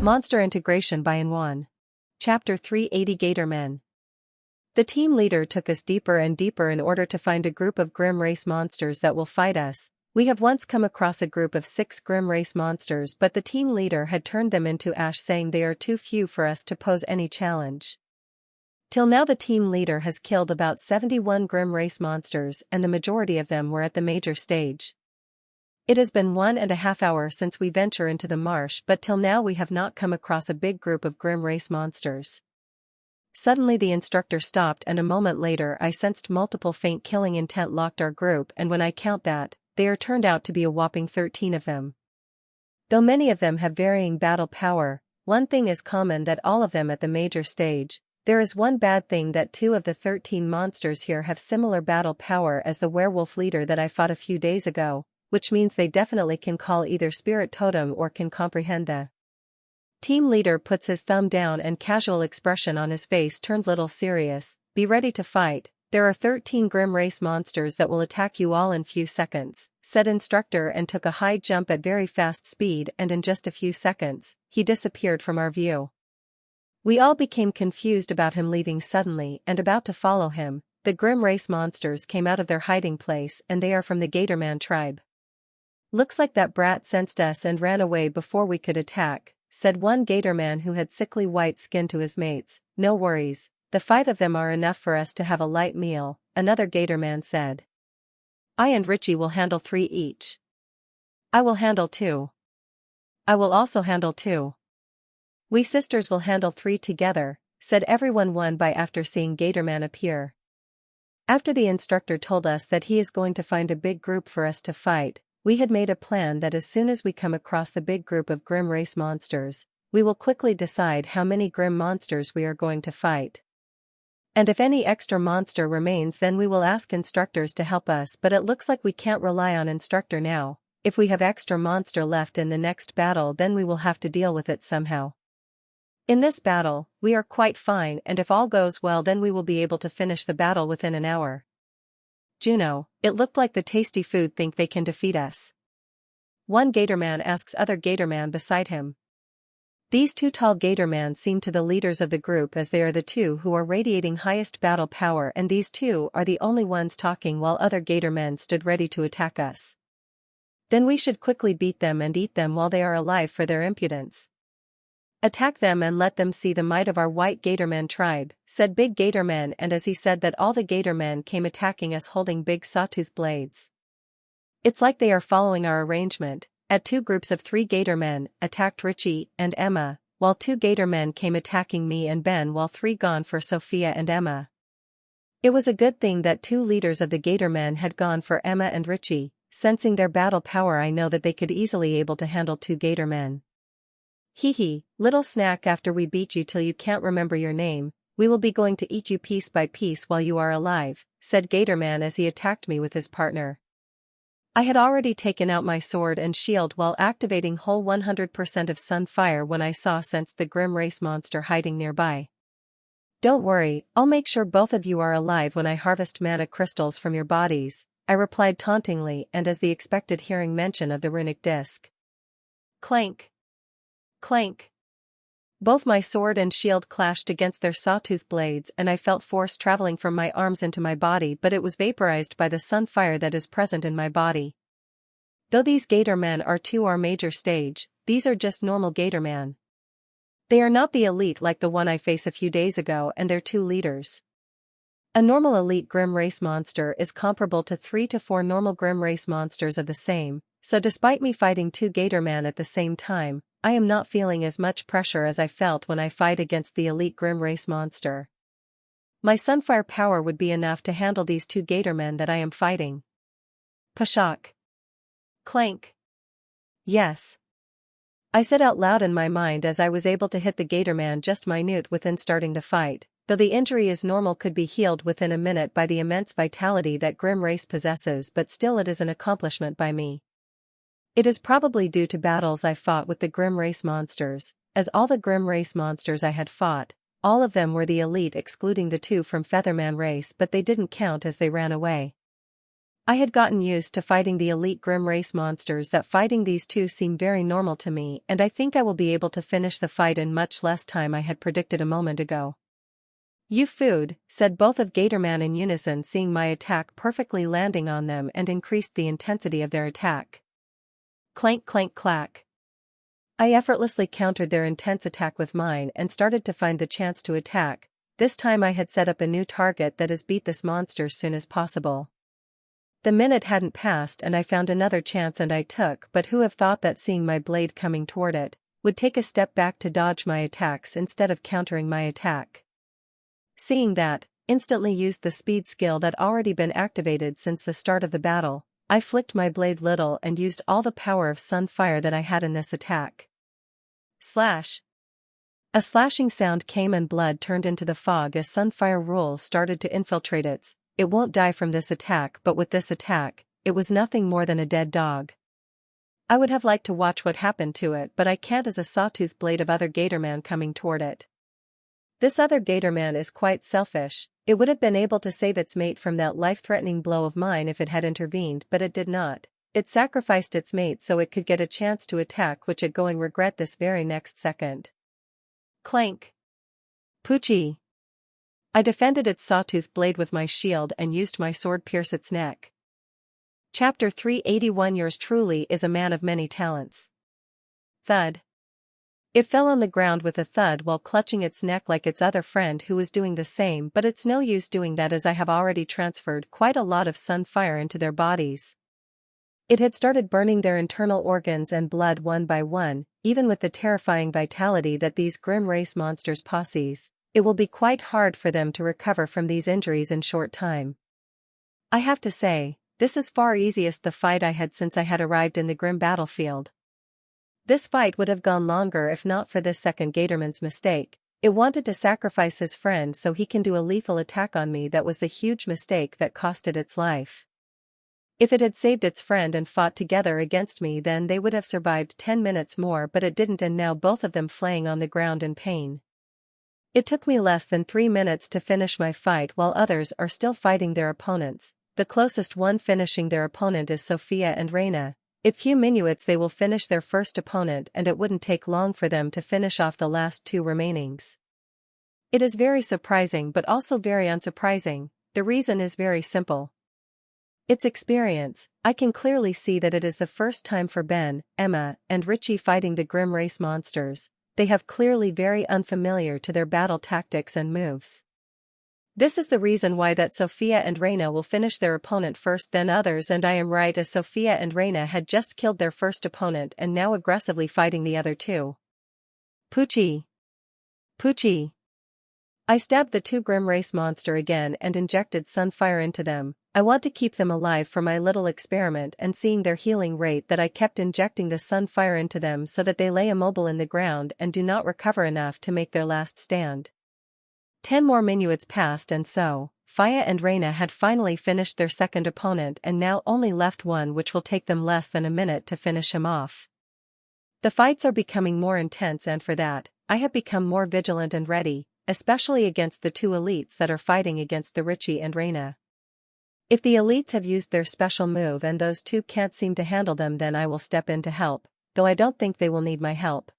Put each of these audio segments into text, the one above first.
Monster Integration by N1. Chapter 380 Gatormen. The team leader took us deeper and deeper in order to find a group of Grim Race monsters that will fight us. We have once come across a group of 6 Grim Race monsters, but the team leader had turned them into ash, saying they are too few for us to pose any challenge. Till now the team leader has killed about 71 Grim Race monsters, and the majority of them were at the major stage. It has been 1.5 hours since we venture into the marsh, but till now we have not come across a big group of Grim Race monsters. Suddenly the instructor stopped, and a moment later I sensed multiple faint killing intent locked our group, and when I count that, there turned out to be a whopping 13 of them. Though many of them have varying battle power, one thing is common, that all of them at the major stage. There is one bad thing, that 2 of the 13 monsters here have similar battle power as the werewolf leader that I fought a few days ago, which means they definitely can call either spirit totem or can comprehend the team leader. Puts his thumb down and casual expression on his face turned little serious. Be ready to fight. There are 13 Grim Race monsters that will attack you all in few seconds, said instructor, and took a high jump at very fast speed, and in just a few seconds, he disappeared from our view. We all became confused about him leaving suddenly, and about to follow him. The Grim Race monsters came out of their hiding place, and they are from the Gatorman tribe. Looks like that brat sensed us and ran away before we could attack, said one Gatorman who had sickly white skin to his mates. No worries, the 5 of them are enough for us to have a light meal, another Gatorman said. I and Richie will handle 3 each. I will handle 2. I will also handle 2. We sisters will handle 3 together, said everyone one by after seeing Gatorman appear. After the instructor told us that he is going to find a big group for us to fight, we had made a plan that as soon as we come across the big group of Grim Race monsters, we will quickly decide how many Grim monsters we are going to fight. And if any extra monster remains, then we will ask instructors to help us, but it looks like we can't rely on instructor now. If we have extra monster left in the next battle, then we will have to deal with it somehow. In this battle, we are quite fine, and if all goes well then we will be able to finish the battle within an hour. Juno, it looked like the tasty food think they can defeat us. One Gatorman asks other Gatorman beside him. These 2 tall Gatorman seem to the leaders of the group, as they are the 2 who are radiating highest battle power, and these 2 are the only ones talking while other Gatormen stood ready to attack us. Then we should quickly beat them and eat them while they are alive for their impudence. Attack them and let them see the might of our white Gatorman tribe, said Big Gatorman, and as he said that all the Gatormen came attacking us holding big sawtooth blades. It's like they are following our arrangement. At 2 groups of 3 Gatormen attacked Richie and Emma, while 2 Gatormen came attacking me and Ben, while 3 gone for Sophia and Emma. It was a good thing that 2 leaders of the Gatormen had gone for Emma and Richie. Sensing their battle power, I know that they could easily able to handle 2 Gatormen. Hee hee, little snack, after we beat you till you can't remember your name, we will be going to eat you piece by piece while you are alive, said Gatorman as he attacked me with his partner. I had already taken out my sword and shield while activating whole 100% of Sunfire when I sensed the Grim Race monster hiding nearby. Don't worry, I'll make sure both of you are alive when I harvest mana crystals from your bodies, I replied tauntingly, and as the expected hearing mention of the runic disc. Clank! Clank! Both my sword and shield clashed against their sawtooth blades, and I felt force traveling from my arms into my body, but it was vaporized by the sunfire that is present in my body. Though these Gatormen are 2 our major stage, these are just normal Gatorman. They are not the elite like the one I faced a few days ago and their 2 leaders. A normal elite Grim Race monster is comparable to 3 to 4 normal Grim Race monsters of the same, so despite me fighting 2 Gatorman at the same time, I am not feeling as much pressure as I felt when I fight against the elite Grim Race monster. My Sunfire power would be enough to handle these 2 Gatormen that I am fighting. Pashak! Clank! Yes! I said out loud in my mind as I was able to hit the Gatorman just minute within starting the fight. Though the injury is normal, could be healed within a minute by the immense vitality that Grim Race possesses, but still it is an accomplishment by me. It is probably due to battles I fought with the Grim Race monsters, as all the Grim Race monsters I had fought, all of them were the elite excluding the 2 from Featherman race, but they didn't count as they ran away. I had gotten used to fighting the elite Grim race monsters that fighting these two seem very normal to me, and I think I will be able to finish the fight in much less time I had predicted a moment ago. "You food," said both of Gatorman in unison, seeing my attack perfectly landing on them and increased the intensity of their attack. Clank clank clack. I effortlessly countered their intense attack with mine and started to find the chance to attack. This time I had set up a new target that is beat this monster soon as possible. The minute hadn't passed and I found another chance and I took, but who have thought that seeing my blade coming toward it, would take a step back to dodge my attacks instead of countering my attack. Seeing that, instantly used the speed skill that already been activated since the start of the battle. I flicked my blade little and used all the power of Sunfire that I had in this attack. Slash. A slashing sound came and blood turned into the fog as Sunfire Rule started to infiltrate it. It won't die from this attack, but with this attack, it was nothing more than a dead dog. I would have liked to watch what happened to it, but I can't as a sawtooth blade of other Gatorman coming toward it. This other Gatorman is quite selfish. It would have been able to save its mate from that life-threatening blow of mine if it had intervened, but it did not. It sacrificed its mate so it could get a chance to attack, which it going regret this very next second. Clank. Poochie. I defended its sawtooth blade with my shield and used my sword pierce its neck. Chapter 381. Yours truly is a man of many talents. Thud. It fell on the ground with a thud while clutching its neck like its other friend who was doing the same, but it's no use doing that as I have already transferred quite a lot of Sunfire into their bodies. It had started burning their internal organs and blood one by one. Even with the terrifying vitality that these Grim race monsters possess, it will be quite hard for them to recover from these injuries in short time. I have to say, this is far easiest the fight I had since I had arrived in the Grim battlefield. This fight would have gone longer if not for this second Gatorman's mistake. It wanted to sacrifice his friend so he can do a lethal attack on me. That was the huge mistake that costed its life. If it had saved its friend and fought together against me, then they would have survived 10 minutes more, but it didn't, and now both of them flaying on the ground in pain. It took me less than 3 minutes to finish my fight while others are still fighting their opponents. The closest one finishing their opponent is Sophia and Reina. In few minutes they will finish their first opponent, and it wouldn't take long for them to finish off the last two remainings. It is very surprising but also very unsurprising. The reason is very simple. It's experience. I can clearly see that it is the first time for Ben, Emma, and Richie fighting the Grim race monsters. They have clearly very unfamiliar to their battle tactics and moves. This is the reason why that Sophia and Reina will finish their opponent first, then others, and I am right, as Sophia and Reina had just killed their first opponent and now aggressively fighting the other two. Poochie. Poochie. I stabbed the two Grim race monster again and injected Sunfire into them. I want to keep them alive for my little experiment, and seeing their healing rate that I kept injecting the Sunfire into them so that they lay immobile in the ground and do not recover enough to make their last stand. 10 more minutes passed, and so, Faya and Reina had finally finished their second opponent and now only left one, which will take them less than a minute to finish him off. The fights are becoming more intense, and for that, I have become more vigilant and ready, especially against the two elites that are fighting against the Richie and Reina. If the elites have used their special move and those two can't seem to handle them, then I will step in to help, though I don't think they will need my help.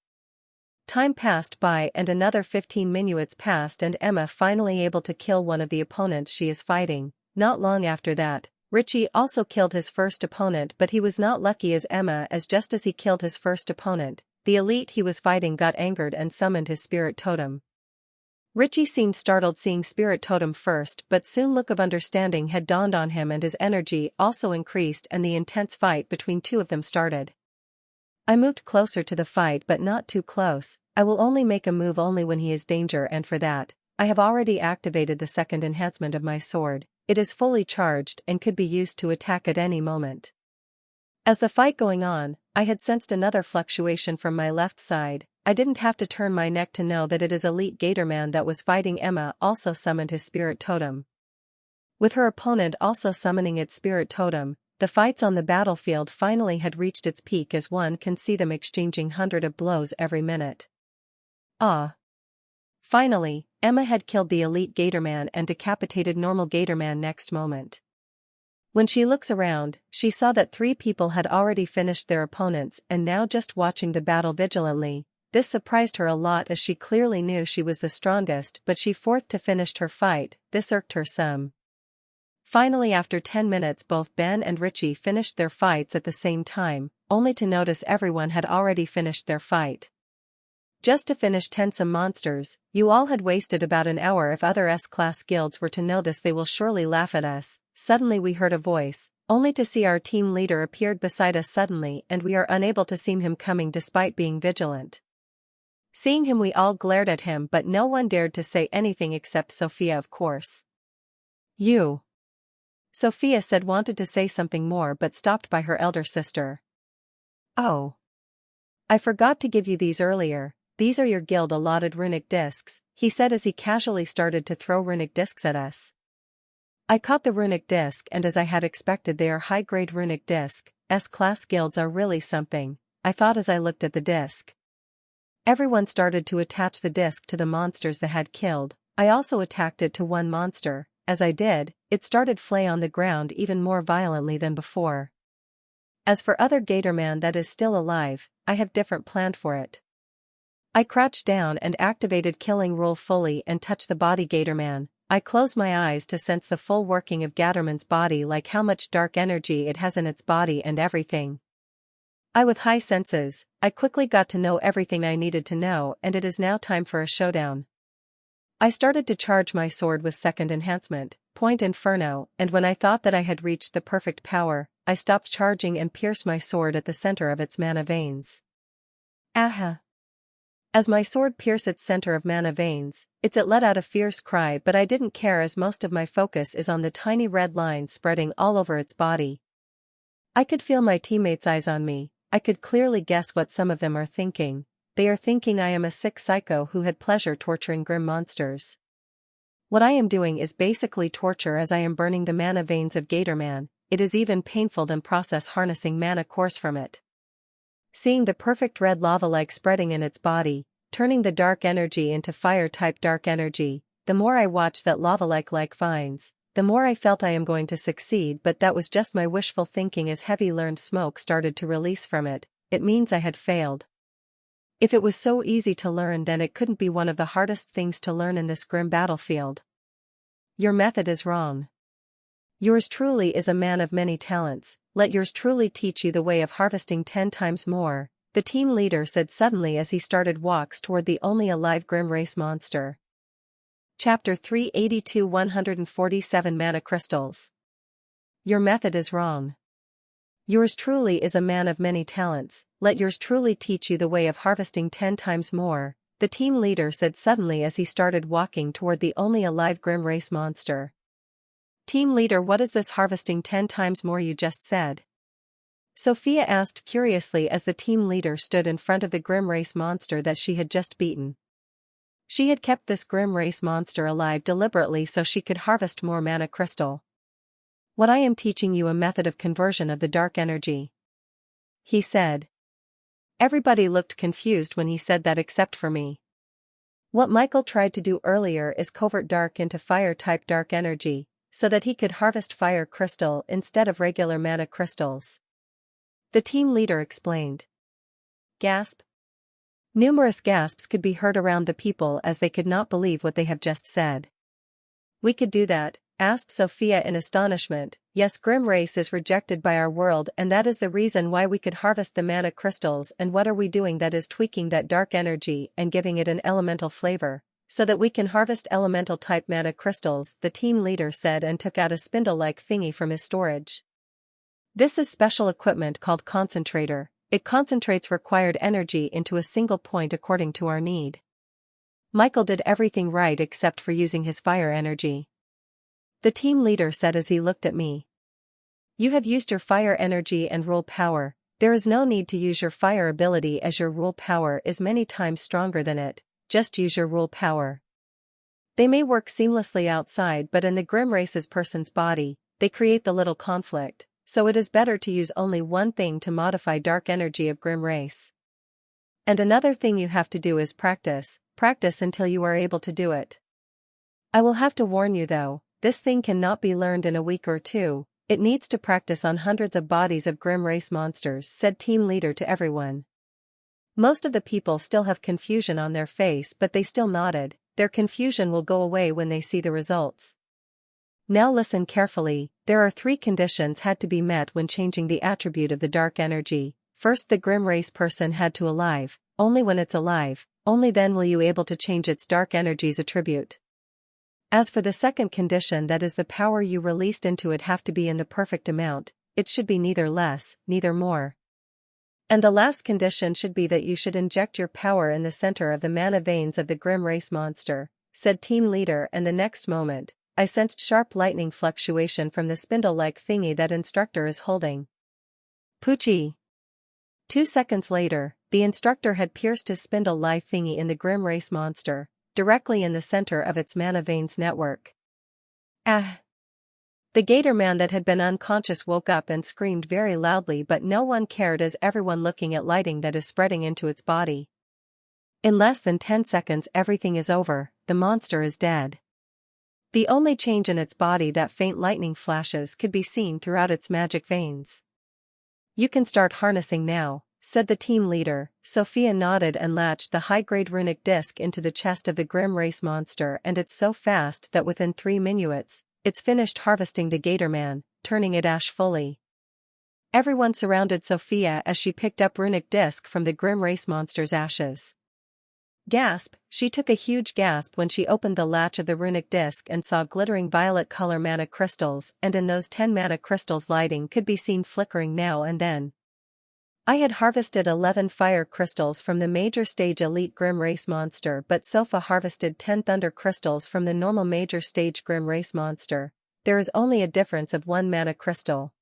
Time passed by and another 15 minutes passed, and Emma finally able to kill one of the opponents she is fighting. Not long after that, Richie also killed his first opponent, but he was not lucky as Emma, as just as he killed his first opponent, the elite he was fighting got angered and summoned his spirit totem. Richie seemed startled seeing spirit totem first, but soon look of understanding had dawned on him and his energy also increased and the intense fight between two of them started. I moved closer to the fight, but not too close. I will only make a move only when he is danger, and for that, I have already activated the second enhancement of my sword. It is fully charged and could be used to attack at any moment. As the fight going on, I had sensed another fluctuation from my left side. I didn't have to turn my neck to know that it is Elite Gatorman that was fighting. Emma also summoned his spirit totem. With her opponent also summoning its spirit totem, the fights on the battlefield finally had reached its peak, as one can see them exchanging hundreds of blows every minute. Ah! Finally, Emma had killed the Elite Gatorman and decapitated normal Gatorman next moment. When she looks around, she saw that 3 people had already finished their opponents and now just watching the battle vigilantly. This surprised her a lot as she clearly knew she was the strongest, but she fourth to finish her fight. This irked her some. Finally, after 10 minutes, both Ben and Richie finished their fights at the same time, only to notice everyone had already finished their fight. Just to finish 10 some monsters, you all had wasted about an hour. If other S-class guilds were to know this, they will surely laugh at us. Suddenly we heard a voice, only to see our team leader appeared beside us suddenly, and we are unable to see him coming despite being vigilant. Seeing him, we all glared at him, but no one dared to say anything except Sophia, of course. You. Sophia said, wanted to say something more but stopped by her elder sister. Oh. I forgot to give you these earlier. These are your guild allotted runic discs, he said as he casually started to throw runic discs at us. I caught the runic disc, and as I had expected, they are high-grade runic disc. S-class guilds are really something, I thought as I looked at the disc. Everyone started to attach the disc to the monsters they had killed. I also attacked it to one monster. As I did, it started flay on the ground even more violently than before. As for other Gatorman that is still alive, I have different plan for it. I crouched down and activated killing rule fully and touched the body Gatorman. I closed my eyes to sense the full working of Gatorman's body, like how much dark energy it has in its body and everything. With high senses, I quickly got to know everything I needed to know, and it is now time for a showdown. I started to charge my sword with second enhancement, Point Inferno, and when I thought that I had reached the perfect power, I stopped charging and pierced my sword at the center of its mana veins. Aha! As my sword pierced its center of mana veins, it let out a fierce cry, but I didn't care as most of my focus is on the tiny red lines spreading all over its body. I could feel my teammates' eyes on me. I could clearly guess what some of them are thinking. They are thinking I am a sick psycho who had pleasure torturing grim monsters. What I am doing is basically torture, as I am burning the mana veins of Gatorman. It is even painful than process harnessing mana course from it. Seeing the perfect red lava-like spreading in its body, turning the dark energy into fire-type dark energy, the more I watched that lava-like vines, the more I felt I am going to succeed, but that was just my wishful thinking. As heavy learned smoke started to release from it, it means I had failed. If it was so easy to learn, then it couldn't be one of the hardest things to learn in this grim battlefield. Your method is wrong. Yours truly is a man of many talents, let yours truly teach you the way of harvesting 10 times more, the team leader said suddenly as he started walks toward the only alive grim race monster. Chapter 382, 147 Mana Crystals. Your method is wrong. Yours truly is a man of many talents, let yours truly teach you the way of harvesting 10 times more, the team leader said suddenly as he started walking toward the only alive grim race monster. Team leader, what is this harvesting 10 times more you just said? Sophia asked curiously as the team leader stood in front of the grim race monster that she had just beaten. She had kept this grim race monster alive deliberately so she could harvest more mana crystal. What I am teaching you a method of conversion of the dark energy, he said. Everybody looked confused when he said that except for me. What Michael tried to do earlier is convert dark into fire-type dark energy, so that he could harvest fire crystal instead of regular mana crystals. The team leader explained. Gasp. Numerous gasps could be heard around the people as they could not believe what they have just said. We could do that, asked Sophia in astonishment. Yes, grim race is rejected by our world, and that is the reason why we could harvest the mana crystals. And what are we doing that is tweaking that dark energy and giving it an elemental flavor, so that we can harvest elemental type mana crystals, the team leader said and took out a spindle-like thingy from his storage. This is special equipment called concentrator. It concentrates required energy into a single point according to our need. Michael did everything right except for using his fire energy. The team leader said as he looked at me. You have used your fire energy and rule power. There is no need to use your fire ability as your rule power is many times stronger than it. Just use your rule power. They may work seamlessly outside, but in the grim race's person's body, they create the little conflict. So it is better to use only one thing to modify dark energy of grim race. And another thing you have to do is practice until you are able to do it. I will have to warn you though, this thing cannot be learned in a week or two, It needs to practice on hundreds of bodies of Grim Race monsters, said team leader to everyone. Most of the people still have confusion on their face, but they still nodded. Their confusion will go away when they see the results. Now listen carefully, there are 3 conditions had to be met when changing the attribute of the dark energy. First, the Grim Race person had to alive. Only when it's alive, only then will you able to change its dark energy's attribute. As for the second condition, that is the power you released into it have to be in the perfect amount, it should be neither less, neither more. And the last condition should be that you should inject your power in the center of the mana veins of the Grim Race monster, said team leader, and the next moment, I sensed sharp lightning fluctuation from the spindle-like thingy that instructor is holding. Poochie. 2 seconds later, the instructor had pierced his spindle-like thingy in the Grim Race monster, directly in the center of its mana veins network. Ah! The gator man that had been unconscious woke up and screamed very loudly, but no one cared as everyone looking at lighting that is spreading into its body. In less than 10 seconds everything is over, the monster is dead. The only change in its body that faint lightning flashes could be seen throughout its magic veins. You can start harnessing now, said the team leader. Sophia nodded and latched the high-grade runic disc into the chest of the Grim Race monster, and it's so fast that within 3 minutes, it's finished harvesting the gator man, turning it ash fully. Everyone surrounded Sophia as she picked up runic disc from the Grim Race monster's ashes. Gasp! She took a huge gasp when she opened the latch of the runic disc and saw glittering violet color mana crystals, and in those 10 mana crystals lighting could be seen flickering now and then. I had harvested 11 fire crystals from the major stage elite Grim Race monster, but Sophia harvested 10 thunder crystals from the normal major stage Grim Race monster. There is only a difference of 1 mana crystal.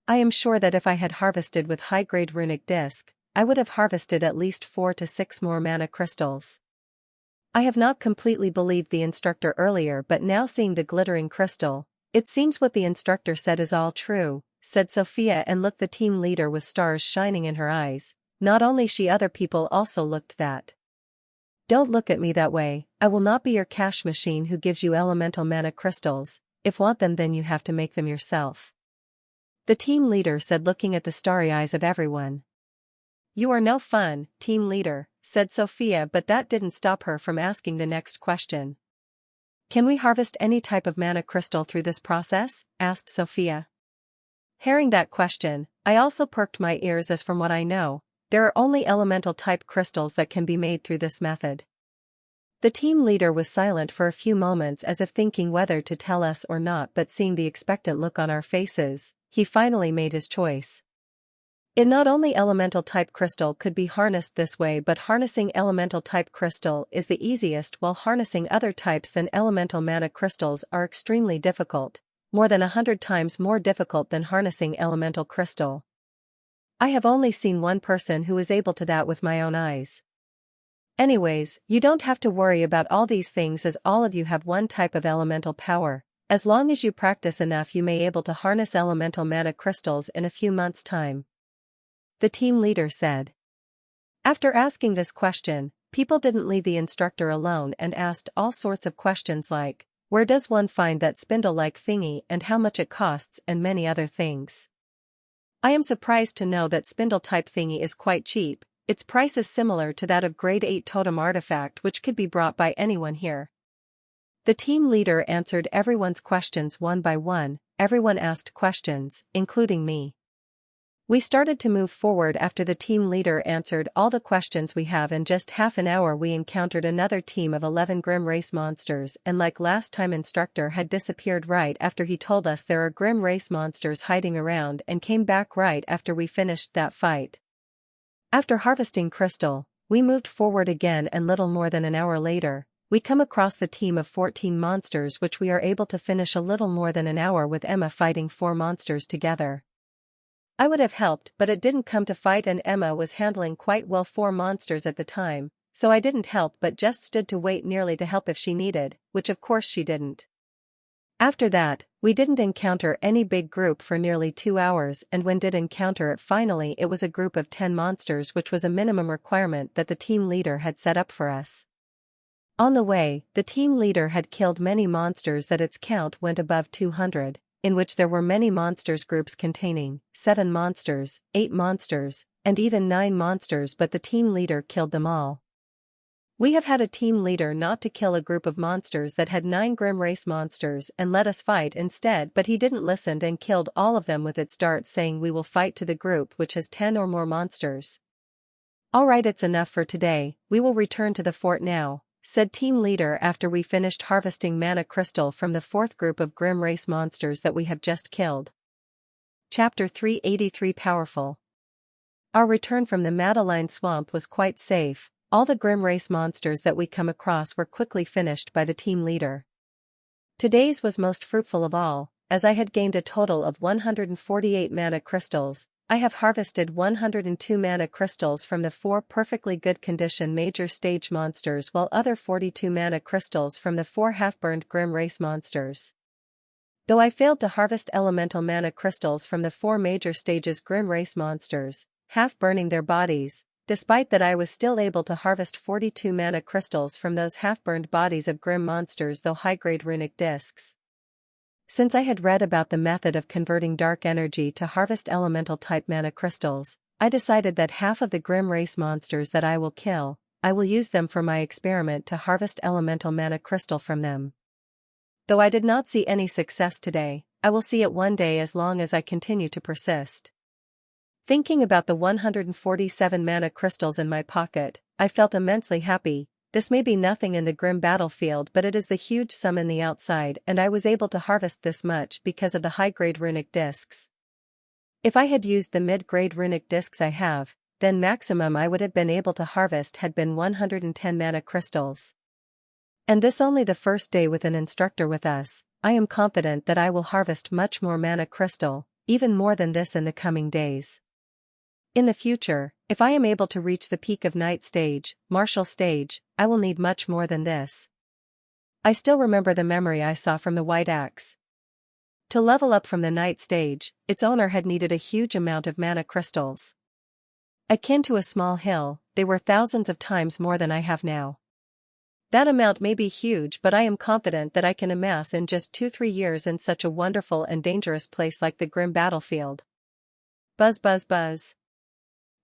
I am sure that if I had harvested with high-grade runic disc, I would have harvested at least 4 to 6 more mana crystals. I have not completely believed the instructor earlier, but now seeing the glittering crystal, it seems what the instructor said is all true, said Sophia and looked the team leader with stars shining in her eyes. Not only she, other people also looked that. Don't look at me that way, I will not be your cash machine who gives you elemental mana crystals. If want them, then you have to make them yourself. The team leader said, looking at the starry eyes of everyone. You are no fun, team leader, said Sophia, but that didn't stop her from asking the next question. Can we harvest any type of mana crystal through this process? Asked Sophia. Hearing that question, I also perked my ears, as from what I know, there are only elemental type crystals that can be made through this method. The team leader was silent for a few moments as if thinking whether to tell us or not, but seeing the expectant look on our faces, he finally made his choice. Not only elemental type crystal could be harnessed this way, but harnessing elemental type crystal is the easiest, while harnessing other types than elemental mana crystals are extremely difficult, more than 100 times more difficult than harnessing elemental crystal. I have only seen one person who is able to that with my own eyes. Anyways, you don't have to worry about all these things, as all of you have one type of elemental power. As long as you practice enough, you may able to harness elemental mana crystals in a few months' time. The team leader said. After asking this question, people didn't leave the instructor alone and asked all sorts of questions like, where does one find that spindle-like thingy and how much it costs, and many other things. I am surprised to know that spindle-type thingy is quite cheap. Its price is similar to that of grade 8 totem artifact, which could be brought by anyone here. The team leader answered everyone's questions one by one. Everyone asked questions, including me. We started to move forward after the team leader answered all the questions. We have in just half an hour we encountered another team of 11 Grim Race monsters, and like last time, instructor had disappeared right after he told us there are Grim Race monsters hiding around, and came back right after we finished that fight. After harvesting crystal, we moved forward again, and little more than an hour later, we come across the team of 14 monsters, which we are able to finish a little more than an hour with Emma fighting 4 monsters together. I would have helped, but it didn't come to fight, and Emma was handling quite well 4 monsters at the time, so I didn't help but just stood to wait nearly to help if she needed, which of course she didn't. After that, we didn't encounter any big group for nearly 2 hours, and when did encounter it finally, it was a group of 10 monsters, which was a minimum requirement that the team leader had set up for us. On the way, the team leader had killed many monsters that its count went above 200. in which there were many monsters groups containing 7 monsters, 8 monsters, and even 9 monsters, but the team leader killed them all. We have had a team leader not to kill a group of monsters that had 9 Grim Race monsters and let us fight instead, but he didn't listen and killed all of them with its darts, saying we will fight to the group which has 10 or more monsters. Alright, it's enough for today, we will return to the fort now, said team leader after we finished harvesting mana crystal from the 4th group of Grim Race monsters that we have just killed. Chapter 383 Powerful. Our return from the Madeline swamp was quite safe. All the Grim Race monsters that we come across were quickly finished by the team leader. Today's was most fruitful of all, as I had gained a total of 148 mana crystals. I have harvested 102 mana crystals from the 4 perfectly good condition major stage monsters, while other 42 mana crystals from the 4 half-burned Grim Race monsters. Though I failed to harvest elemental mana crystals from the 4 major stages Grim Race monsters, half-burning their bodies, despite that I was still able to harvest 42 mana crystals from those half-burned bodies of Grim monsters, though high-grade runic discs. Since I had read about the method of converting dark energy to harvest elemental-type mana crystals, I decided that half of the Grim Race monsters that I will kill, I will use them for my experiment to harvest elemental mana crystal from them. Though I did not see any success today, I will see it one day as long as I continue to persist. Thinking about the 147 mana crystals in my pocket, I felt immensely happy. This may be nothing in the grim battlefield, but it is the huge sum in the outside, and I was able to harvest this much because of the high-grade runic discs. If I had used the mid-grade runic discs I have, then maximum I would have been able to harvest had been 110 mana crystals. And this only the first day with an instructor with us. I am confident that I will harvest much more mana crystal, even more than this in the coming days. In the future, if I am able to reach the peak of night stage, martial stage, I will need much more than this. I still remember the memory I saw from the White Axe. To level up from the night stage, its owner had needed a huge amount of mana crystals. Akin to a small hill, they were thousands of times more than I have now. That amount may be huge, but I am confident that I can amass in just 2-3 years in such a wonderful and dangerous place like the grim battlefield. Buzz buzz buzz.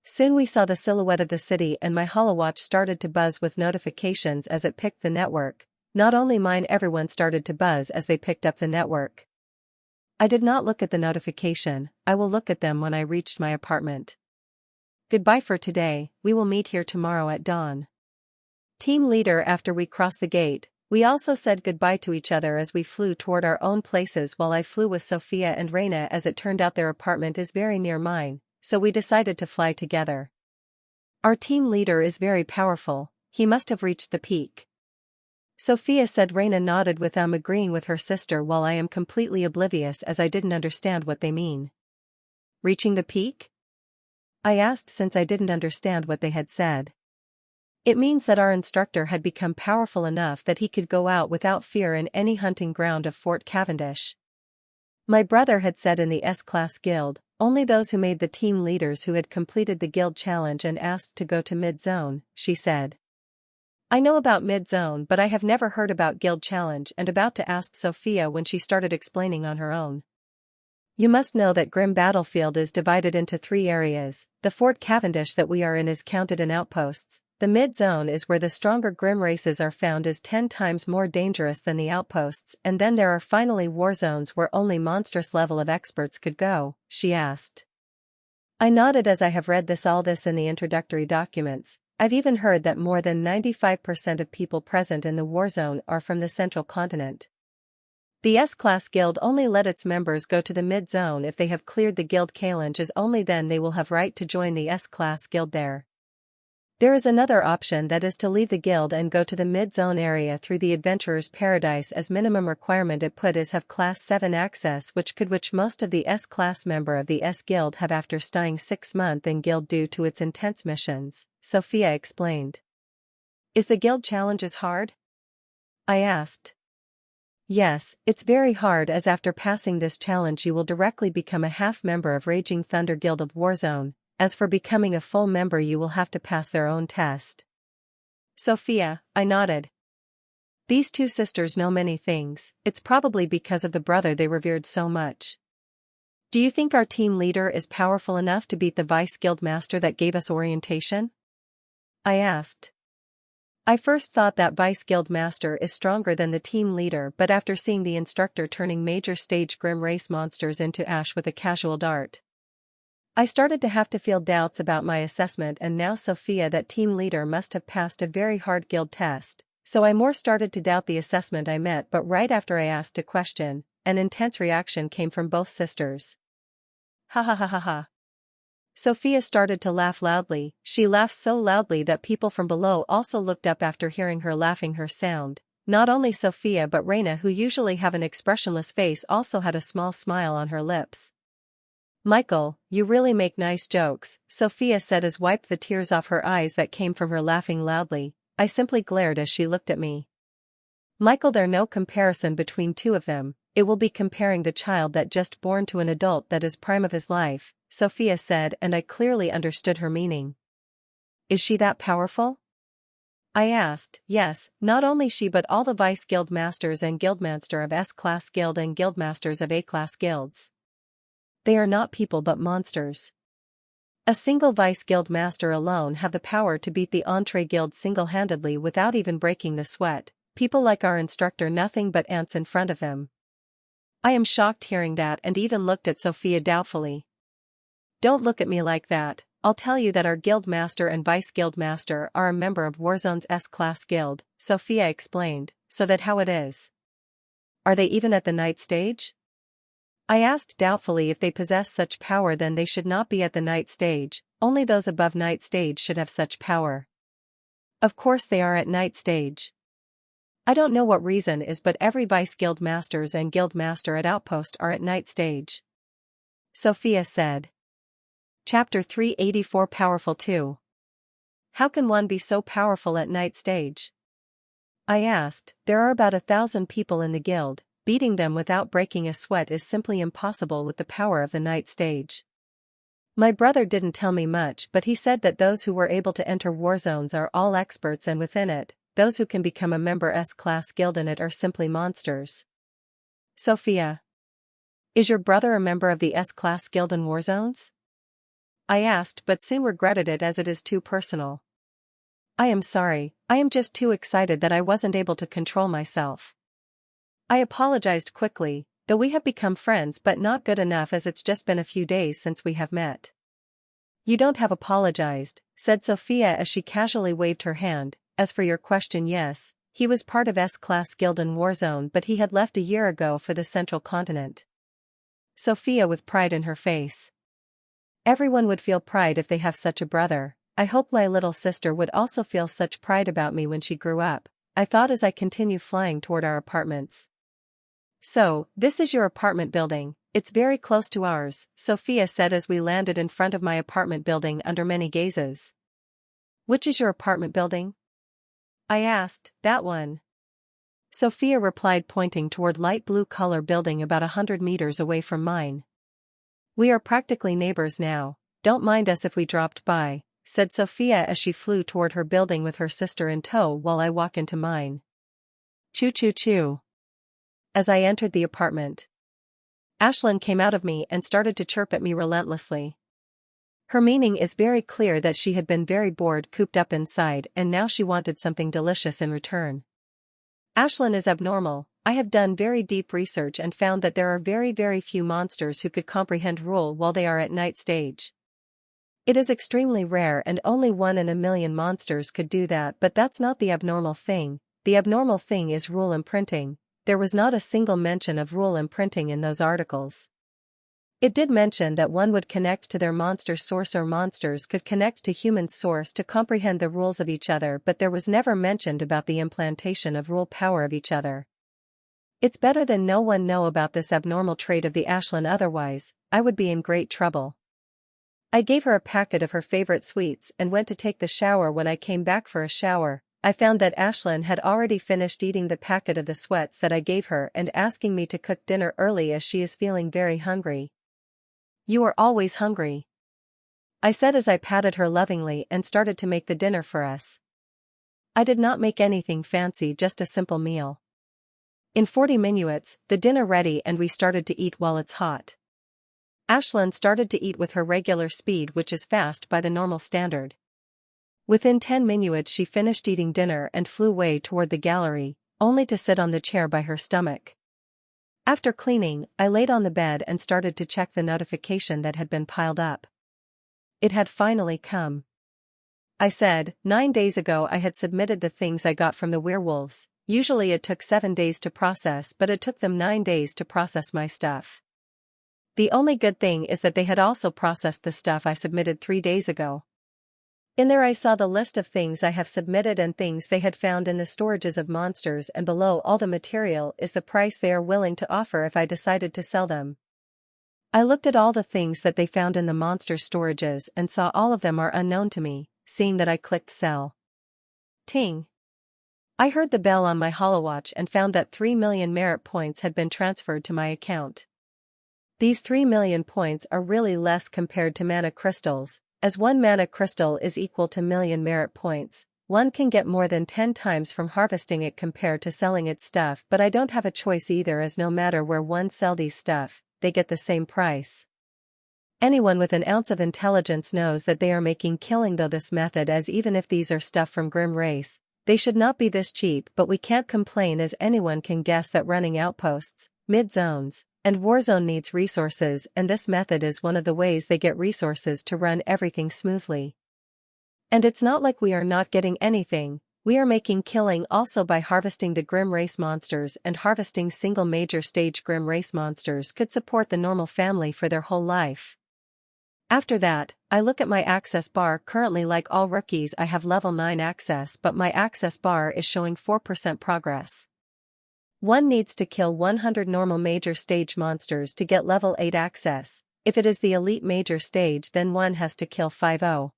Soon we saw the silhouette of the city and my holowatch started to buzz with notifications as it picked the network. Not only mine, everyone started to buzz as they picked up the network. I did not look at the notification, I will look at them when I reached my apartment. Goodbye for today, we will meet here tomorrow at dawn. Team leader. After we crossed the gate, we also said goodbye to each other as we flew toward our own places, while I flew with Sophia and Reina. As it turned out, their apartment is very near mine, so we decided to fly together. Our team leader is very powerful, he must have reached the peak. Sophia said. Reina nodded with agreeing with her sister, while I am completely oblivious as I didn't understand what they mean. Reaching the peak? I asked, since I didn't understand what they had said. It means that our instructor had become powerful enough that he could go out without fear in any hunting ground of Fort Cavendish. My brother had said in the S-Class Guild, only those who made the team leaders who had completed the guild challenge and asked to go to mid-zone, she said. I know about mid-zone, but I have never heard about guild challenge, and about to ask Sophia when she started explaining on her own. You must know that Grim Battlefield is divided into 3 areas. The Fort Cavendish that we are in is counted in outposts. The mid-zone is where the stronger Grim races are found, is 10 times more dangerous than the outposts, and then there are finally war zones where only monstrous level of experts could go, she asked. I nodded as I have read all this in the introductory documents. I've even heard that more than 95% of people present in the war zone are from the central continent. The S-Class Guild only let its members go to the mid-zone if they have cleared the guild challenge, as only then they will have right to join the S-Class Guild there. There is another option, that is to leave the guild and go to the mid-zone area through the Adventurer's Paradise. As minimum requirement it put is have Class 7 access, which most of the S-Class member of the S-Guild have after staying 6 months in guild due to its intense missions, Sophia explained. Is the guild challenges hard? I asked. Yes, it's very hard, as after passing this challenge you will directly become a half-member of Raging Thunder Guild of Warzone. As for becoming a full member, you will have to pass their own test. Sophia, I nodded. These two sisters know many things, it's probably because of the brother they revered so much. Do you think our team leader is powerful enough to beat the vice guild master that gave us orientation? I asked. I first thought that vice guild master is stronger than the team leader, but after seeing the instructor turning major stage grim race monsters into ash with a casual dart, I started to have to feel doubts about my assessment, and now Sophia, that team leader, must have passed a very hard guild test, so I more started to doubt the assessment I met. But right after I asked a question, an intense reaction came from both sisters. Ha ha ha ha ha. Sophia started to laugh loudly. She laughed so loudly that people from below also looked up after hearing her laughing her sound. Not only Sophia but Reina, who usually have an expressionless face, also had a small smile on her lips. Michael, you really make nice jokes, Sophia said as wiped the tears off her eyes that came from her laughing loudly. I simply glared as she looked at me. Michael, there's no comparison between two of them. It will be comparing the child that just born to an adult that is prime of his life, Sophia said, and I clearly understood her meaning. Is she that powerful? I asked. Yes, not only she but all the vice guild masters and guildmaster of S-class guild and guildmasters of A-class guilds. They are not people but monsters. A single vice guild master alone have the power to beat the entree guild single-handedly without even breaking the sweat. People like our instructor nothing but ants in front of him. I am shocked hearing that and even looked at Sophia doubtfully. Don't look at me like that. I'll tell you that our guild master and vice guild master are a member of Warzone's S-class guild, Sophia explained. So that how it is? Are they even at the night stage? I asked doubtfully. If they possess such power, then they should not be at the night stage. Only those above night stage should have such power. Of course they are at night stage. I don't know what reason is, but every vice guild masters and guild master at outpost are at night stage. Sophia said. Chapter 384 Powerful 2. How can one be so powerful at night stage? I asked. There are about 1,000 people in the guild. Beating them without breaking a sweat is simply impossible with the power of the night stage. My brother didn't tell me much, but he said that those who were able to enter war zones are all experts, and within it, those who can become a member S-class guild in it are simply monsters. Sophia. Is your brother a member of the S-class guild in war zones? I asked, but soon regretted it as it is too personal. I am sorry, I am just too excited that I wasn't able to control myself. I apologized quickly, though we have become friends but not good enough as it's just been a few days since we have met. You don't have apologized, said Sophia as she casually waved her hand. As for your question, yes, he was part of S-class guild in Warzone, but he had left a year ago for the central continent. Sophia with pride in her face. Everyone would feel pride if they have such a brother. I hope my little sister would also feel such pride about me when she grew up, I thought as I continue flying toward our apartments. So, this is your apartment building. It's very close to ours, Sophia said as we landed in front of my apartment building under many gazes. Which is your apartment building? I asked. That one. Sophia replied, pointing toward light blue color building about 100 meters away from mine. We are practically neighbors now. Don't mind us if we dropped by, said Sophia as she flew toward her building with her sister in tow while I walk into mine. Choo choo choo. As I entered the apartment, Ashlyn came out of me and started to chirp at me relentlessly. Her meaning is very clear that she had been very bored cooped up inside and now she wanted something delicious in return. Ashlyn is abnormal. I have done very deep research and found that there are very few monsters who could comprehend rule while they are at night stage. It is extremely rare and only 1 in a million monsters could do that, but that's not the abnormal thing. The abnormal thing is rule imprinting. There was not a single mention of rule imprinting in those articles. It did mention that one would connect to their monster source or monsters could connect to human source to comprehend the rules of each other, but there was never mentioned about the implantation of rule power of each other. It's better than no one know about this abnormal trait of the Ashlyn, otherwise, I would be in great trouble. I gave her a packet of her favorite sweets and went to take the shower. When I came back for a shower, I found that Ashlyn had already finished eating the packet of the sweets that I gave her and asking me to cook dinner early as she is feeling very hungry. You are always hungry, I said as I patted her lovingly and started to make the dinner for us. I did not make anything fancy, just a simple meal. In 40 minutes, the dinner ready and we started to eat while it's hot. Ashlyn started to eat with her regular speed, which is fast by the normal standard. Within 10 minutes she finished eating dinner and flew away toward the gallery, only to sit on the chair by her stomach. After cleaning, I laid on the bed and started to check the notification that had been piled up. It had finally come. I said, 9 days ago I had submitted the things I got from the werewolves. Usually it took 7 days to process, but it took them 9 days to process my stuff. The only good thing is that they had also processed the stuff I submitted 3 days ago. In there I saw the list of things I have submitted and things they had found in the storages of monsters, and below all the material is the price they are willing to offer if I decided to sell them. I looked at all the things that they found in the monster storages and saw all of them are unknown to me, seeing that I clicked sell. Ting. I heard the bell on my HoloWatch and found that 3 million merit points had been transferred to my account. These 3 million points are really less compared to mana crystals, as 1 mana crystal is equal to million merit points. One can get more than 10 times from harvesting it compared to selling its stuff, but I don't have a choice either, as no matter where one sell these stuff, they get the same price. Anyone with an ounce of intelligence knows that they are making killing though this method, as even if these are stuff from Grim Race, they should not be this cheap, but we can't complain as anyone can guess that running outposts, mid-zones, and warzone needs resources, and this method is one of the ways they get resources to run everything smoothly. And it's not like we are not getting anything, we are making killing also by harvesting the Grim Race monsters, and harvesting single major stage Grim Race monsters could support the normal family for their whole life. After that, I look at my access bar. Currently, like all rookies, I have level 9 access, but my access bar is showing 4% progress. One needs to kill 100 normal major stage monsters to get level 8 access. If it is the elite major stage, then one has to kill 50.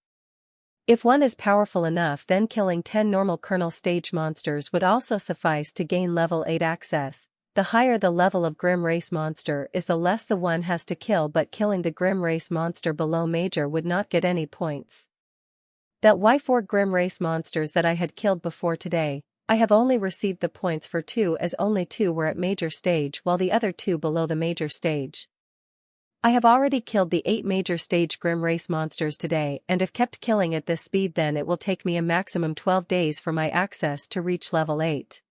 If one is powerful enough, then killing 10 normal kernel stage monsters would also suffice to gain level 8 access. The higher the level of Grim Race monster is, the less the one has to kill, but killing the Grim Race monster below major would not get any points. That why 4 Grim Race monsters that I had killed before today, I have only received the points for 2, as only 2 were at major stage while the other 2 below the major stage. I have already killed the 8 major stage Grim Race monsters today, and if kept killing at this speed, then it will take me a maximum 12 days for my access to reach level 8.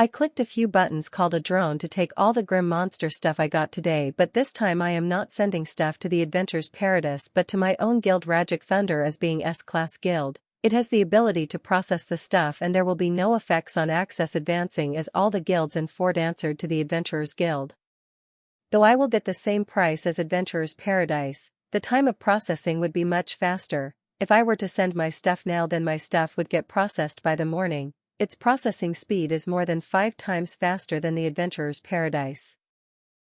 I clicked a few buttons called a drone to take all the Grim Monster stuff I got today, but this time I am not sending stuff to the Adventurers Paradise but to my own guild Ragic Thunder. As being S-class guild, it has the ability to process the stuff and there will be no effects on access advancing, as all the guilds in Fort answered to the Adventurers Guild. Though I will get the same price as Adventurers Paradise, the time of processing would be much faster. If I were to send my stuff now, then my stuff would get processed by the morning. Its processing speed is more than 5 times faster than the Adventurer's Paradise.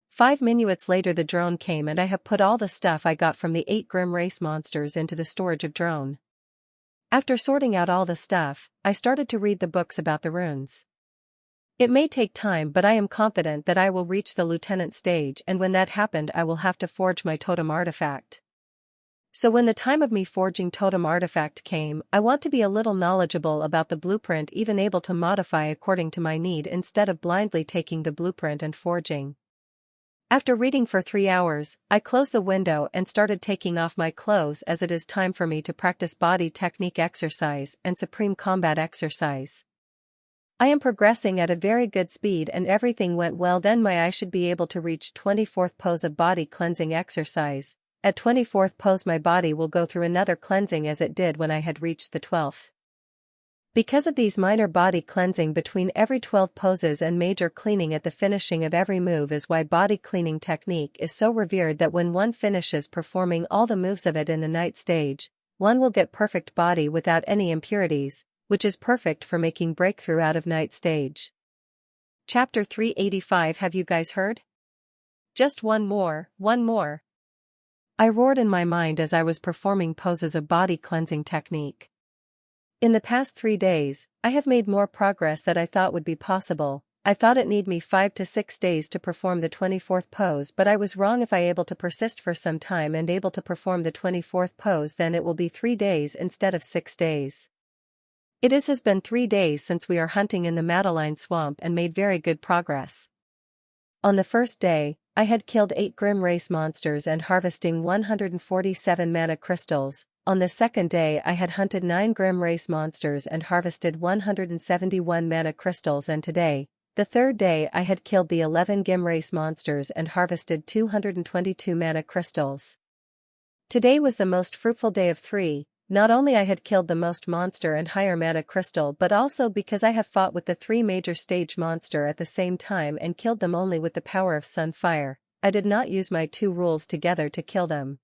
5 minutes later the drone came and I have put all the stuff I got from the 8 Grim Race monsters into the storage of drone. After sorting out all the stuff, I started to read the books about the runes. It may take time, but I am confident that I will reach the lieutenant stage, and when that happened I will have to forge my totem artifact. So when the time of me forging totem artifact came, I want to be a little knowledgeable about the blueprint, even able to modify according to my need instead of blindly taking the blueprint and forging. After reading for 3 hours, I closed the window and started taking off my clothes, as it is time for me to practice body technique exercise and supreme combat exercise. I am progressing at a very good speed and everything went well. Then my eye should be able to reach 24th pose of body cleansing exercise. At 24th pose my body will go through another cleansing as it did when I had reached the 12th. Because of these minor body cleansing between every 12 poses and major cleaning at the finishing of every move is why body cleaning technique is so revered, that when one finishes performing all the moves of it in the night stage, one will get perfect body without any impurities, which is perfect for making breakthrough out of night stage. Chapter 385. Have you guys heard? Just one more. I roared in my mind as I was performing poses of body cleansing technique. In the past 3 days, I have made more progress than I thought would be possible. I thought it need me 5 to 6 days to perform the 24th pose, but I was wrong. If I able to persist for some time and able to perform the 24th pose, then it will be 3 days instead of 6 days. Has been 3 days since we are hunting in the Madeline swamp and made very good progress. On the first day, I had killed 8 Grim Race monsters and harvesting 147 mana crystals. On the second day I had hunted 9 Grim Race monsters and harvested 171 mana crystals, and today, the third day, I had killed the 11 Grim Race monsters and harvested 222 mana crystals. Today was the most fruitful day of 3. Not only I had killed the most monster and higher mana crystal, but also because I have fought with the 3 major stage monster at the same time and killed them only with the power of Sunfire. I did not use my 2 rules together to kill them.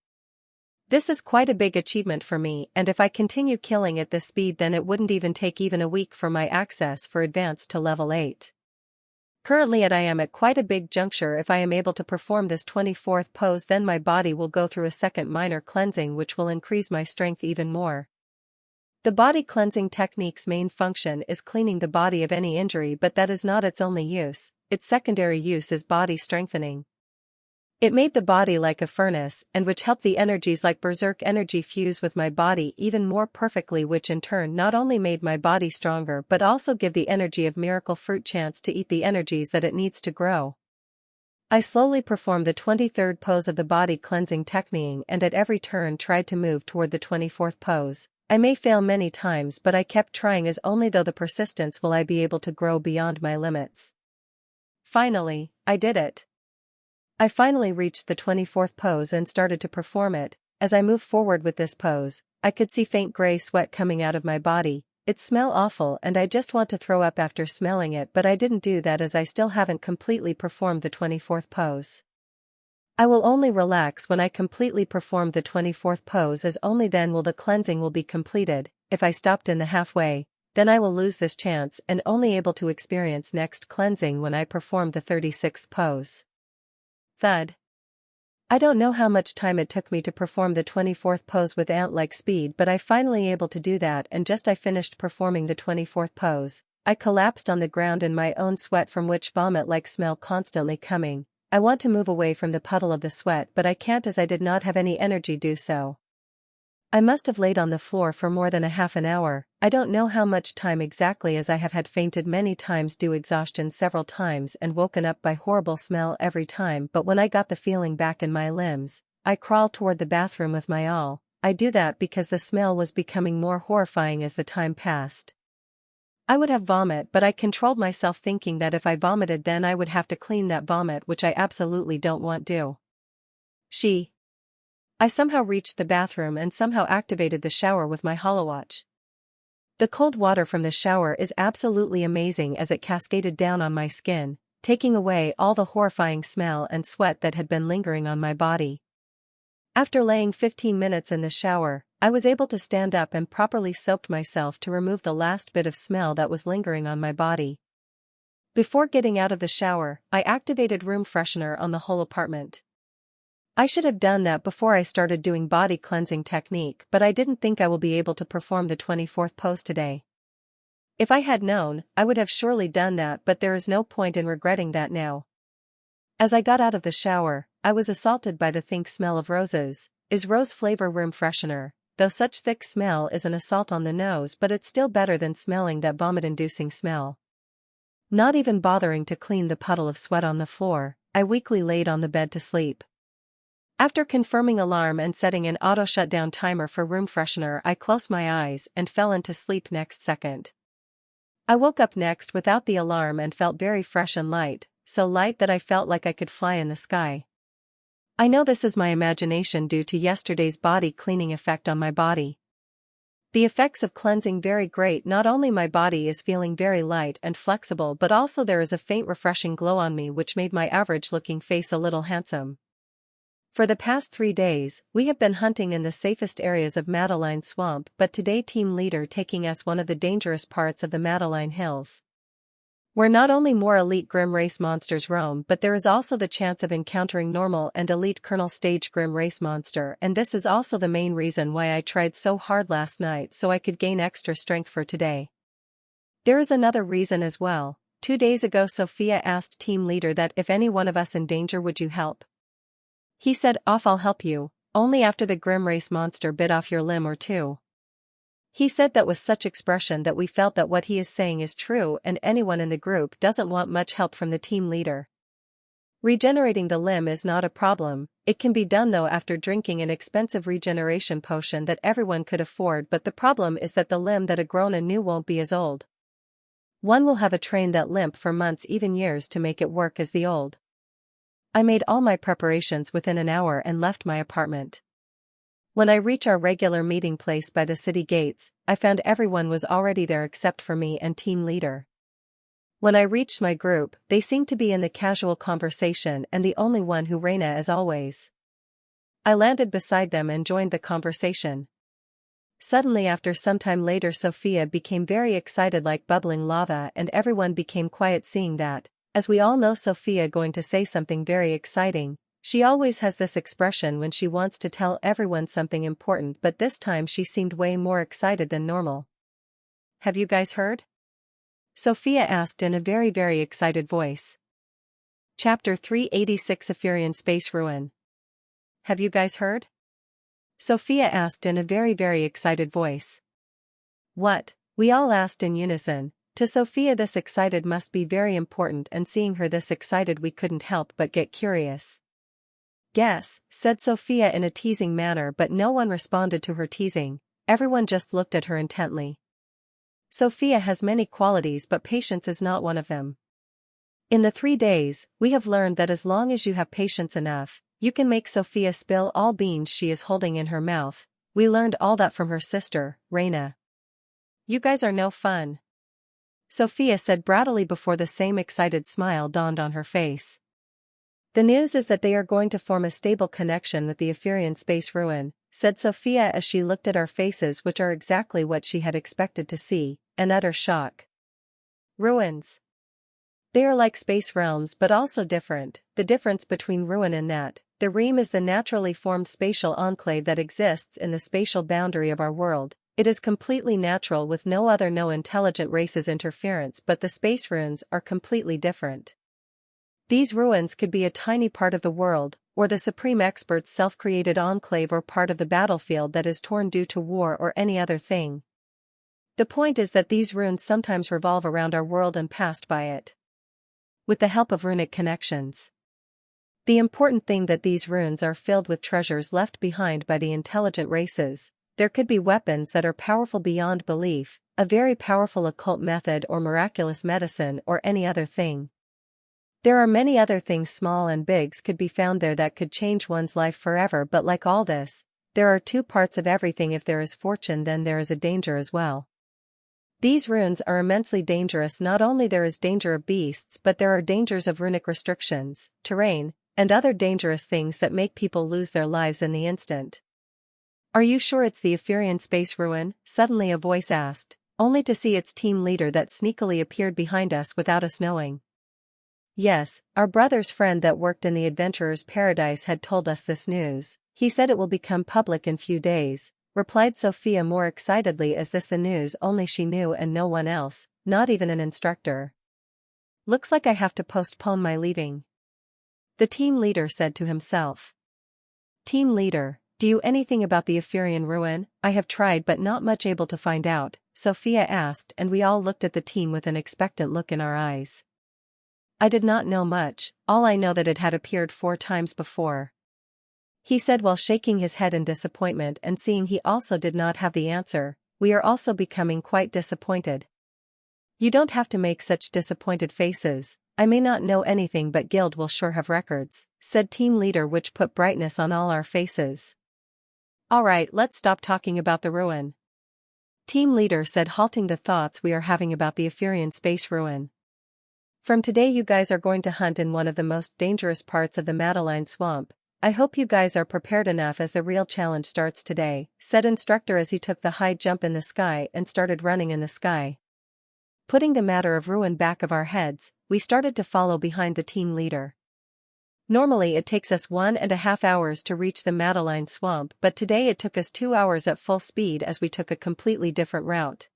This is quite a big achievement for me, and if I continue killing at this speed then it wouldn't even take even a week for my access for advance to level 8. Currently I am at quite a big juncture. If I am able to perform this 24th pose, then my body will go through a second minor cleansing which will increase my strength even more. The body cleansing technique's main function is cleaning the body of any injury, but that is not its only use. Its secondary use is body strengthening. It made the body like a furnace, and which helped the energies like berserk energy fuse with my body even more perfectly, which in turn not only made my body stronger but also give the energy of miracle fruit chance to eat the energies that it needs to grow. I slowly performed the 23rd pose of the body cleansing technique and at every turn tried to move toward the 24th pose. I may fail many times, but I kept trying, as only through the persistence will I be able to grow beyond my limits. Finally, I did it. I finally reached the 24th pose and started to perform it. As I moved forward with this pose, I could see faint gray sweat coming out of my body. It smelled awful and I just want to throw up after smelling it, but I didn't do that as I still haven't completely performed the 24th pose. I will only relax when I completely perform the 24th pose, as only then will the cleansing will be completed. If I stopped in the halfway, then I will lose this chance and only able to experience next cleansing when I perform the 36th pose. Thud. I don't know how much time it took me to perform the 24th pose with ant-like speed, but I finally able to do that, and just I finished performing the 24th pose, I collapsed on the ground in my own sweat from which vomit-like smell constantly coming. I want to move away from the puddle of the sweat, but I can't as I did not have any energy do so. I must have laid on the floor for more than a half an hour. I don't know how much time exactly, as I have had fainted many times due exhaustion several times and woken up by horrible smell every time, but when I got the feeling back in my limbs, I crawled toward the bathroom with my all. I do that because the smell was becoming more horrifying as the time passed. I would have vomit, but I controlled myself thinking that if I vomited then I would have to clean that vomit, which I absolutely don't want do. I somehow reached the bathroom and somehow activated the shower with my holowatch. The cold water from the shower is absolutely amazing as it cascaded down on my skin, taking away all the horrifying smell and sweat that had been lingering on my body. After laying 15 minutes in the shower, I was able to stand up and properly soaped myself to remove the last bit of smell that was lingering on my body. Before getting out of the shower, I activated room freshener on the whole apartment. I should have done that before I started doing body cleansing technique, but I didn't think I will be able to perform the 24th pose today. If I had known, I would have surely done that, but there is no point in regretting that now. As I got out of the shower, I was assaulted by the thick smell of roses. Is rose flavor room freshener, though such thick smell is an assault on the nose, but it's still better than smelling that vomit-inducing smell. Not even bothering to clean the puddle of sweat on the floor, I weakly laid on the bed to sleep. After confirming alarm and setting an auto shutdown timer for room freshener, I closed my eyes and fell into sleep next second. I woke up next without the alarm and felt very fresh and light, so light that I felt like I could fly in the sky. I know this is my imagination due to yesterday's body cleaning effect on my body. The effects of cleansing very great. Not only my body is feeling very light and flexible, but also there is a faint refreshing glow on me which made my average looking face a little handsome. For the past 3 days, we have been hunting in the safest areas of Madeline Swamp, but today team leader taking us one of the dangerous parts of the Madeline Hills, where not only more elite Grim Race monsters roam, but there is also the chance of encountering normal and elite Kernel Stage Grim Race monster, and this is also the main reason why I tried so hard last night so I could gain extra strength for today. There is another reason as well. 2 days ago Sophia asked team leader that if any one of us in danger would you help? He said, "Off, I'll help you, only after the Grim Race monster bit off your limb or two." He said that with such expression that we felt that what he is saying is true and anyone in the group doesn't want much help from the team leader. Regenerating the limb is not a problem, it can be done though after drinking an expensive regeneration potion that everyone could afford, but the problem is that the limb that a grown anew won't be as old. One will have to train that limb for months, even years, to make it work as the old. I made all my preparations within an hour and left my apartment. When I reached our regular meeting place by the city gates, I found everyone was already there except for me and team leader. When I reached my group, they seemed to be in the casual conversation and the only one who Reina as always. I landed beside them and joined the conversation. Suddenly after some time later Sophia became very excited like bubbling lava and everyone became quiet seeing that, as we all know Sophia going to say something very exciting. She always has this expression when she wants to tell everyone something important, but this time she seemed way more excited than normal. Have you guys heard? Sophia asked in a very excited voice. Chapter 386 Epherian Space Ruin. Have you guys heard? Sophia asked in a very excited voice. What? We all asked in unison. To Sophia this excited must be very important, and seeing her this excited we couldn't help but get curious. Guess, said Sophia in a teasing manner, but no one responded to her teasing, everyone just looked at her intently. Sophia has many qualities but patience is not one of them. In the 3 days, we have learned that as long as you have patience enough, you can make Sophia spill all beans she is holding in her mouth. We learned all that from her sister, Reina. You guys are no fun, Sophia said broadly before the same excited smile dawned on her face. The news is that they are going to form a stable connection with the Epherian space ruin, said Sophia as she looked at our faces, which are exactly what she had expected to see, in utter shock. Ruins. They are like space realms but also different. The difference between ruin and that, the realm is the naturally formed spatial enclave that exists in the spatial boundary of our world. It is completely natural with no intelligent races interference, but the space ruins are completely different. These ruins could be a tiny part of the world, or the supreme expert's self-created enclave, or part of the battlefield that is torn due to war or any other thing. The point is that these ruins sometimes revolve around our world and passed by it, with the help of runic connections. The important thing that these ruins are filled with treasures left behind by the intelligent races. There could be weapons that are powerful beyond belief, a very powerful occult method or miraculous medicine or any other thing. There are many other things small and bigs could be found there that could change one's life forever, but like all this, there are two parts of everything. If there is fortune, then there is a danger as well. These ruins are immensely dangerous. Not only there is danger of beasts, but there are dangers of runic restrictions, terrain, and other dangerous things that make people lose their lives in the instant. Are you sure it's the Epherian space ruin? Suddenly a voice asked, only to see its team leader that sneakily appeared behind us without us knowing. Yes, our brother's friend that worked in the Adventurer's Paradise had told us this news. He said it will become public in few days, replied Sophia more excitedly, as this the news only she knew and no one else, not even an instructor. Looks like I have to postpone my leaving, the team leader said to himself. Team leader, do you anything about the Epherian ruin? I have tried but not much able to find out, Sophia asked, and we all looked at the team with an expectant look in our eyes. I did not know much, all I know that it had appeared 4 times before, he said while shaking his head in disappointment, and seeing he also did not have the answer, we are also becoming quite disappointed. You don't have to make such disappointed faces. I may not know anything but Guild will sure have records, said team leader, which put brightness on all our faces. Alright, let's stop talking about the ruin, team leader said, halting the thoughts we are having about the Epherian space ruin. From today you guys are going to hunt in one of the most dangerous parts of the Madeline swamp. I hope you guys are prepared enough, as the real challenge starts today, said instructor as he took the high jump in the sky and started running in the sky. Putting the matter of ruin back of our heads, we started to follow behind the team leader. Normally it takes us 1.5 hours to reach the Madeline swamp, but today it took us 2 hours at full speed as we took a completely different route.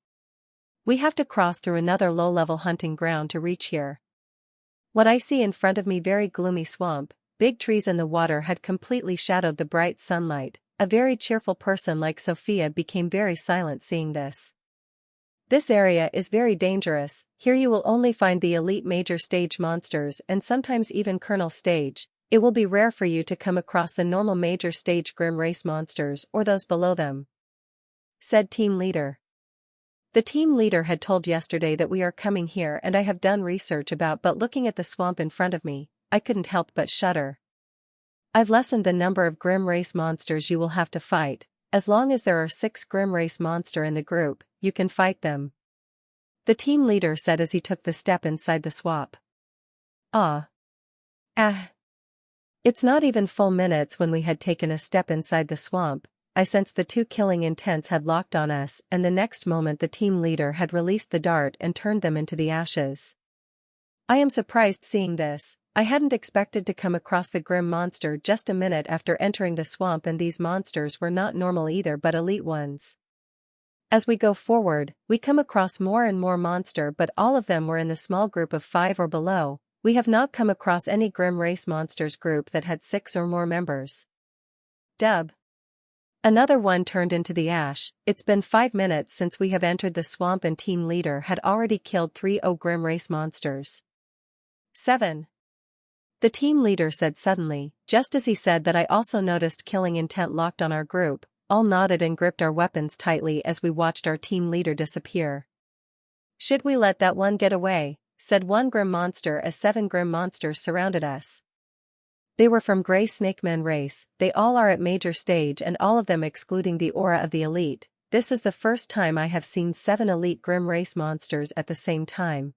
We have to cross through another low-level hunting ground to reach here. What I see in front of me, very gloomy swamp, big trees, and the water had completely shadowed the bright sunlight, a very cheerful person like Sophia became very silent seeing this. This area is very dangerous, here you will only find the elite major stage monsters and sometimes even kernel stage. It will be rare for you to come across the normal major stage Grim race monsters or those below them," said team leader. The team leader had told yesterday that we are coming here and I have done research about, but looking at the swamp in front of me, I couldn't help but shudder. I've lessened the number of Grim race monsters you will have to fight. As long as there are 6 Grim race monster in the group, you can fight them, the team leader said as he took the step inside the swamp. It's not even full minutes when we had taken a step inside the swamp. I sensed the 2 killing intents had locked on us, and the next moment the team leader had released the dart and turned them into the ashes. I am surprised seeing this. I hadn't expected to come across the Grim monster just a minute after entering the swamp, and these monsters were not normal either but elite ones. As we go forward, we come across more and more monster, but all of them were in the small group of 5 or below. We have not come across any Grim race monsters group that had 6 or more members. Dub. Another one turned into the ash. It's been 5 minutes since we have entered the swamp and team leader had already killed 3 Grim race monsters. 7. The team leader said suddenly. Just as he said that, I also noticed killing intent locked on our group. All nodded and gripped our weapons tightly as we watched our team leader disappear. "Should we let that one get away?" said one Grim monster as 7 Grim monsters surrounded us. They were from Grey Snakeman race. They all are at major stage and all of them excluding the aura of the elite. This is the first time I have seen 7 elite Grim race monsters at the same time.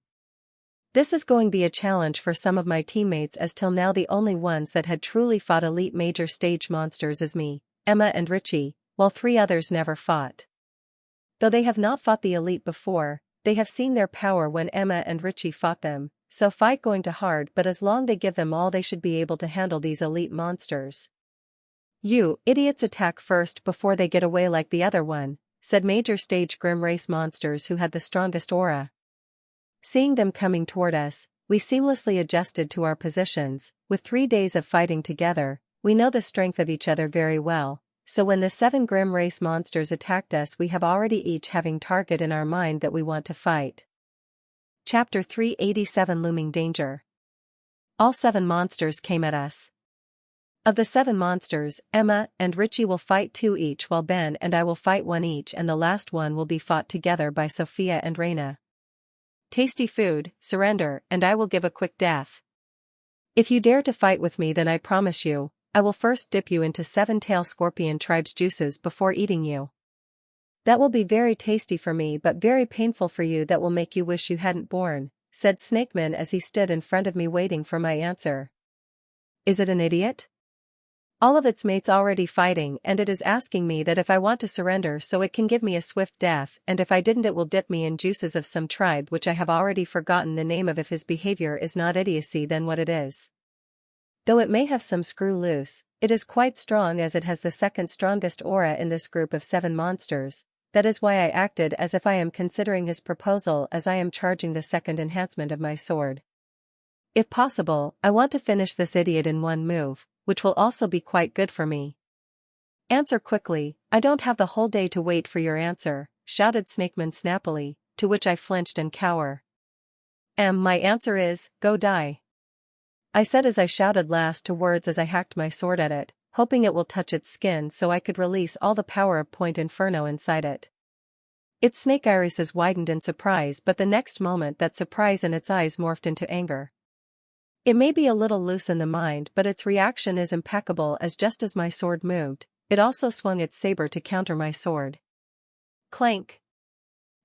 This is going to be a challenge for some of my teammates, as till now the only ones that had truly fought elite major stage monsters is me, Emma and Richie, while 3 others never fought. Though they have not fought the elite before, they have seen their power when Emma and Richie fought them, so fight going to hard, but as long they give them all they should be able to handle these elite monsters. "You idiots attack first before they get away like the other one," said major stage Grim race monsters who had the strongest aura. Seeing them coming toward us, we seamlessly adjusted to our positions. With 3 days of fighting together, we know the strength of each other very well, so when the 7 Grim race monsters attacked us we have already each having target in our mind that we want to fight. Chapter 387 Looming Danger. All 7 monsters came at us. Of the 7 monsters, Emma and Richie will fight 2 each while Ben and I will fight 1 each, and the last one will be fought together by Sophia and Reina. Tasty food, surrender, and I will give a quick death. If you dare to fight with me, then I promise you, I will first dip you into 7-tail scorpion tribe's juices before eating you. That will be very tasty for me but very painful for you, that will make you wish you hadn't born, said Snakeman as he stood in front of me waiting for my answer. Is it an idiot? All of its mates already fighting, and it is asking me that if I want to surrender so it can give me a swift death, and if I didn't it will dip me in juices of some tribe which I have already forgotten the name of. If his behavior is not idiocy, then what it is? Though it may have some screw loose, it is quite strong as it has the second strongest aura in this group of 7 monsters. That is why I acted as if I am considering his proposal, as I am charging the second enhancement of my sword. If possible, I want to finish this idiot in 1 move, which will also be quite good for me. Answer quickly, I don't have the whole day to wait for your answer, shouted Snakeman snappily, to which I flinched and cower. My answer is, go die. I said as I shouted last 2 words as I hacked my sword at it, hoping it will touch its skin so I could release all the power of Point Inferno inside it. Its snake irises widened in surprise, but the next moment that surprise in its eyes morphed into anger. It may be a little loose in the mind, but its reaction is impeccable, as just as my sword moved, it also swung its saber to counter my sword. Clank!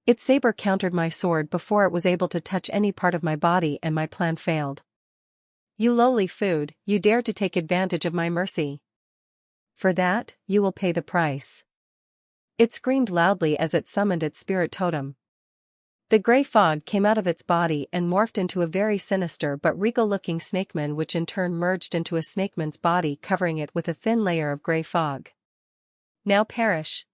Its saber countered my sword before it was able to touch any part of my body, and my plan failed. You lowly food, you dare to take advantage of my mercy. For that, you will pay the price. It screamed loudly as it summoned its spirit totem. The grey fog came out of its body and morphed into a very sinister but regal-looking snakeman, which in turn merged into a snakeman's body, covering it with a thin layer of grey fog. Now perish!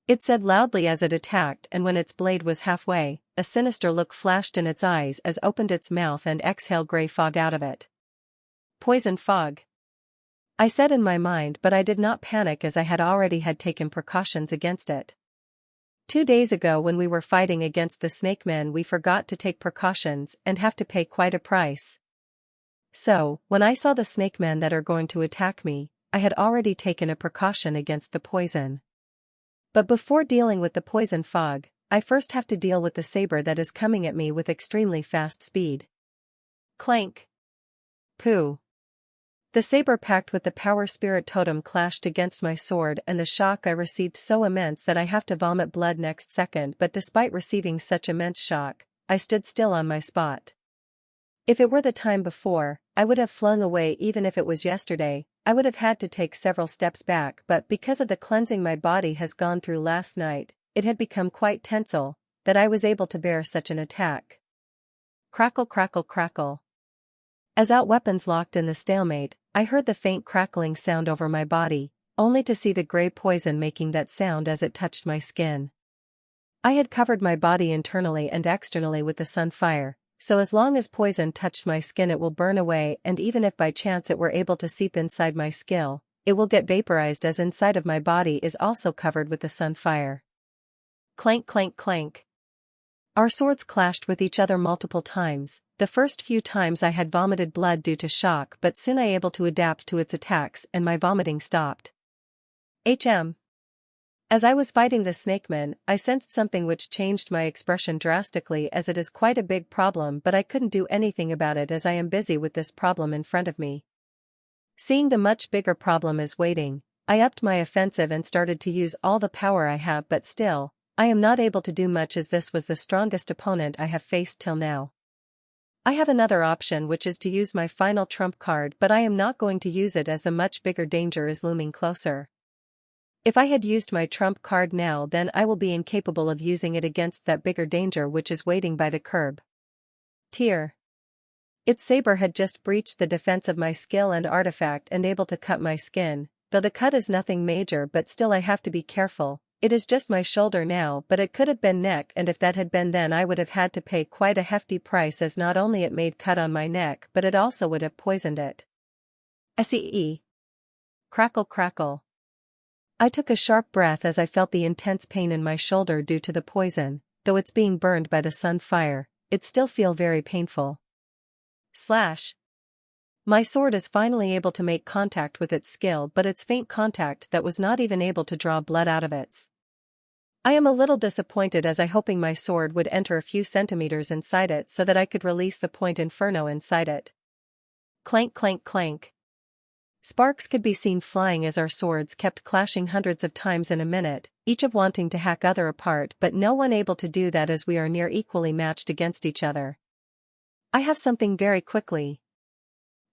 It said loudly as it attacked, and when its blade was halfway, a sinister look flashed in its eyes as opened its mouth and exhaled grey fog out of it. Poison fog! I said in my mind, but I did not panic as I had taken precautions against it. 2 days ago when we were fighting against the snake men we forgot to take precautions and have to pay quite a price. So, when I saw the snake men that are going to attack me, I had already taken a precaution against the poison. But before dealing with the poison fog, I first have to deal with the saber that is coming at me with extremely fast speed. Clank. Pooh. The saber packed with the power spirit totem clashed against my sword and the shock I received so immense that I have to vomit blood next second, but despite receiving such immense shock, I stood still on my spot. If it were the time before, I would have flung away. Even if it was yesterday, I would have had to take several steps back, but because of the cleansing my body has gone through last night, it had become quite tensile, that I was able to bear such an attack. Crackle crackle crackle. As out weapons locked in the stalemate, I heard the faint crackling sound over my body, only to see the grey poison making that sound as it touched my skin. I had covered my body internally and externally with the sun fire, so as long as poison touched my skin it will burn away, and even if by chance it were able to seep inside my skin, it will get vaporized as inside of my body is also covered with the sun fire. Clank clank clank. Our swords clashed with each other multiple times. The first few times I had vomited blood due to shock, but soon I able to adapt to its attacks and my vomiting stopped. As I was fighting the snakeman, I sensed something which changed my expression drastically, as it is quite a big problem, but I couldn't do anything about it as I am busy with this problem in front of me. Seeing the much bigger problem is waiting, I upped my offensive and started to use all the power I have, but still, I am not able to do much as this was the strongest opponent I have faced till now. I have another option, which is to use my final trump card, but I am not going to use it as the much bigger danger is looming closer. If I had used my trump card now, then I will be incapable of using it against that bigger danger which is waiting by the curb. Tear. Its saber had just breached the defense of my skill and artifact and able to cut my skin, though the cut is nothing major, but still I have to be careful. It is just my shoulder now, but it could have been neck, and if that had been, then I would have had to pay quite a hefty price, as not only it made cut on my neck but it also would have poisoned it. See. Crackle crackle. I took a sharp breath as I felt the intense pain in my shoulder due to the poison, though it's being burned by the sun fire, it still feel very painful. Slash. My sword is finally able to make contact with its skill, but its faint contact that was not even able to draw blood out of it. I am a little disappointed, as I hoping my sword would enter a few centimeters inside it so that I could release the point inferno inside it. Clank clank clank. Sparks could be seen flying as our swords kept clashing hundreds of times in a minute, each of wanting to hack other apart, but no one able to do that as we are near equally matched against each other. I have something very quickly.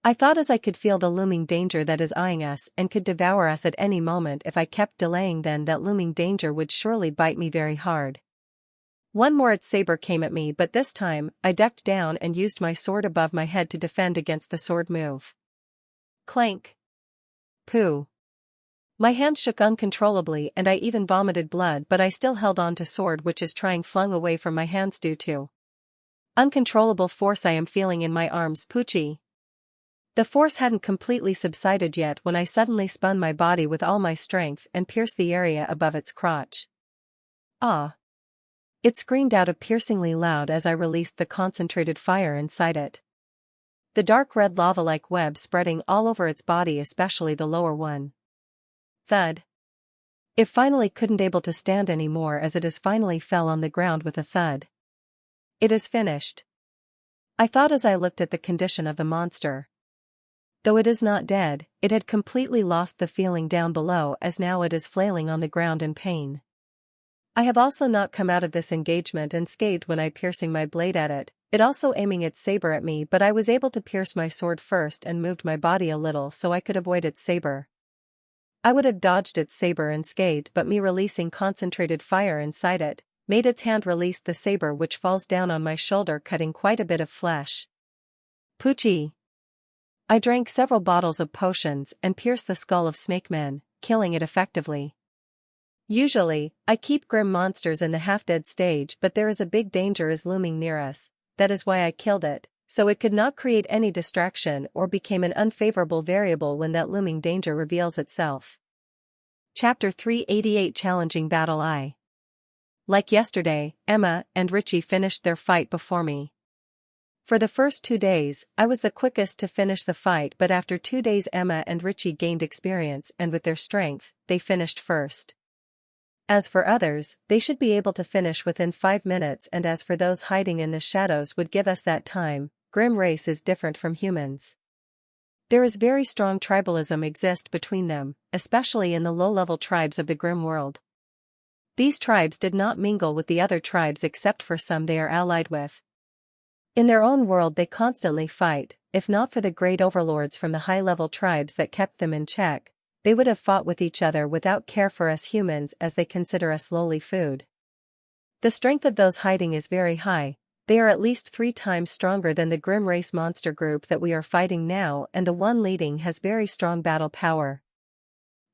I thought as I could feel the looming danger that is eyeing us and could devour us at any moment. If I kept delaying, then that looming danger would surely bite me very hard. One more its saber came at me, but this time, I ducked down and used my sword above my head to defend against the sword move. Clank. Pooh. My hands shook uncontrollably and I even vomited blood, but I still held on to sword which is trying flung away from my hands due to uncontrollable force I am feeling in my arms. Poochie. The force hadn't completely subsided yet when I suddenly spun my body with all my strength and pierced the area above its crotch. Ah! It screamed out piercingly loud as I released the concentrated fire inside it. The dark red lava-like web spreading all over its body, especially the lower one. Thud. It finally couldn't able to stand anymore as it is finally fell on the ground with a thud. It is finished. I thought as I looked at the condition of the monster. Though it is not dead, it had completely lost the feeling down below, as now it is flailing on the ground in pain. I have also not come out of this engagement unscathed when I piercing my blade at it, it also aiming its saber at me, but I was able to pierce my sword first and moved my body a little so I could avoid its saber. I would have dodged its saber unscathed, but me releasing concentrated fire inside it, made its hand release the saber, which falls down on my shoulder, cutting quite a bit of flesh. Poochie. I drank several bottles of potions and pierced the skull of Snake Man, killing it effectively. Usually, I keep grim monsters in the half-dead stage, but there is a big danger is looming near us, that is why I killed it, so it could not create any distraction or become an unfavorable variable when that looming danger reveals itself. Chapter 388 Challenging Battle I. Like yesterday, Emma and Richie finished their fight before me. For the first 2 days, I was the quickest to finish the fight, but after 2 days Emma and Richie gained experience and with their strength, they finished first. As for others, they should be able to finish within 5 minutes, and as for those hiding in the shadows would give us that time. Grimm race is different from humans. There is very strong tribalism exist between them, especially in the low-level tribes of the Grimm world. These tribes did not mingle with the other tribes except for some they are allied with. In their own world they constantly fight, if not for the great overlords from the high-level tribes that kept them in check, they would have fought with each other without care for us humans as they consider us lowly food. The strength of those hiding is very high. They are at least 3 times stronger than the Grimm race monster group that we are fighting now, and the one leading has very strong battle power.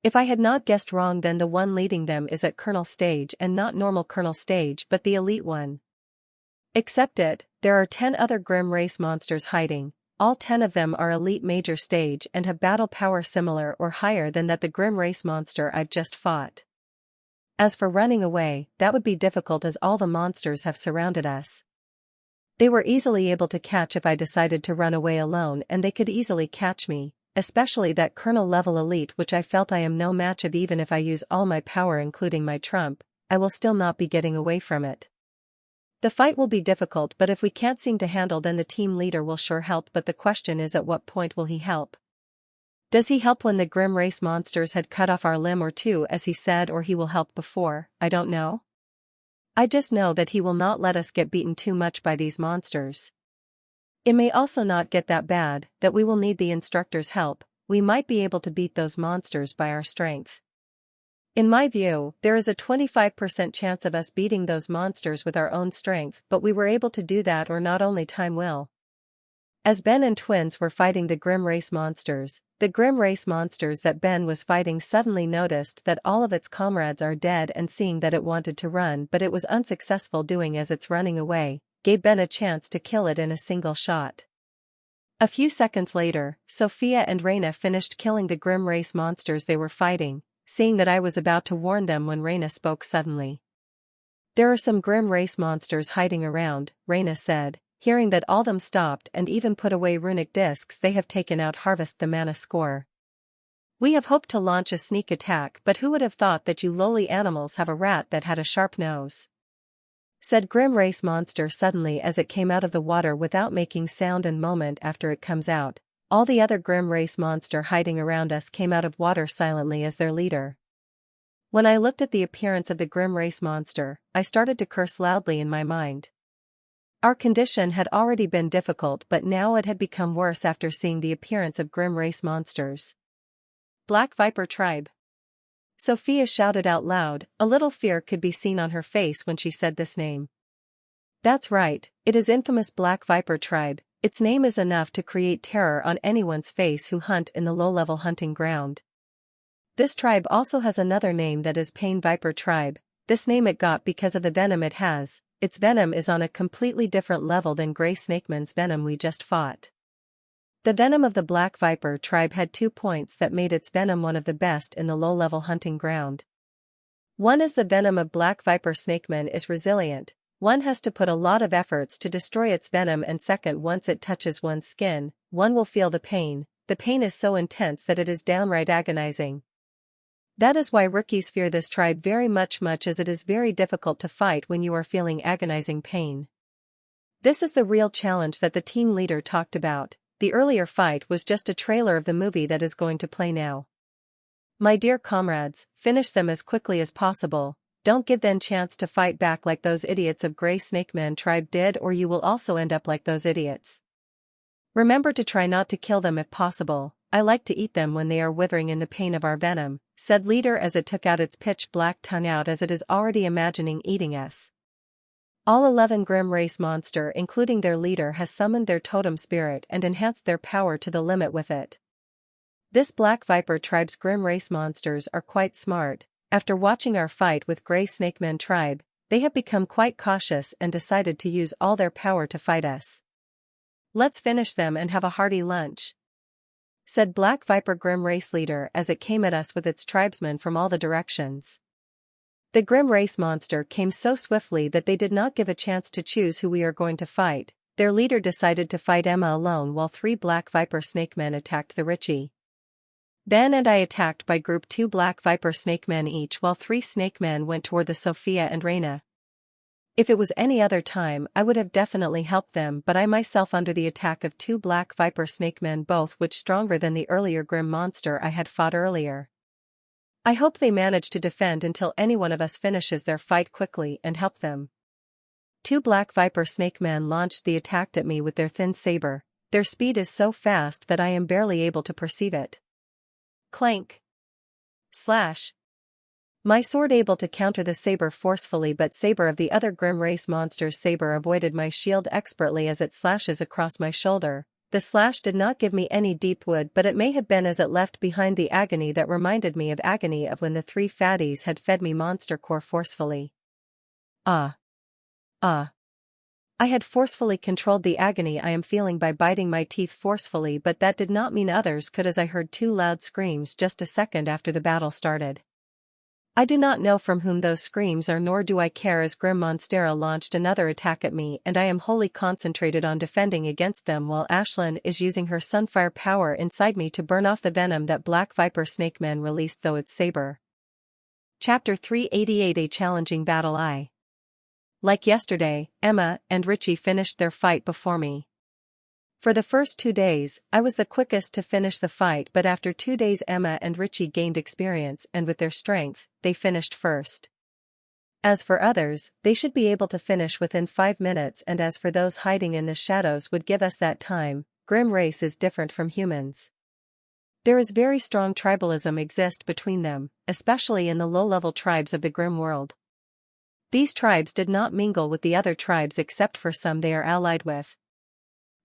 If I had not guessed wrong, then the one leading them is at Colonel stage and not normal Colonel stage but the elite one. Except it, there are 10 other Grimm race monsters hiding. All 10 of them are elite major stage and have battle power similar or higher than that the Grimm race monster I've just fought. As for running away, that would be difficult as all the monsters have surrounded us. They were easily able to catch if I decided to run away alone, and they could easily catch me, especially that Colonel level elite, which I felt I am no match of. Even if I use all my power including my trump, I will still not be getting away from it. The fight will be difficult, but if we can't seem to handle, then the team leader will sure help, but the question is at what point will he help? Does he help when the Grimm race monsters had cut off our limb or 2 as he said, or he will help before? I don't know. I just know that he will not let us get beaten too much by these monsters. It may also not get that bad, that we will need the instructor's help. We might be able to beat those monsters by our strength. In my view, there is a 25% chance of us beating those monsters with our own strength, but we were able to do that, or not only time will. As Ben and twins were fighting the Grimm race monsters that Ben was fighting suddenly noticed that all of its comrades are dead, and seeing that it wanted to run but it was unsuccessful doing as it's running away, gave Ben a chance to kill it in a single shot. A few seconds later, Sophia and Raina finished killing the Grimm race monsters they were fighting, seeing that I was about to warn them when Raina spoke suddenly. "There are some Grimm race monsters hiding around," Raina said. Hearing that, all them stopped and even put away runic discs they have taken out. Harvest the mana score. "We have hoped to launch a sneak attack, but who would have thought that you lowly animals have a rat that had a sharp nose?" said Grimm race monster suddenly as it came out of the water without making sound, and moment after it comes out, all the other Grimm race monster hiding around us came out of water silently as their leader. When I looked at the appearance of the Grimm race monster, I started to curse loudly in my mind. Our condition had already been difficult, but now it had become worse after seeing the appearance of Grimm race monsters. "Black Viper Tribe!" Sophia shouted out loud. A little fear could be seen on her face when she said this name. "That's right, it is infamous Black Viper Tribe. Its name is enough to create terror on anyone's face who hunt in the low-level hunting ground. This tribe also has another name, that is Pain Viper Tribe. This name it got because of the venom it has. Its venom is on a completely different level than Grey Snakeman's venom we just fought. The venom of the Black Viper Tribe had 2 points that made its venom one of the best in the low-level hunting ground. One is the venom of Black Viper Snakeman is resilient. One has to put a lot of efforts to destroy its venom, and second, once it touches one's skin, one will feel the pain. The pain is so intense that it is downright agonizing. That is why rookies fear this tribe very much, as it is very difficult to fight when you are feeling agonizing pain. This is the real challenge that the team leader talked about. The earlier fight was just a trailer of the movie that is going to play now. My dear comrades, finish them as quickly as possible. Don't give them chance to fight back like those idiots of Grey Snakeman Tribe did, or you will also end up like those idiots. Remember to try not to kill them if possible. I like to eat them when they are withering in the pain of our venom," said leader as it took out its pitch-black tongue out as it is already imagining eating us. All 11 Grimm race monster including their leader has summoned their totem spirit and enhanced their power to the limit with it. This Black Viper Tribe's Grimm race monsters are quite smart. After watching our fight with Grey Snakeman Tribe, they have become quite cautious and decided to use all their power to fight us. Let's finish them and have a hearty lunch," said Black Viper Grim Race Leader as it came at us with its tribesmen from all the directions. The Grim Race monster came so swiftly that they did not give a chance to choose who we are going to fight. Their leader decided to fight Emma alone while 3 Black Viper Snakemen attacked the Richie. Ben and I attacked by group 2 Black Viper Snakemen each while 3 Snakemen went toward the Sophia and Reina. If it was any other time I would have definitely helped them, but I myself under the attack of 2 Black Viper Snakemen, both which stronger than the earlier Grim monster I had fought earlier. I hope they manage to defend until any one of us finishes their fight quickly and help them. 2 Black Viper Snakemen launched the attack at me with their thin saber. Their speed is so fast that I am barely able to perceive it. Clank. Slash. My sword able to counter the saber forcefully, but saber of the other Grim Race monster's saber avoided my shield expertly as it slashes across my shoulder. The slash did not give me any deep wound, but it may have been as it left behind the agony that reminded me of agony of when the 3 fatties had fed me monster core forcefully. I had forcefully controlled the agony I am feeling by biting my teeth forcefully, but that did not mean others could, as I heard 2 loud screams just a second after the battle started. I do not know from whom those screams are, nor do I care, as Grim Monstera launched another attack at me and I am wholly concentrated on defending against them while Ashlyn is using her sunfire power inside me to burn off the venom that Black Viper Snakeman released through its saber. Chapter 388 A Challenging Battle. Like yesterday, Emma and Richie finished their fight before me. For the first 2 days, I was the quickest to finish the fight, but after 2 days Emma and Richie gained experience and with their strength, they finished first. As for others, they should be able to finish within 5 minutes, and as for those hiding in the shadows would give us that time. Grim Race is different from humans. There is very strong tribalism exist between them, especially in the low-level tribes of the Grim world. These tribes did not mingle with the other tribes except for some they are allied with.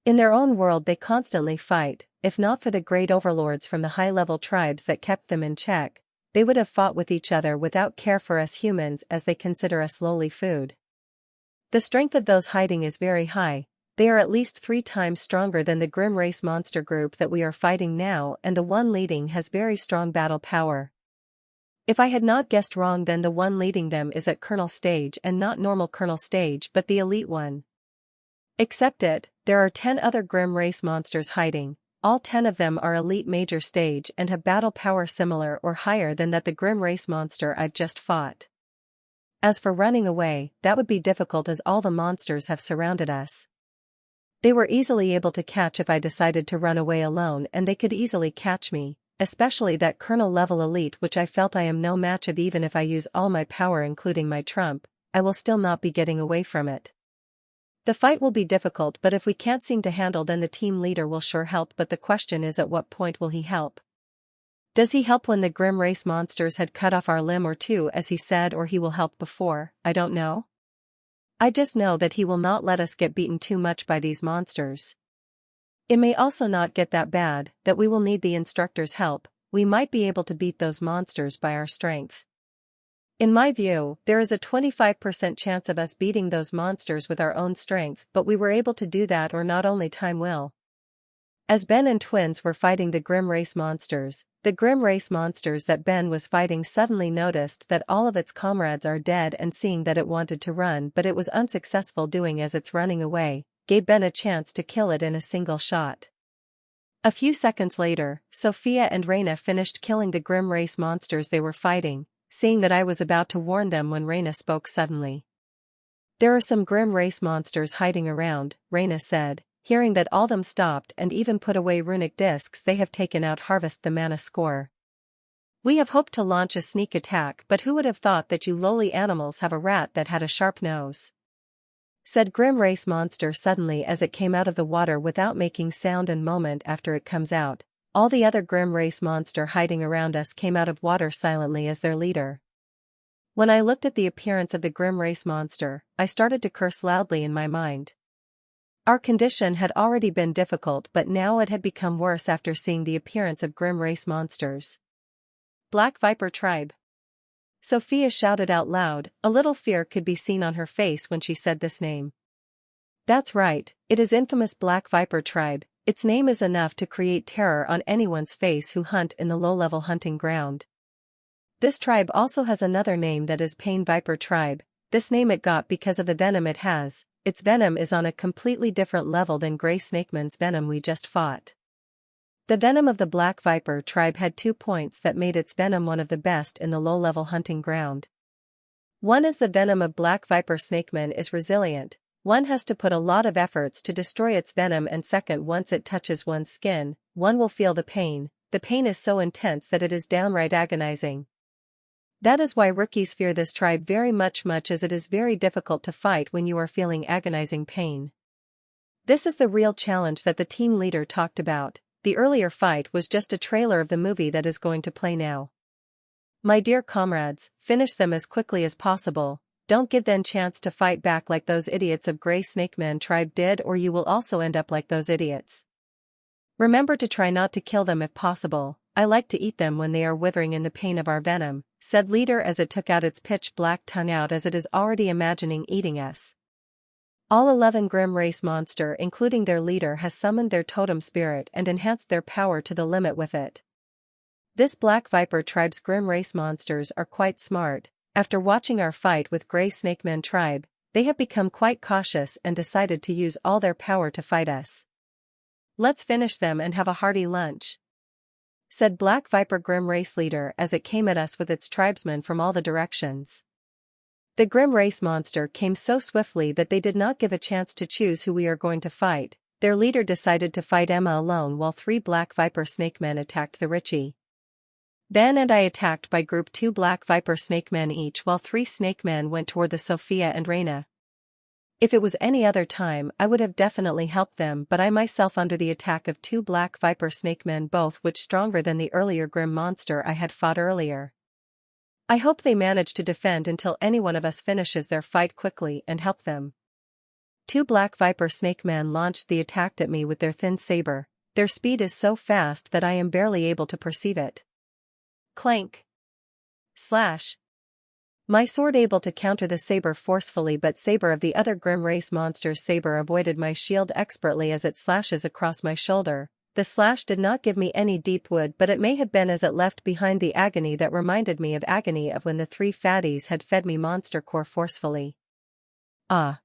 In their own world they constantly fight. If not for the great overlords from the high-level tribes that kept them in check, they would have fought with each other without care for us humans, as they consider us lowly food. The strength of those hiding is very high. They are at least 3 times stronger than the Grim Race monster group that we are fighting now, and the one leading has very strong battle power. If I had not guessed wrong, then the one leading them is at Colonel stage and not normal Colonel stage but the elite one. Except it, there are 10 other Grim Race monsters hiding. All 10 of them are elite major stage and have battle power similar or higher than that the Grim Race monster I've just fought. As for running away, that would be difficult as all the monsters have surrounded us. They were easily able to catch if I decided to run away alone, and they could easily catch me, especially that Colonel level elite, which I felt I am no match of. Even if I use all my power including my trump, I will still not be getting away from it. The fight will be difficult, but if we can't seem to handle, then the team leader will sure help, but the question is, at what point will he help? Does he help when the Grim Race monsters had cut off our limb or 2 as he said, or he will help before? I don't know. I just know that he will not let us get beaten too much by these monsters. It may also not get that bad, that we will need the instructor's help. We might be able to beat those monsters by our strength. In my view, there is a 25% chance of us beating those monsters with our own strength, but we were able to do that, or not only time will. As Ben and twins were fighting the Grim Race monsters, the Grim Race monsters that Ben was fighting suddenly noticed that all of its comrades are dead, and seeing that it wanted to run but it was unsuccessful doing as it's running away, gave Ben a chance to kill it in a single shot. A few seconds later, Sophia and Reina finished killing the Grim Race monsters they were fighting, seeing that I was about to warn them when Reina spoke suddenly. "There are some Grim Race monsters hiding around," Reina said, hearing that all them stopped and even put away runic discs they have taken out. Harvest the mana score. "We have hoped to launch a sneak attack, but who would have thought that you lowly animals have a rat that had a sharp nose?" said Grim Race monster suddenly as it came out of the water without making sound, and moment after it comes out, all the other Grim Race monster hiding around us came out of water silently as their leader. When I looked at the appearance of the Grim Race monster, I started to curse loudly in my mind. Our condition had already been difficult, but now it had become worse after seeing the appearance of Grim Race monsters. "Black Viper Tribe." Sophia shouted out loud. A little fear could be seen on her face when she said this name. That's right, it is infamous Black Viper tribe. Its name is enough to create terror on anyone's face who hunt in the low-level hunting ground. This tribe also has another name, that is Pain Viper tribe. This name it got because of the venom it has. Its venom is on a completely different level than Grey Snakeman's venom we just fought. The venom of the Black Viper tribe had 2 points that made its venom one of the best in the low-level hunting ground. One is the venom of Black Viper Snakeman is resilient. One has to put a lot of efforts to destroy its venom, and second, once it touches one's skin, one will feel the pain. The pain is so intense that it is downright agonizing. That is why rookies fear this tribe very much as it is very difficult to fight when you are feeling agonizing pain. This is the real challenge that the team leader talked about. The earlier fight was just a trailer of the movie that is going to play now. My dear comrades, finish them as quickly as possible. Don't give them chance to fight back like those idiots of Grey Snakeman tribe did, or you will also end up like those idiots. Remember to try not to kill them if possible. I like to eat them when they are withering in the pain of our venom, said leader as it took out its pitch black tongue out as it is already imagining eating us. All 11 Grim Race monster including their leader has summoned their totem spirit and enhanced their power to the limit with it. This Black Viper tribe's Grim Race monsters are quite smart. After watching our fight with Grey Snakeman tribe, they have become quite cautious and decided to use all their power to fight us. Let's finish them and have a hearty lunch, said Black Viper Grim Race leader as it came at us with its tribesmen from all the directions. The Grim Race monster came so swiftly that they did not give a chance to choose who we are going to fight. Their leader decided to fight Emma alone while 3 Black Viper Snakemen attacked the Richie. Ben and I attacked by group 2 Black Viper Snakemen each while 3 Snakemen went toward the Sophia and Reina. If it was any other time I would have definitely helped them, but I myself under the attack of 2 Black Viper Snakemen, both which stronger than the earlier Grim monster I had fought earlier. I hope they manage to defend until any one of us finishes their fight quickly and help them. 2 Black Viper Snakemen launched the attack at me with their thin saber. Their speed is so fast that I am barely able to perceive it. Clank. Slash. My sword able to counter the saber forcefully, but saber of the other Grim Race monster's saber avoided my shield expertly as it slashes across my shoulder. The slash did not give me any deep wound, but it may have been as it left behind the agony that reminded me of agony of when the 3 fatties had fed me monster core forcefully. Ah.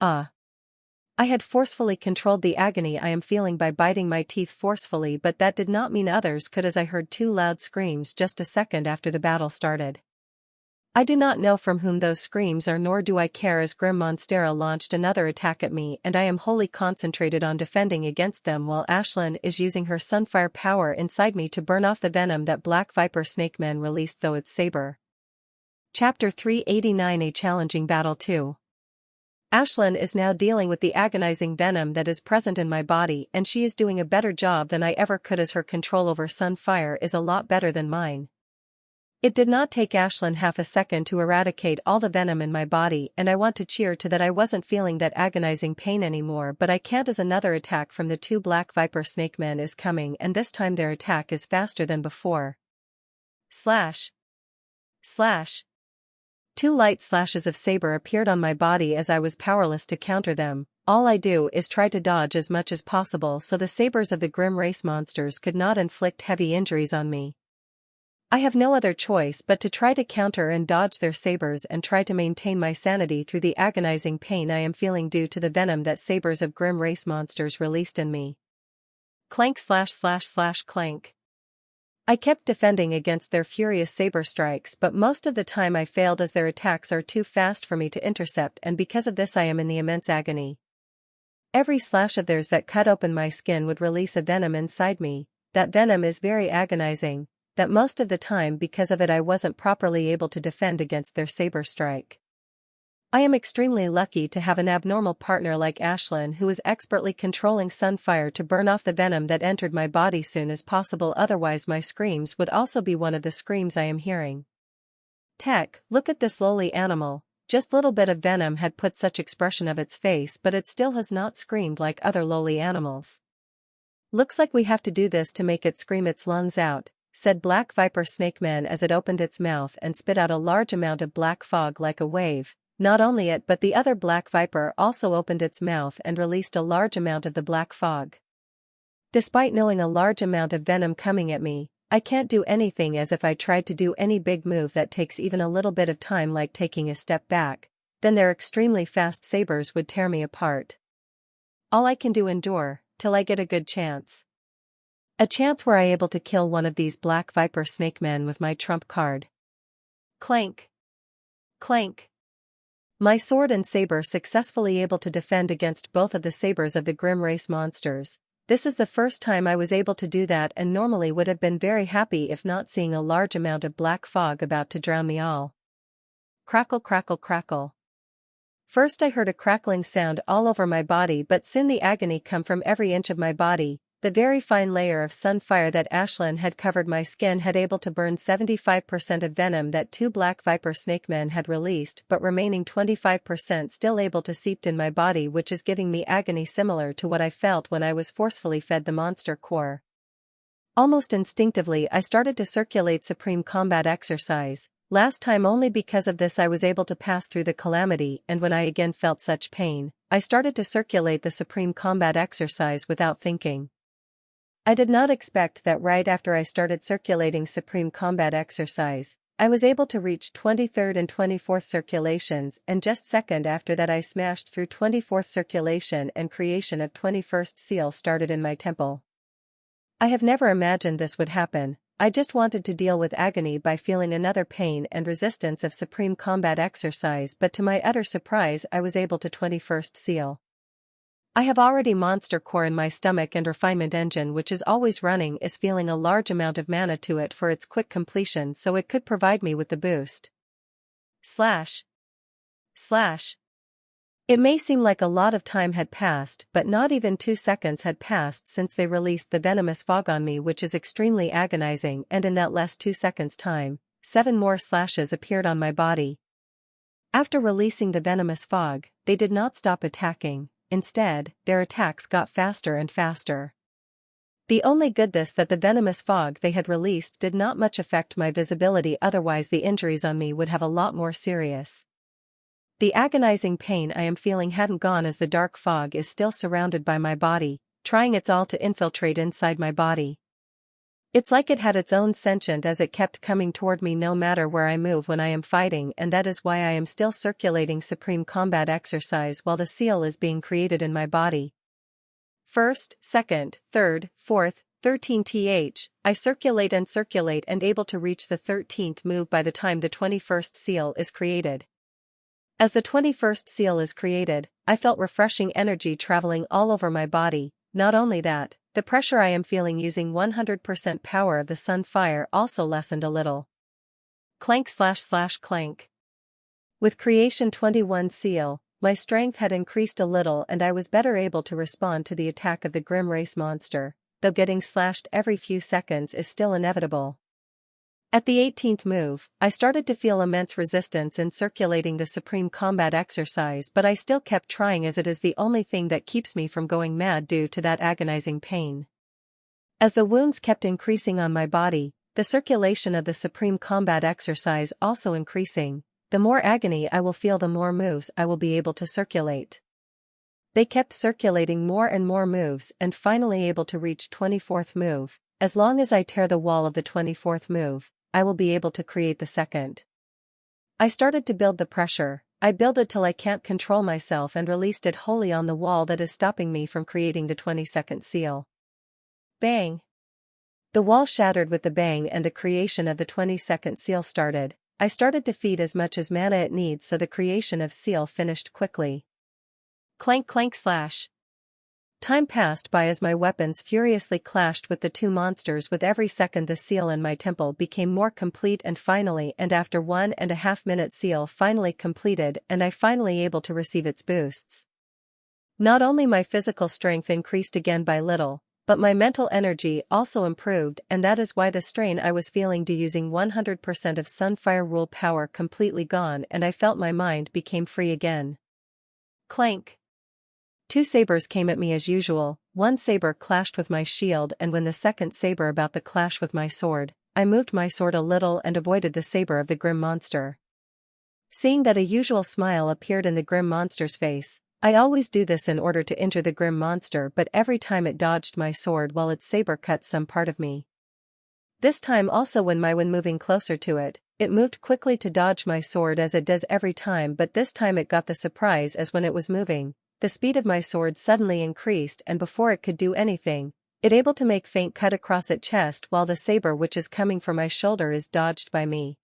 I had forcefully controlled the agony I am feeling by biting my teeth forcefully, but that did not mean others could, as I heard 2 loud screams just a second after the battle started. I do not know from whom those screams are, nor do I care, as Grim Monstera launched another attack at me and I am wholly concentrated on defending against them while Ashlyn is using her sunfire power inside me to burn off the venom that Black Viper Snakeman released through its saber. Chapter 389 A Challenging Battle 2. Ashlyn is now dealing with the agonizing venom that is present in my body, and she is doing a better job than I ever could, as her control over sunfire is a lot better than mine. It did not take Ashlyn half a second to eradicate all the venom in my body, and I want to cheer to that I wasn't feeling that agonizing pain anymore, but I can't, as another attack from the 2 Black Viper Snakemen is coming, and this time their attack is faster than before. Slash. Slash. 2 light slashes of saber appeared on my body as I was powerless to counter them. All I do is try to dodge as much as possible so the sabers of the Grim Race monsters could not inflict heavy injuries on me. I have no other choice but to try to counter and dodge their sabers and try to maintain my sanity through the agonizing pain I am feeling due to the venom that sabers of Grim Race monsters released in me. Clank slash slash slash clank. I kept defending against their furious saber strikes, but most of the time I failed as their attacks are too fast for me to intercept, and because of this I am in the immense agony. Every slash of theirs that cut open my skin would release a venom inside me. That venom is very agonizing, that most of the time because of it I wasn't properly able to defend against their saber strike. I am extremely lucky to have an abnormal partner like Ashlyn who is expertly controlling sunfire to burn off the venom that entered my body soon as possible, otherwise my screams would also be one of the screams I am hearing. Tech, look at this lowly animal, just little bit of venom had put such expression of its face, but it still has not screamed like other lowly animals. Looks like we have to do this to make it scream its lungs out, said Black Viper Snakeman as it opened its mouth and spit out a large amount of black fog like a wave. Not only it but the other black viper also opened its mouth and released a large amount of the black fog. Despite knowing a large amount of venom coming at me, I can't do anything as if I tried to do any big move that takes even a little bit of time, like taking a step back, then their extremely fast sabers would tear me apart. All I can do endure, till I get a good chance. A chance where I able to kill one of these black viper snake men with my trump card. Clank. Clank. My sword and saber successfully able to defend against both of the sabers of the grim race monsters. This is the first time I was able to do that, and normally would have been very happy if not seeing a large amount of black fog about to drown me all. Crackle, crackle, crackle. First I heard a crackling sound all over my body, but soon the agony come from every inch of my body. The very fine layer of sunfire that Ashlyn had covered my skin had able to burn 75% of venom that two black viper snake men had released, but remaining 25% still able to seep in my body, which is giving me agony similar to what I felt when I was forcefully fed the monster core. Almost instinctively I started to circulate Supreme Combat Exercise. Last time only because of this I was able to pass through the calamity, and when I again felt such pain, I started to circulate the Supreme Combat Exercise without thinking. I did not expect that right after I started circulating Supreme Combat Exercise, I was able to reach 23rd and 24th circulations, and just second after that I smashed through 24th circulation and creation of 21st seal started in my temple. I have never imagined this would happen. I just wanted to deal with agony by feeling another pain and resistance of Supreme Combat Exercise, but to my utter surprise I was able to 21st seal. I have already monster core in my stomach, and refinement engine, which is always running, is feeling a large amount of mana to it for its quick completion, so it could provide me with the boost. Slash. Slash. It may seem like a lot of time had passed, but not even 2 seconds had passed since they released the venomous fog on me, which is extremely agonizing, and in that less 2 seconds time, 7 more slashes appeared on my body. After releasing the venomous fog, they did not stop attacking. Instead, their attacks got faster and faster. The only goodness that the venomous fog they had released did not much affect my visibility, otherwise the injuries on me would have a lot more serious. The agonizing pain I am feeling hadn't gone, as the dark fog is still surrounded by my body, trying its all to infiltrate inside my body. It's like it had its own sentient as it kept coming toward me no matter where I move when I am fighting, and that is why I am still circulating Supreme Combat Exercise while the seal is being created in my body. First, second, third, fourth, 13th, I circulate and able to reach the 13th move by the time the 21st seal is created. As the 21st seal is created, I felt refreshing energy traveling all over my body. Not only that, the pressure I am feeling using 100% power of the sunfire also lessened a little. Clank slash clank. With creation 21 seal, my strength had increased a little and I was better able to respond to the attack of the grim race monster, though getting slashed every few seconds is still inevitable. At the 18th move, I started to feel immense resistance in circulating the Supreme Combat Exercise, but I still kept trying as it is the only thing that keeps me from going mad due to that agonizing pain. As the wounds kept increasing on my body, the circulation of the Supreme Combat Exercise also increasing. The more agony I will feel, the more moves I will be able to circulate. They kept circulating more and more moves and finally able to reach 24th move. As long as I tear the wall of the 24th move, I will be able to create the second. I started to build the pressure. I builded till I can't control myself and released it wholly on the wall that is stopping me from creating the 22nd seal. Bang! The wall shattered with the bang and the creation of the 22nd seal started. I started to feed as much as mana it needs, so the creation of seal finished quickly. Clank clank slash. Time passed by as my weapons furiously clashed with the two monsters. With every second the seal in my temple became more complete, and finally, and after 1.5 minutes, seal finally completed and I finally able to receive its boosts. Not only my physical strength increased again by little, but my mental energy also improved, and that is why the strain I was feeling due using 100% of Sunfire Rule power completely gone, and I felt my mind became free again. Clank. 2 sabers came at me as usual. One saber clashed with my shield, and when the second saber about to clash with my sword, I moved my sword a little and avoided the saber of the grim monster. Seeing that a usual smile appeared in the grim monster's face, I always do this in order to injure the grim monster, but every time it dodged my sword while its saber cut some part of me. This time also when moving closer to it, it moved quickly to dodge my sword as it does every time, but this time it got the surprise as when it was moving, the speed of my sword suddenly increased, and before it could do anything, it able to make faint cut across its chest while the saber which is coming for my shoulder is dodged by me.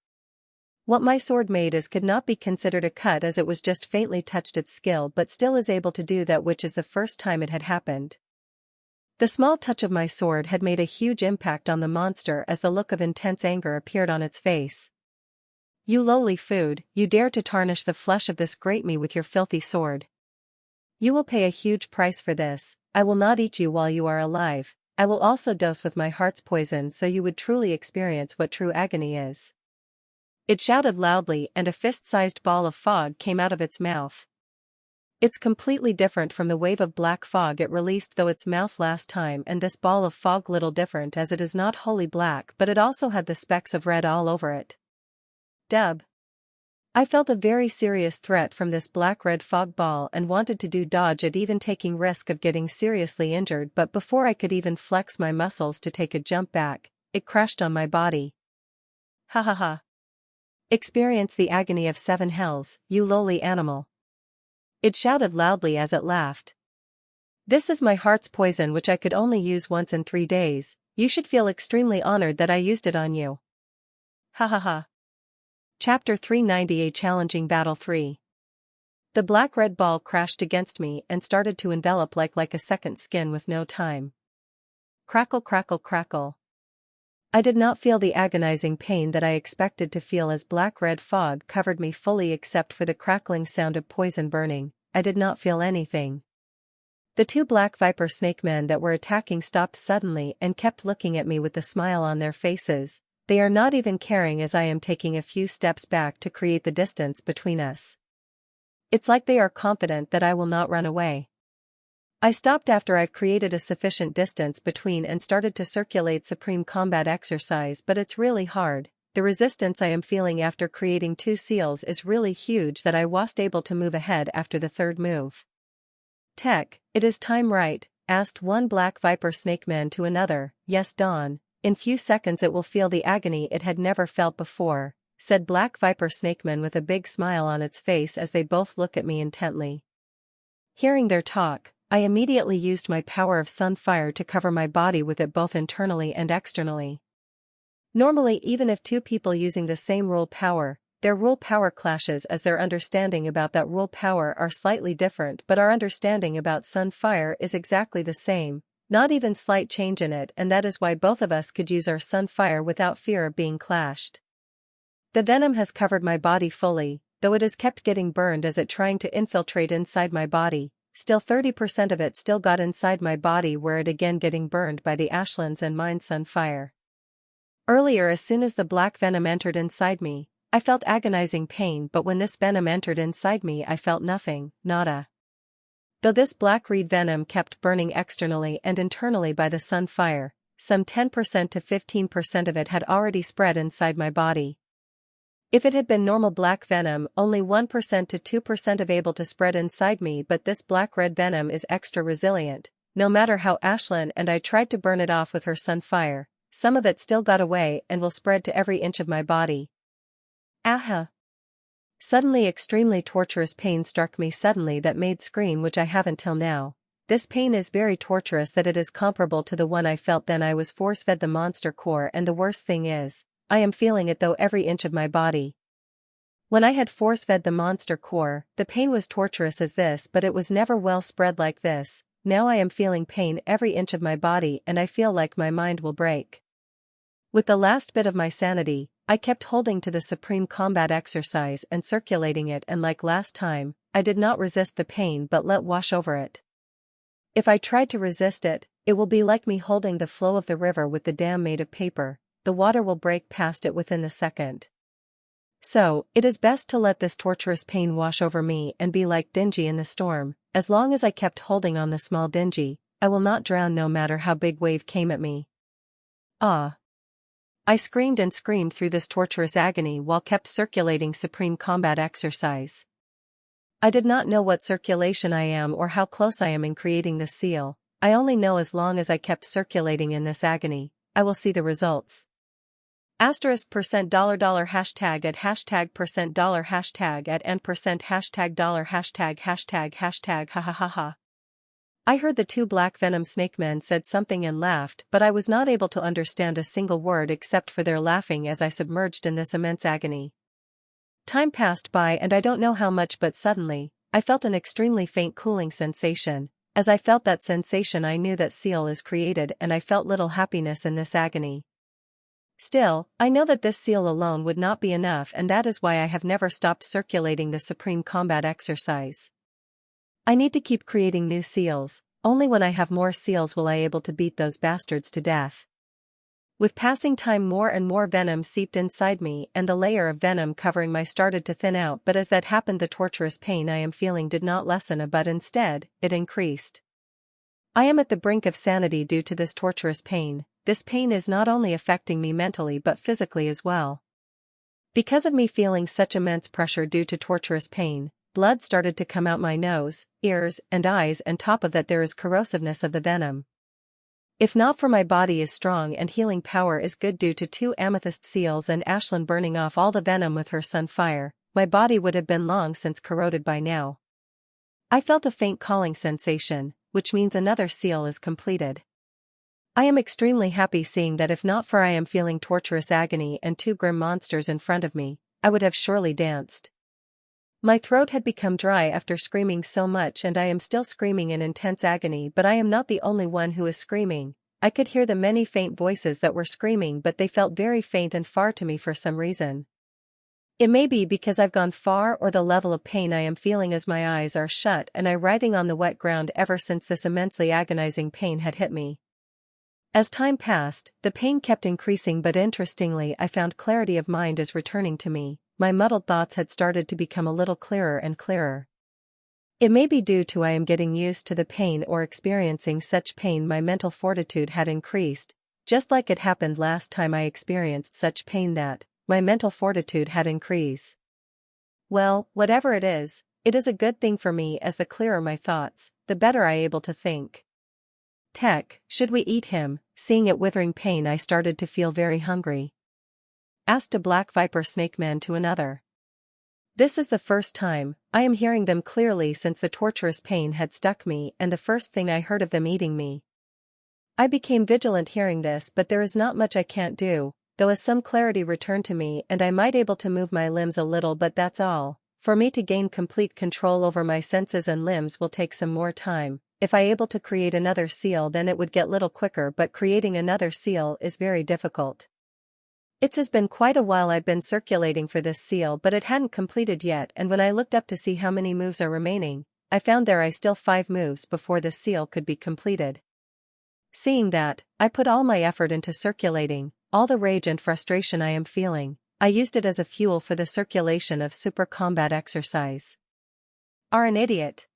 What my sword made could not be considered a cut as it was just faintly touched its skill, but still is able to do that, which is the first time it had happened. The small touch of my sword had made a huge impact on the monster as the look of intense anger appeared on its face. "You lowly food, you dare to tarnish the flesh of this great me with your filthy sword. You will pay a huge price for this. I will not eat you while you are alive. I will also dose with my heart's poison so you would truly experience what true agony is." It shouted loudly, and a fist-sized ball of fog came out of its mouth. It's completely different from the wave of black fog it released though its mouth last time, and this ball of fog little different as it is not wholly black, but it also had the specks of red all over it. Dub. I felt a very serious threat from this black-red fog ball and wanted to dodge it, even taking risk of getting seriously injured, but before I could even flex my muscles to take a jump back, it crashed on my body. Ha ha ha. Experience the agony of 7 hells, you lowly animal. It shouted loudly as it laughed. This is my heart's poison which I could only use once in 3 days. You should feel extremely honored that I used it on you. Ha ha ha. Chapter 390, A Challenging Battle 3. The black-red ball crashed against me and started to envelop like a second skin with no time. Crackle crackle crackle. I did not feel the agonizing pain that I expected to feel as black-red fog covered me fully, except for the crackling sound of poison burning. I did not feel anything. The 2 black viper snake men that were attacking stopped suddenly and kept looking at me with a smile on their faces. They are not even caring as I am taking a few steps back to create the distance between us. It's like they are confident that I will not run away. I stopped after I've created a sufficient distance between and started to circulate supreme combat exercise, but it's really hard. The resistance I am feeling after creating 2 seals is really huge that I wasn't able to move ahead after the 3rd move. "Tech, it is time, right?" asked one black viper snakeman to another. "Yes, Dawn. In few seconds it will feel the agony it had never felt before," said black viper snakeman with a big smile on its face as they both look at me intently. Hearing their talk, I immediately used my power of sunfire to cover my body with it both internally and externally. Normally, even if 2 people using the same rule power, their rule power clashes as their understanding about that rule power are slightly different, but our understanding about sunfire is exactly the same, not even slight change in it, and that is why both of us could use our sunfire without fear of being clashed. The venom has covered my body fully, though it has kept getting burned as it trying to infiltrate inside my body. Still 30% of it still got inside my body, where it again getting burned by the Ashlands and mine sunfire. Earlier, as soon as the black venom entered inside me, I felt agonizing pain, but when this venom entered inside me I felt nothing, nada. Though this black reed venom kept burning externally and internally by the sunfire, some 10% to 15% of it had already spread inside my body. If it had been normal black venom, only 1% to 2% of able to spread inside me, but this black-red venom is extra resilient. No matter how Ashlyn and I tried to burn it off with her sunfire, some of it still got away and will spread to every inch of my body. Aha! Suddenly extremely torturous pain struck me suddenly that made scream, which I haven't till now. This pain is very torturous that it is comparable to the one I felt then I was force-fed the monster core, and the worst thing is, I am feeling it though every inch of my body. When I had force-fed the monster core, the pain was torturous as this, but it was never well spread like this. Now I am feeling pain every inch of my body and I feel like my mind will break. With the last bit of my sanity, I kept holding to the supreme combat exercise and circulating it, and like last time, I did not resist the pain but let wash over it. If I tried to resist it, it will be like me holding the flow of the river with the dam made of paper. The water will break past it within the second. So, it is best to let this torturous pain wash over me and be like Dingy in the storm. As long as I kept holding on the small Dingy, I will not drown no matter how big wave came at me. Ah! I screamed and screamed through this torturous agony while kept circulating supreme combat exercise. I did not know what circulation I am or how close I am in creating this seal. I only know as long as I kept circulating in this agony, I will see the results. Asterisk percent dollar dollar hashtag at hashtag percent dollar hashtag at and percent hashtag dollar hashtag ha ha ha ha. I heard the two black venom snake men said something and laughed, but I was not able to understand a single word except for their laughing as I submerged in this immense agony. Time passed by and I don't know how much, but suddenly, I felt an extremely faint cooling sensation. As I felt that sensation, I knew that seal is created, and I felt little happiness in this agony. Still, I know that this seal alone would not be enough, and that is why I have never stopped circulating the supreme combat exercise. I need to keep creating new seals. Only when I have more seals will I able to beat those bastards to death. With passing time, more and more venom seeped inside me, and the layer of venom covering my started to thin out, but as that happened, the torturous pain I am feeling did not lessen, but instead, it increased. I am at the brink of sanity due to this torturous pain. This pain is not only affecting me mentally but physically as well. Because of me feeling such immense pressure due to torturous pain, blood started to come out my nose, ears, and eyes, and top of that there is corrosiveness of the venom. If not for my body is strong and healing power is good due to 2 amethyst seals and Ashlyn burning off all the venom with her sun fire, my body would have been long since corroded by now. I felt a faint calling sensation, which means another seal is completed. I am extremely happy seeing that if not for I am feeling torturous agony and 2 grim monsters in front of me, I would have surely danced. My throat had become dry after screaming so much, and I am still screaming in intense agony, but I am not the only one who is screaming. I could hear the many faint voices that were screaming, but they felt very faint and far to me for some reason. It may be because I've gone far, or the level of pain I am feeling as my eyes are shut and I writhing on the wet ground ever since this immensely agonizing pain had hit me. As time passed, the pain kept increasing, but interestingly I found clarity of mind is returning to me. My muddled thoughts had started to become a little clearer and clearer. It may be due to I am getting used to the pain or experiencing such pain. My mental fortitude had increased, just like it happened last time I experienced such pain, that my mental fortitude had increased. Well, whatever it is a good thing for me, as the clearer my thoughts, the better I able to think. Tech, should we eat him? Seeing it withering pain, I started to feel very hungry. Asked a black viper snake man to another. This is the first time I am hearing them clearly since the torturous pain had stuck me, and the first thing I heard of them eating me. I became vigilant hearing this, but there is not much I can't do, though as some clarity returned to me and I might able to move my limbs a little, but that's all. For me to gain complete control over my senses and limbs will take some more time. If I able to create another seal, then it would get little quicker, but creating another seal is very difficult. It has been quite a while I've been circulating for this seal, but it hadn't completed yet, and when I looked up to see how many moves are remaining, I found there are still 5 moves before the seal could be completed. Seeing that, I put all my effort into circulating. All the rage and frustration I am feeling, I used it as a fuel for the circulation of super combat exercise. Are an idiot.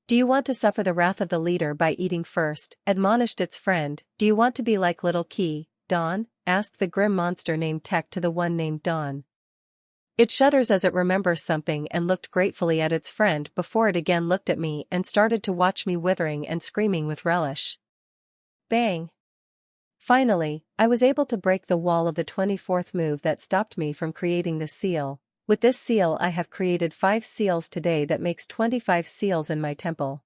Do you want to suffer the wrath of the leader by eating first? Admonished its friend. Do you want to be like little Key, Dawn? Asked the grim monster named Tech to the one named Dawn. It shudders as it remembers something and looked gratefully at its friend before it again looked at me and started to watch me withering and screaming with relish. Bang! Finally, I was able to break the wall of the 24th move that stopped me from creating the seal. With this seal I have created 5 seals today, that makes 25 seals in my temple.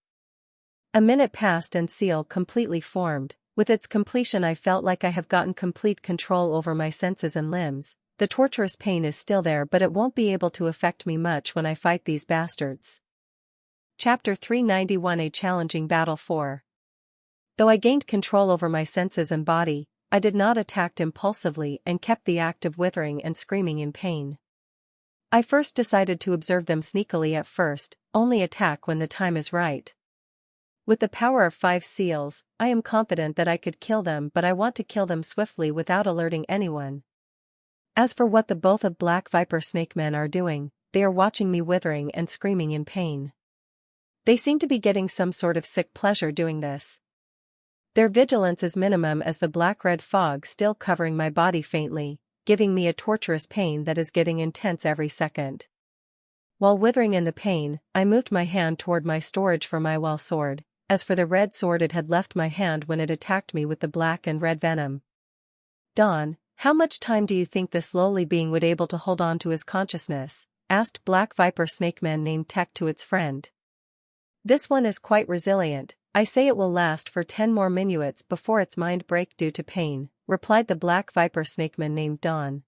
A minute passed and seal completely formed. With its completion I felt like I have gotten complete control over my senses and limbs. The torturous pain is still there, but it won't be able to affect me much when I fight these bastards. Chapter 391, A Challenging Battle 4. Though I gained control over my senses and body, I did not attack impulsively and kept the act of withering and screaming in pain. I first decided to observe them sneakily at first, only attack when the time is right. With the power of 5 seals, I am confident that I could kill them, but I want to kill them swiftly without alerting anyone. As for what the both of Black Viper Snake Men are doing, they are watching me withering and screaming in pain. They seem to be getting some sort of sick pleasure doing this. Their vigilance is minimum as the black-red fog still covering my body faintly, giving me a torturous pain that is getting intense every second. While withering in the pain, I moved my hand toward my storage for my well sword. As for the red sword, it had left my hand when it attacked me with the black and red venom. Dawn, how much time do you think this lowly being would able to hold on to his consciousness? Asked Black Viper Snakeman named Tech to its friend. This one is quite resilient. I say it will last for 10 more minutes before its mind break due to pain, replied the Black Viper Snakeman named Dawn.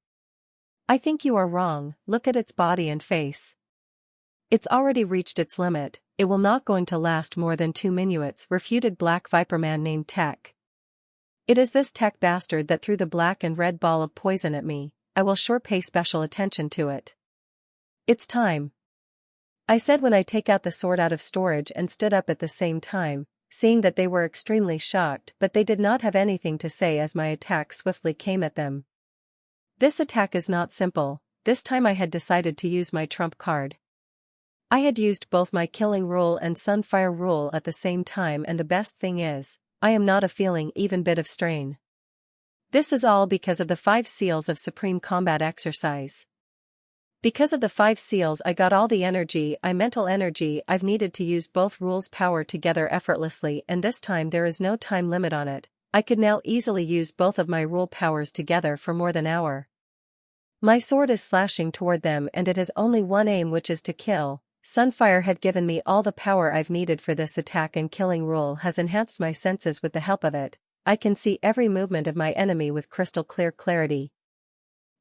I think you are wrong, look at its body and face. It's already reached its limit, it will not going to last more than 2 minutes, refuted Black Viper Man named Tech. It is this Tech bastard that threw the black and red ball of poison at me, I will sure pay special attention to it. It's time, I said when I take out the sword out of storage and stood up at the same time, seeing that they were extremely shocked, but they did not have anything to say as my attack swiftly came at them. This attack is not simple, this time I had decided to use my trump card. I had used both my killing rule and sunfire rule at the same time, and the best thing is, I am not feeling even bit of strain. This is all because of the 5 seals of Supreme Combat Exercise. Because of the 5 seals I got all the mental energy I've needed to use both rules power together effortlessly, and this time there is no time limit on it. I could now easily use both of my rule powers together for more than an hour. My sword is slashing toward them and it has only one aim, which is to kill. Sunfire had given me all the power I've needed for this attack, and killing rule has enhanced my senses with the help of it. I can see every movement of my enemy with crystal clear clarity.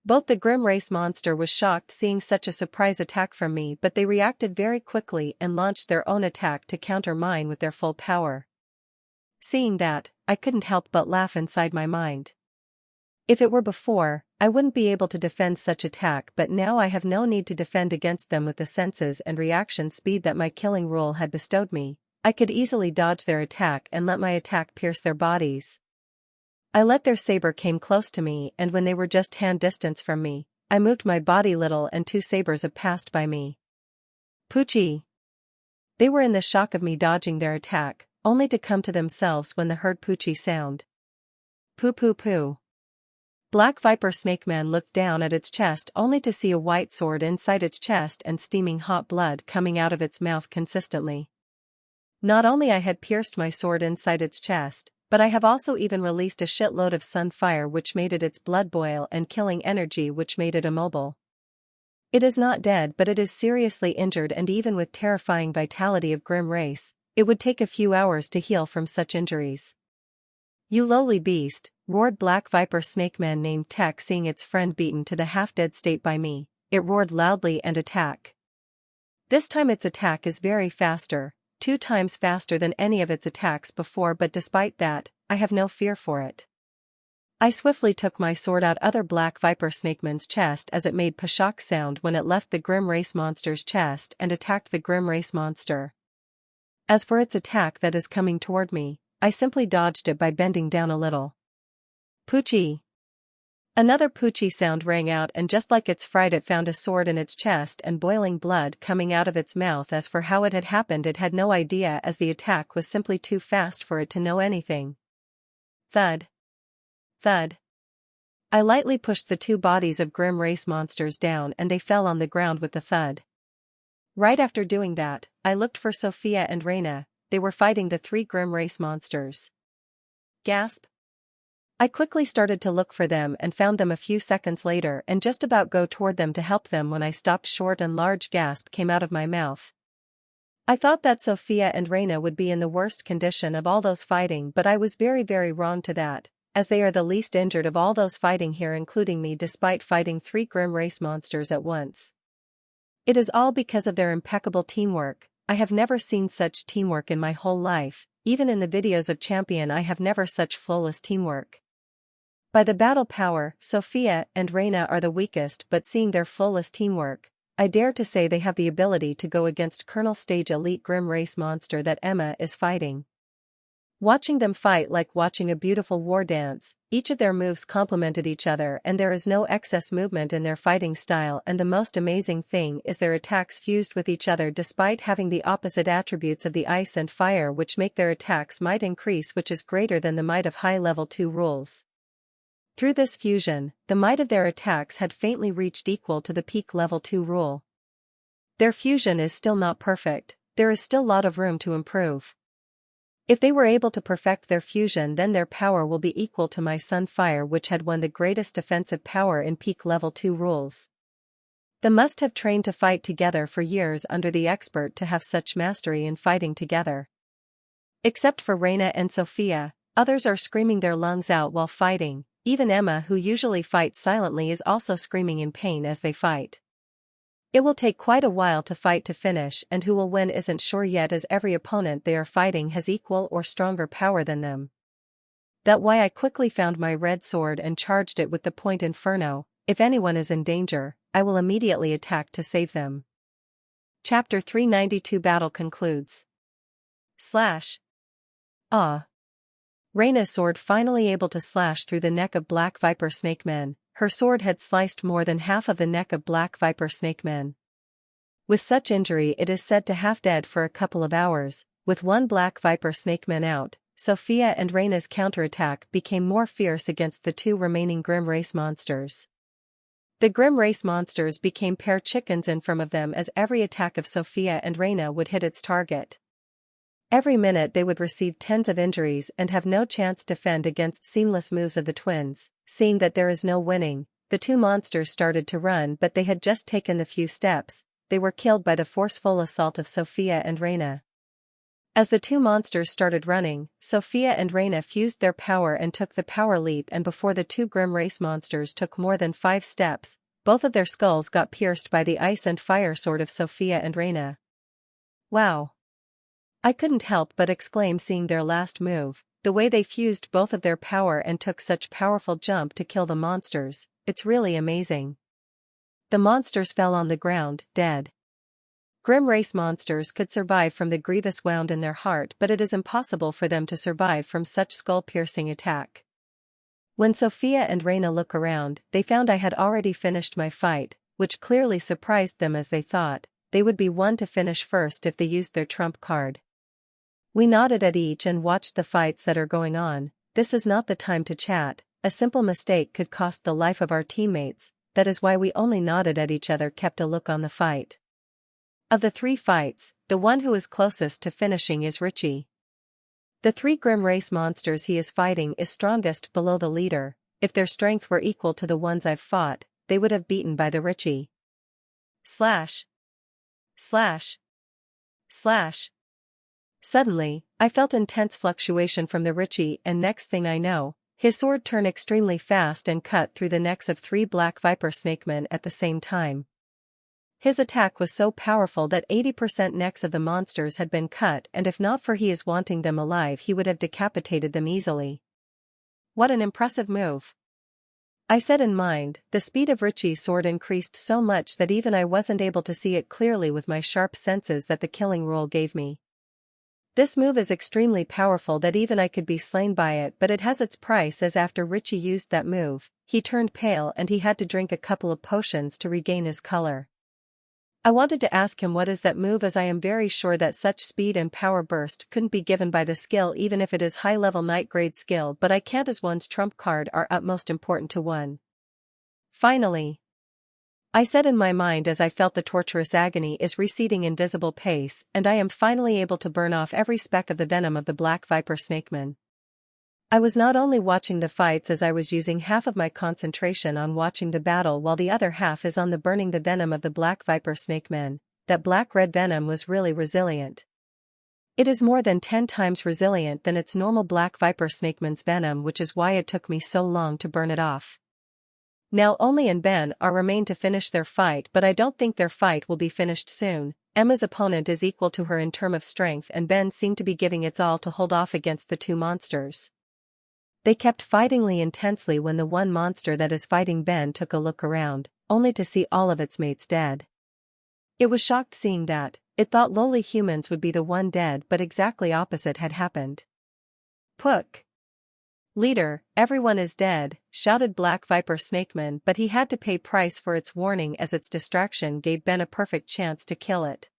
Both the Grim Race monster was shocked seeing such a surprise attack from me, but they reacted very quickly and launched their own attack to counter mine with their full power. Seeing that, I couldn't help but laugh inside my mind. If it were before, I wouldn't be able to defend such attack, but now I have no need to defend against them with the senses and reaction speed that my killing rule had bestowed me. I could easily dodge their attack and let my attack pierce their bodies. I let their saber came close to me, and when they were just hand distance from me, I moved my body little and 2 sabers have passed by me. Poochie! They were in the shock of me dodging their attack, only to come to themselves when they heard Poochie sound. Poo poo poo. Black Viper Snakeman looked down at its chest only to see a white sword inside its chest and steaming hot blood coming out of its mouth consistently. Not only I had pierced my sword inside its chest, but I have also even released a shitload of sunfire which made it its blood boil and killing energy which made it immobile. It is not dead, but it is seriously injured, and even with terrifying vitality of Grim Race, it would take a few hours to heal from such injuries. You lowly beast, roared Black Viper Snakeman named Tech seeing its friend beaten to the half-dead state by me. It roared loudly and attack. This time its attack is very faster, 2 times faster than any of its attacks before, but despite that, I have no fear for it. I swiftly took my sword out other Black Viper Snakeman's chest as it made pashok sound when it left the Grim Race monster's chest and attacked the Grim Race monster. As for its attack that is coming toward me, I simply dodged it by bending down a little. Poochie! Another Poochie sound rang out, and just like its fright it found a sword in its chest and boiling blood coming out of its mouth. As for how it had happened, it had no idea, as the attack was simply too fast for it to know anything. Thud. Thud. I lightly pushed the 2 bodies of Grim Race monsters down and they fell on the ground with a thud. Right after doing that, I looked for Sophia and Reina. They were fighting the 3 Grim Race monsters. Gasp. I quickly started to look for them and found them a few seconds later and just about go toward them to help them when I stopped short and large gasp came out of my mouth. I thought that Sophia and Reina would be in the worst condition of all those fighting, but I was very wrong to that, as they are the least injured of all those fighting here, including me, despite fighting 3 Grim Race monsters at once. It is all because of their impeccable teamwork. I have never seen such teamwork in my whole life. Even in the videos of Champion I have never such flawless teamwork. By the battle power, Sophia and Reina are the weakest, but seeing their flawless teamwork, I dare to say they have the ability to go against Colonel Stage elite Grim Race monster that Emma is fighting. Watching them fight like watching a beautiful war dance, each of their moves complemented each other and there is no excess movement in their fighting style, and the most amazing thing is their attacks fused with each other despite having the opposite attributes of the ice and fire, which make their attacks might increase, which is greater than the might of high level 2 rules. Through this fusion, the might of their attacks had faintly reached equal to the peak level 2 rule. Their fusion is still not perfect, there is still a lot of room to improve. If they were able to perfect their fusion, then their power will be equal to my Sun Fire, which had won the greatest defensive power in peak level 2 rules. They must have trained to fight together for years under the expert to have such mastery in fighting together. Except for Reina and Sophia, others are screaming their lungs out while fighting. Even Emma, who usually fights silently, is also screaming in pain as they fight. It will take quite a while to fight to finish, and who will win isn't sure yet, as every opponent they are fighting has equal or stronger power than them. That's why I quickly found my red sword and charged it with the point Inferno. If anyone is in danger, I will immediately attack to save them. Chapter 392 Battle concludes. Reina's sword finally able to slash through the neck of Black Viper Snakeman. Her sword had sliced more than half of the neck of Black Viper Snakeman. With such injury, it is said to half dead for a couple of hours. With one Black Viper Snakeman out, Sophia and Reina's counterattack became more fierce against the 2 remaining Grim Race monsters. The Grim Race monsters became pair chickens in front of them as every attack of Sophia and Reina would hit its target. Every minute they would receive tens of injuries and have no chance to fend against seamless moves of the twins. Seeing that there is no winning, the 2 monsters started to run, but they had just taken the few steps. They were killed by the forceful assault of Sophia and Reina. As the 2 monsters started running, Sophia and Reina fused their power and took the power leap, and before the 2 Grim Race monsters took more than 5 steps, both of their skulls got pierced by the ice and fire sword of Sophia and Reina. Wow! I couldn't help but exclaim seeing their last move, the way they fused both of their power and took such powerful jump to kill the monsters. It's really amazing. The monsters fell on the ground, dead. Grim Race monsters could survive from the grievous wound in their heart, but it is impossible for them to survive from such skull-piercing attack. When Sophia and Reina look around, they found I had already finished my fight, which clearly surprised them, as they thought they would be one to finish first if they used their trump card. We nodded at each and watched the fights that are going on. This is not the time to chat, a simple mistake could cost the life of our teammates, that is why we only nodded at each other, kept a look on the fight. Of the 3 fights, the one who is closest to finishing is Richie. The 3 Grim Race monsters he is fighting is strongest below the leader. If their strength were equal to the ones I've fought, they would have beaten by the Richie. Slash. Suddenly, I felt intense fluctuation from the Richie, and next thing I know, his sword turned extremely fast and cut through the necks of 3 Black Viper Snakemen at the same time. His attack was so powerful that 80% necks of the monsters had been cut, and if not for he is wanting them alive, he would have decapitated them easily. What an impressive move! I said in mind. The speed of Richie's sword increased so much that even I wasn't able to see it clearly with my sharp senses that the killing rule gave me. This move is extremely powerful that even I could be slain by it, but it has its price, as after Richie used that move, he turned pale and he had to drink a couple of potions to regain his color. I wanted to ask him what is that move, as I am very sure that such speed and power burst couldn't be given by the skill even if it is high-level night-grade skill, but I can't, as one's trump card are utmost important to one. Finally, I said in my mind as I felt the torturous agony is receding invisible pace, and I am finally able to burn off every speck of the venom of the Black Viper Snakeman. I was not only watching the fights, as I was using half of my concentration on watching the battle while the other half is on the burning the venom of the Black Viper Snakeman. That black-red venom was really resilient. It is more than 10 times resilient than its normal Black Viper Snakeman's venom, which is why it took me so long to burn it off. Now only and Ben are remain to finish their fight, but I don't think their fight will be finished soon. Emma's opponent is equal to her in terms of strength, and Ben seemed to be giving its all to hold off against the 2 monsters. They kept fightingly intensely when the one monster that is fighting Ben took a look around, only to see all of its mates dead. It was shocked seeing that. It thought lowly humans would be the one dead, but exactly opposite had happened. Puck. Leader, everyone is dead, shouted Black Viper Snakeman, but he had to pay price for its warning as its distraction gave Ben a perfect chance to kill it.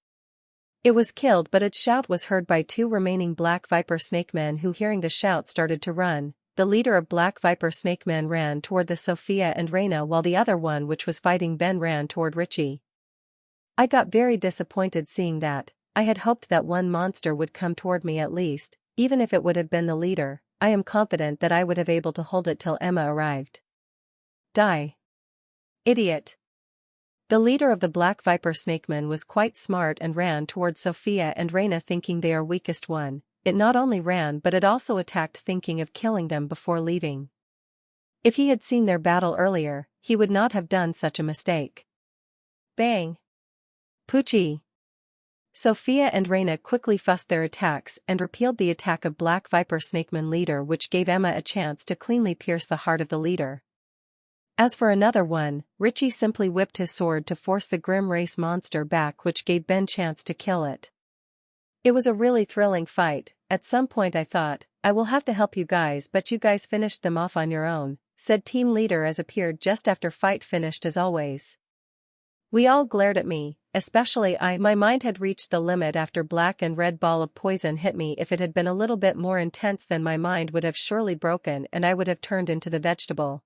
It was killed, but its shout was heard by two remaining Black Viper Snakemen who, hearing the shout, started to run. The leader of Black Viper Snakemen ran toward the Sophia and Reyna, while the other one, which was fighting Ben, ran toward Richie. I got very disappointed seeing that. I had hoped that one monster would come toward me at least, even if it would have been the leader. I am confident that I would have able to hold it till Emma arrived. Die. Idiot. The leader of the Black Viper Snakemen was quite smart and ran toward Sophia and Reyna thinking they are weakest one. It not only ran but it also attacked thinking of killing them before leaving. If he had seen their battle earlier, he would not have done such a mistake. Bang. Poochie. Sophia and Reyna quickly fussed their attacks and repelled the attack of Black Viper Snakeman leader, which gave Emma a chance to cleanly pierce the heart of the leader. As for another one, Richie simply whipped his sword to force the Grim Race monster back, which gave Ben chance to kill it. It was a really thrilling fight. At some point I thought, I will have to help you guys, but you guys finished them off on your own, said team leader as appeared just after fight finished as always. We all glared at me, especially I. My mind had reached the limit after black and red ball of poison hit me. If it had been a little bit more intense, then my mind would have surely broken and I would have turned into the vegetable.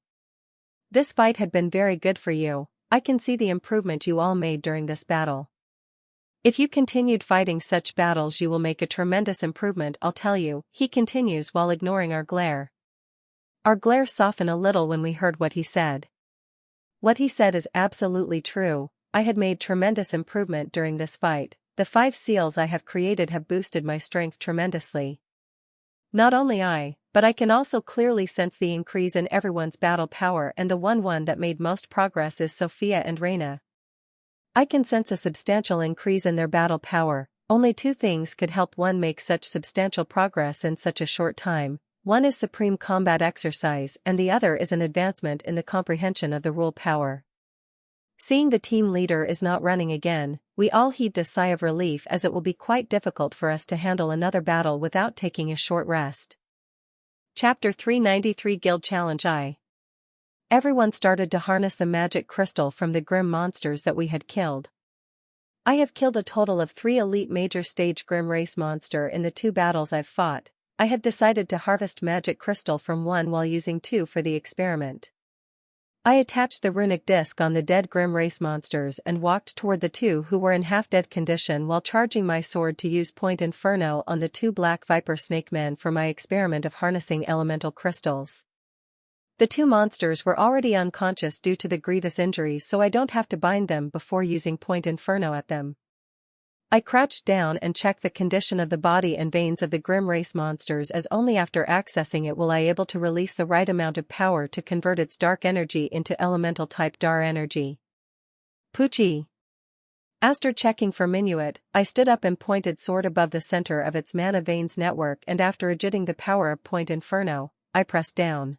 This fight had been very good for you. I can see the improvement you all made during this battle. If you continued fighting such battles, you will make a tremendous improvement, I'll tell you, he continues while ignoring our glare. Our glare softened a little when we heard what he said. What he said is absolutely true. I had made tremendous improvement during this fight. The 5 seals I have created have boosted my strength tremendously. Not only I, but I can also clearly sense the increase in everyone's battle power, and the one that made most progress is Sophia and Reyna. I can sense a substantial increase in their battle power. Only 2 things could help one make such substantial progress in such a short time. One is supreme combat exercise and the other is an advancement in the comprehension of the rule power. Seeing the team leader is not running again, we all heaved a sigh of relief, as it will be quite difficult for us to handle another battle without taking a short rest. Chapter 393 Guild Challenge I. Everyone started to harness the magic crystal from the grim monsters that we had killed. I have killed a total of 3 elite major stage grim race monster in the 2 battles I've fought. I have decided to harvest magic crystal from one while using 2 for the experiment. I attached the runic disc on the dead grim race monsters and walked toward the 2 who were in half-dead condition while charging my sword to use Point Inferno on the 2 Black Viper Snakemen for my experiment of harnessing elemental crystals. The 2 monsters were already unconscious due to the grievous injuries, so I don't have to bind them before using Point Inferno at them. I crouched down and checked the condition of the body and veins of the grim race monsters, as only after accessing it will I able to release the right amount of power to convert its dark energy into elemental type Dar energy. Poochie. After checking for Minuet, I stood up and pointed sword above the center of its mana veins network, and after ejecting the power of Point Inferno, I pressed down.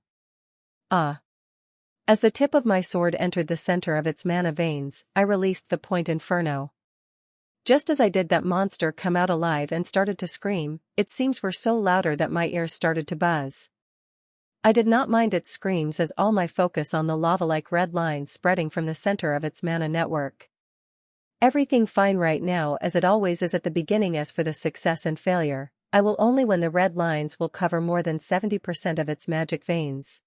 As the tip of my sword entered the center of its mana veins, I released the Point Inferno. Just as I did, that monster come out alive and started to scream. Its screams were so louder that my ears started to buzz. I did not mind its screams, as all my focus on the lava-like red lines spreading from the center of its mana network. Everything fine right now, as it always is at the beginning. As for the success and failure, I will only when the red lines will cover more than 70% of its magic veins.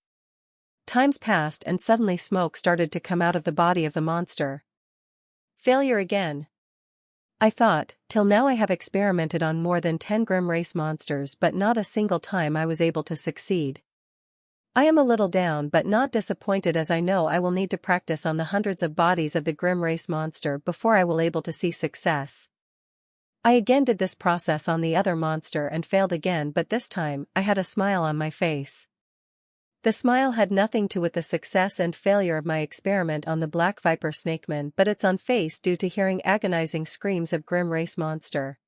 Times passed and suddenly smoke started to come out of the body of the monster. Failure again. I thought, till now I have experimented on more than 10 grim race monsters, but not a single time I was able to succeed. I am a little down but not disappointed, as I know I will need to practice on the hundreds of bodies of the grim race monster before I will able to see success. I again did this process on the other monster and failed again, but this time I had a smile on my face. The smile had nothing to do with the success and failure of my experiment on the Black Viper Snakeman, but it's on face due to hearing agonizing screams of grim race monster.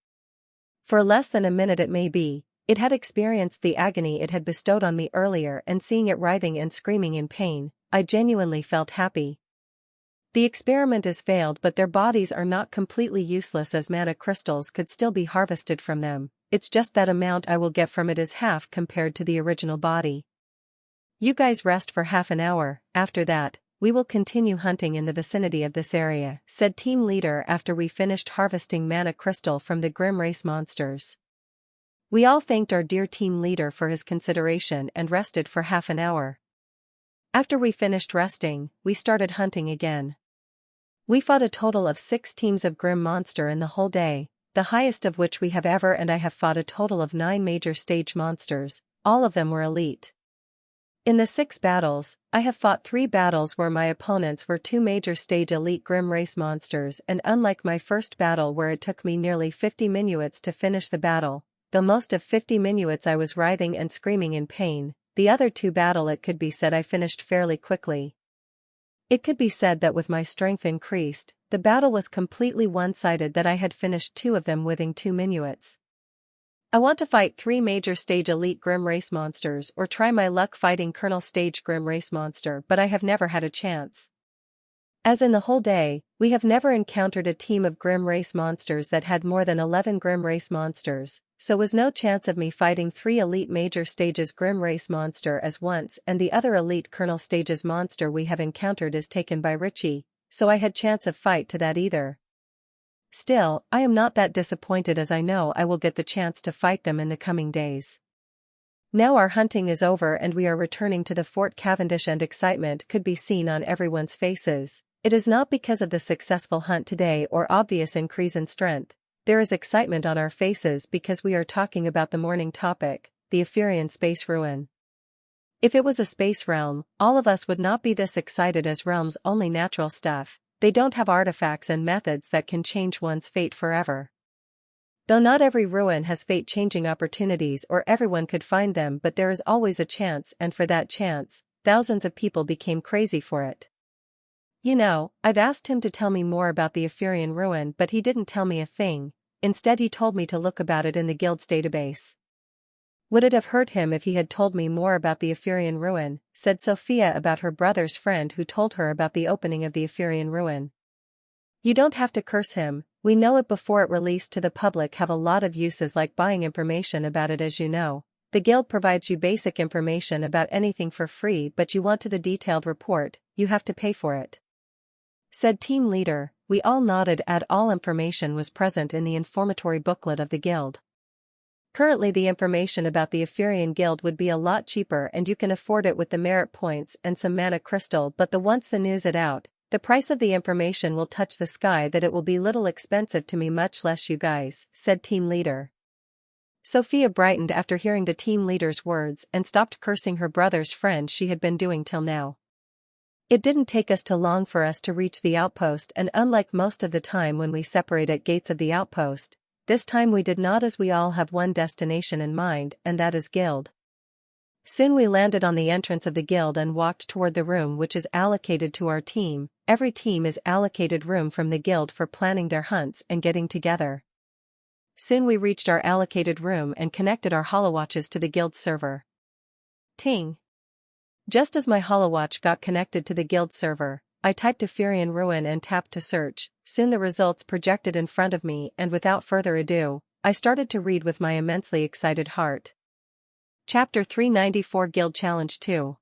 For less than a minute it may be, it had experienced the agony it had bestowed on me earlier, and seeing it writhing and screaming in pain, I genuinely felt happy. The experiment is failed, but their bodies are not completely useless, as mana crystals could still be harvested from them. it's just that amount I will get from it is half compared to the original body. You guys rest for half an hour, after that, we will continue hunting in the vicinity of this area, said team leader after we finished harvesting mana crystal from the Grim Race monsters. We all thanked our dear team leader for his consideration and rested for half an hour. After we finished resting, we started hunting again. We fought a total of 6 teams of Grim monster in the whole day, the highest of which we have ever, and I have fought a total of 9 major stage monsters, all of them were elite. In the 6 battles, I have fought 3 battles where my opponents were 2 major stage elite Grim Race monsters, and unlike my first battle where it took me nearly 50 minutes to finish the battle, though most of 50 minutes I was writhing and screaming in pain, the other 2 battle it could be said I finished fairly quickly. It could be said that with my strength increased, the battle was completely one-sided, that I had finished 2 of them within 2 minutes. I want to fight 3 major stage elite Grim Race monsters or try my luck fighting Colonel stage Grim Race monster, but I have never had a chance. As in the whole day, we have never encountered a team of Grim Race monsters that had more than 11 Grim Race monsters, so was no chance of me fighting 3 elite major stages Grim Race monster as once, and the other elite Colonel stages monster we have encountered is taken by Richie, so I had chance of fight to that either. Still, I am not that disappointed, as I know I will get the chance to fight them in the coming days. Now our hunting is over and we are returning to the Fort Cavendish, and excitement could be seen on everyone's faces. It is not because of the successful hunt today or obvious increase in strength. There is excitement on our faces because we are talking about the morning topic, the Ephirian space ruin. If it was a space realm, all of us would not be this excited, as realms only natural stuff. They don't have artifacts and methods that can change one's fate forever. Though not every ruin has fate-changing opportunities or everyone could find them, but there is always a chance, and for that chance, thousands of people became crazy for it. You know, I've asked him to tell me more about the Ephirian ruin, but he didn't tell me a thing. Instead he told me to look about it in the guild's database. Would it have hurt him if he had told me more about the Ephirian ruin, said Sophia about her brother's friend who told her about the opening of the Ephirian ruin. You don't have to curse him, we know it before it released to the public have a lot of uses like buying information about it. As you know, the guild provides you basic information about anything for free, but you want the detailed report, you have to pay for it. Said team leader. We all nodded at all information was present in the informatory booklet of the guild. Currently the information about the Ephirian Guild would be a lot cheaper and you can afford it with the merit points and some mana crystal, but once the news it out, the price of the information will touch the sky, that it will be little expensive to me, much less you guys, said team leader. Sophia brightened after hearing the team leader's words and stopped cursing her brother's friend she had been doing till now. It didn't take us too long for us to reach the outpost, and unlike most of the time when we separate at gates of the outpost, this time we did not, as we all have one destination in mind, and that is guild. Soon we landed on the entrance of the guild and walked toward the room which is allocated to our team. Every team is allocated room from the guild for planning their hunts and getting together. Soon we reached our allocated room and connected our holowatches to the guild server. Ting. Just as my holowatch got connected to the guild server, I typed Ephirian ruin and tapped to search. Soon the results projected in front of me, and without further ado, I started to read with my immensely excited heart. Chapter 394 Guild Challenge 2.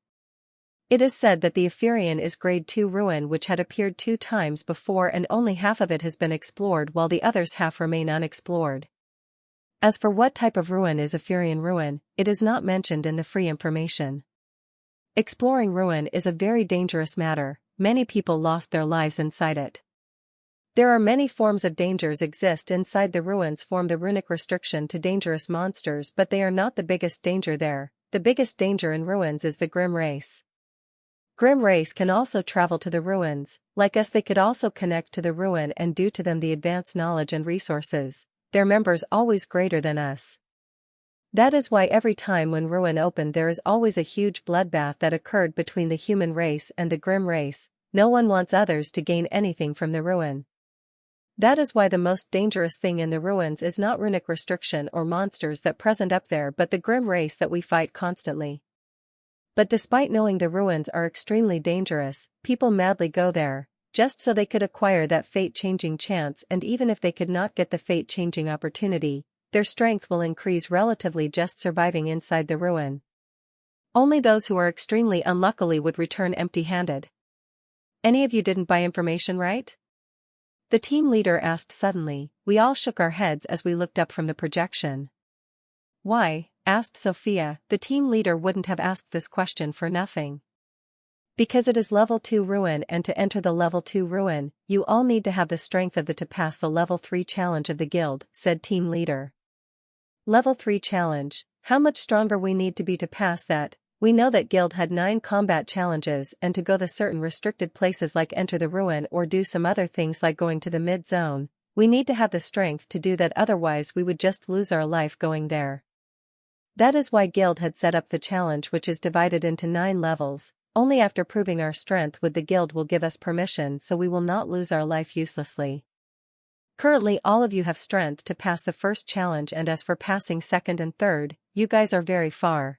It is said that the Ephirian is Grade 2 ruin which had appeared 2 times before, and only half of it has been explored while the others half remain unexplored. As for what type of ruin is Ephirian ruin, it is not mentioned in the free information. Exploring ruin is a very dangerous matter. Many people lost their lives inside it. There are many forms of dangers exist inside the ruins, form the runic restriction to dangerous monsters, but they are not the biggest danger there. The biggest danger in ruins is the Grim race. Grim race can also travel to the ruins. Like us, they could also connect to the ruin, and due to them the advanced knowledge and resources, their members always greater than us. That is why every time when ruin opened there is always a huge bloodbath that occurred between the human race and the Grim race. No one wants others to gain anything from the ruin. That is why the most dangerous thing in the ruins is not runic restriction or monsters that present up there, but the Grim race that we fight constantly. But despite knowing the ruins are extremely dangerous, people madly go there, just so they could acquire that fate-changing chance, and even if they could not get the fate-changing opportunity, their strength will increase relatively just surviving inside the ruin. Only those who are extremely unlucky would return empty-handed. Any of you didn't buy information right? The team leader asked suddenly. We all shook our heads as we looked up from the projection. Why? Asked Sophia. The team leader wouldn't have asked this question for nothing. Because it is level 2 ruin, and to enter the level 2 ruin, you all need to have the strength of the to pass the level 3 challenge of the guild, said team leader. Level 3 challenge, how much stronger we need to be to pass that? We know that guild had 9 combat challenges, and to go the certain restricted places like enter the ruin or do some other things like going to the mid-zone, we need to have the strength to do that, otherwise we would just lose our life going there. That is why guild had set up the challenge, which is divided into 9 levels. Only after proving our strength would the guild will give us permission, so we will not lose our life uselessly. Currently all of you have strength to pass the first challenge, and as for passing second and third, you guys are very far.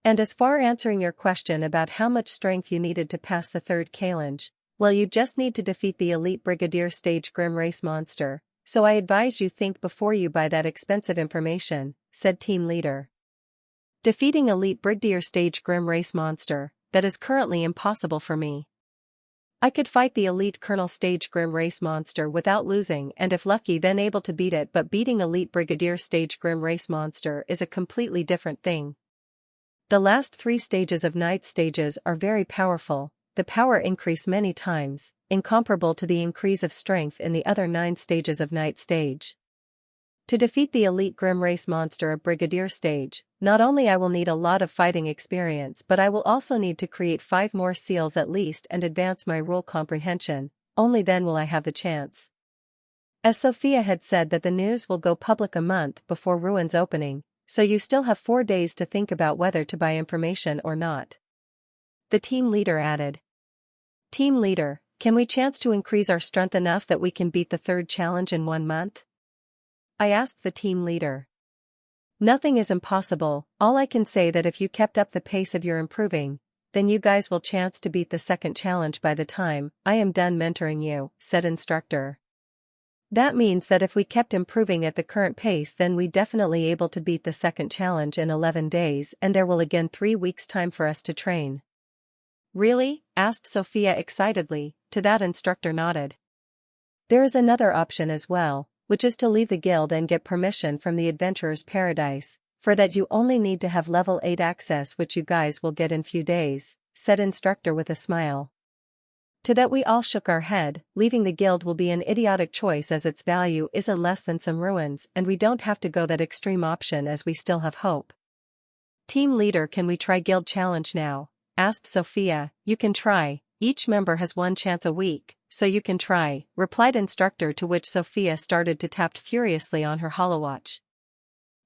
And as far answering your question about how much strength you needed to pass the third challenge, well, you just need to defeat the elite brigadier stage Grim Race monster, so I advise you think before you buy that expensive information, said team leader. Defeating elite brigadier stage Grim Race monster, that is currently impossible for me. I could fight the elite Colonel stage Grim Race monster without losing, and if lucky then able to beat it, but beating elite brigadier stage Grim Race monster is a completely different thing. The last 3 stages of night stages are very powerful, the power increase many times, incomparable to the increase of strength in the other 9 stages of night stage. To defeat the elite Grim Race monster of brigadier stage, not only I will need a lot of fighting experience, but I will also need to create 5 more seals at least and advance my rule comprehension. Only then will I have the chance. As Sophia had said that the news will go public a month before ruin's opening, so you still have 4 days to think about whether to buy information or not. The team leader added. Team leader, can we chance to increase our strength enough that we can beat the third challenge in 1 month? I asked the team leader. Nothing is impossible, all I can say that if you kept up the pace of your improving, then you guys will chance to beat the second challenge by the time I am done mentoring you, said instructor. That means that if we kept improving at the current pace, then we definitely able to beat the second challenge in 11 days, and there will again 3 weeks time for us to train. Really? Asked Sophia excitedly. To that instructor nodded. There is another option as well, which is to leave the guild and get permission from the Adventurer's Paradise. For that you only need to have level 8 access, which you guys will get in few days, said instructor with a smile. To that we all shook our head. Leaving the guild will be an idiotic choice as its value isn't less than some ruins, and we don't have to go that extreme option as we still have hope. Team leader, can we try guild challenge now? Asked Sophia. You can try, each member has 1 chance a week, so you can try, replied instructor, to which Sophia started to tap furiously on her holowatch.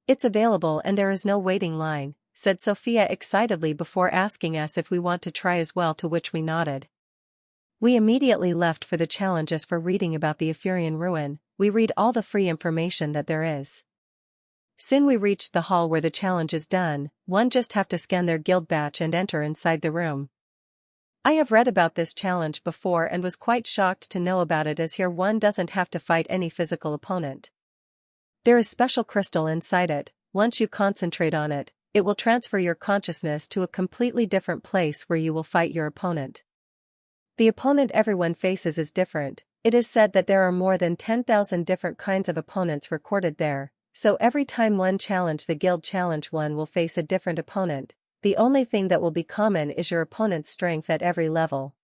It's available and there is no waiting line, said Sophia excitedly before asking us if we want to try as well, to which we nodded. We immediately left for the challenges. For reading about the Ephurian ruin, we read all the free information that there is. Soon we reached the hall where the challenge is done. One just have to scan their guild badge and enter inside the room. I have read about this challenge before and was quite shocked to know about it, as here one doesn't have to fight any physical opponent. There is special crystal inside it. Once you concentrate on it, it will transfer your consciousness to a completely different place where you will fight your opponent. The opponent everyone faces is different. It is said that there are more than 10,000 different kinds of opponents recorded there, so every time one challenge the guild challenge, one will face a different opponent. The only thing that will be common is your opponent's strength at every level.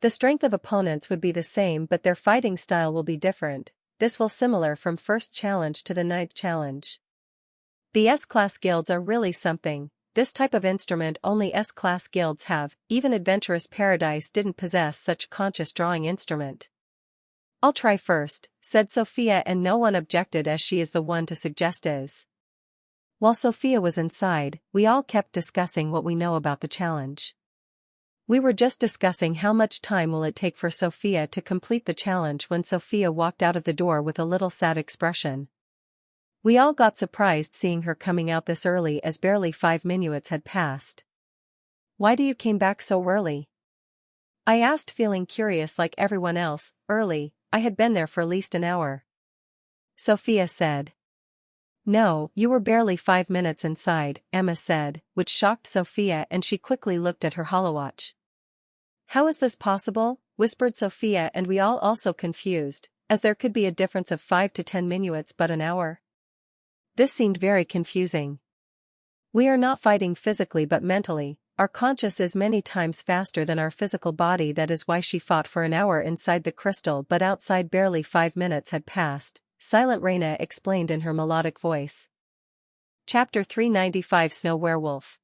The strength of opponents would be the same, but their fighting style will be different. This will similar from first challenge to the 9th challenge. The S-class guilds are really something. This type of instrument only S-class guilds have. Even Adventurous Paradise didn't possess such conscious drawing instrument. I'll try first, said Sophia, and no one objected as she is the one to suggest is. While Sophia was inside, we all kept discussing what we know about the challenge. We were just discussing how much time will it take for Sophia to complete the challenge when Sophia walked out of the door with a little sad expression. We all got surprised seeing her coming out this early, as barely 5 minutes had passed. Why do you came back so early? I asked, feeling curious like everyone else. Early, I had been there for at least an hour. Sophia said. No, you were barely 5 minutes inside, Emma said, which shocked Sophia, and she quickly looked at her holowatch. How is this possible? Whispered Sophia, and we all also confused, as there could be a difference of 5 to 10 minutes but an hour. This seemed very confusing. We are not fighting physically but mentally. Our conscious is many times faster than our physical body. That is why she fought for an hour inside the crystal but outside barely 5 minutes had passed, Silent Reina explained in her melodic voice. Chapter 395 Snow Werewolf.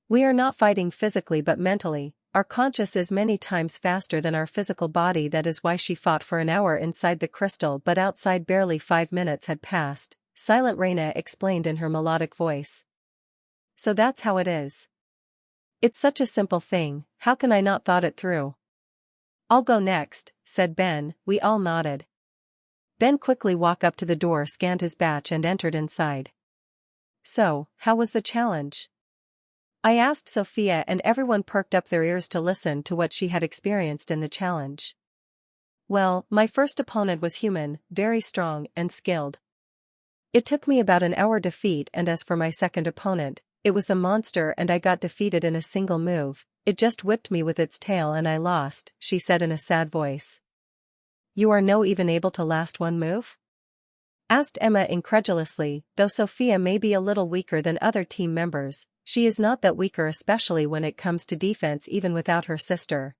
We are not fighting physically but mentally. Our conscious is many times faster than our physical body. That is why she fought for an hour inside the crystal but outside barely 5 minutes had passed, Silent Reina explained in her melodic voice. So that's how it is. It's such a simple thing, how can I not thought it through? I'll go next, said Ben. We all nodded. Ben quickly walked up to the door, scanned his badge and entered inside. So, how was the challenge? I asked Sophia, and everyone perked up their ears to listen to what she had experienced in the challenge. Well, my first opponent was human, very strong and skilled. It took me about an hour to defeat, and as for my second opponent, it was the monster and I got defeated in a single move. It just whipped me with its tail and I lost, she said in a sad voice. You are no even able to last one move? Asked Emma incredulously. Though Sophia may be a little weaker than other team members, she is not that weaker, especially when it comes to defense, even without her sister.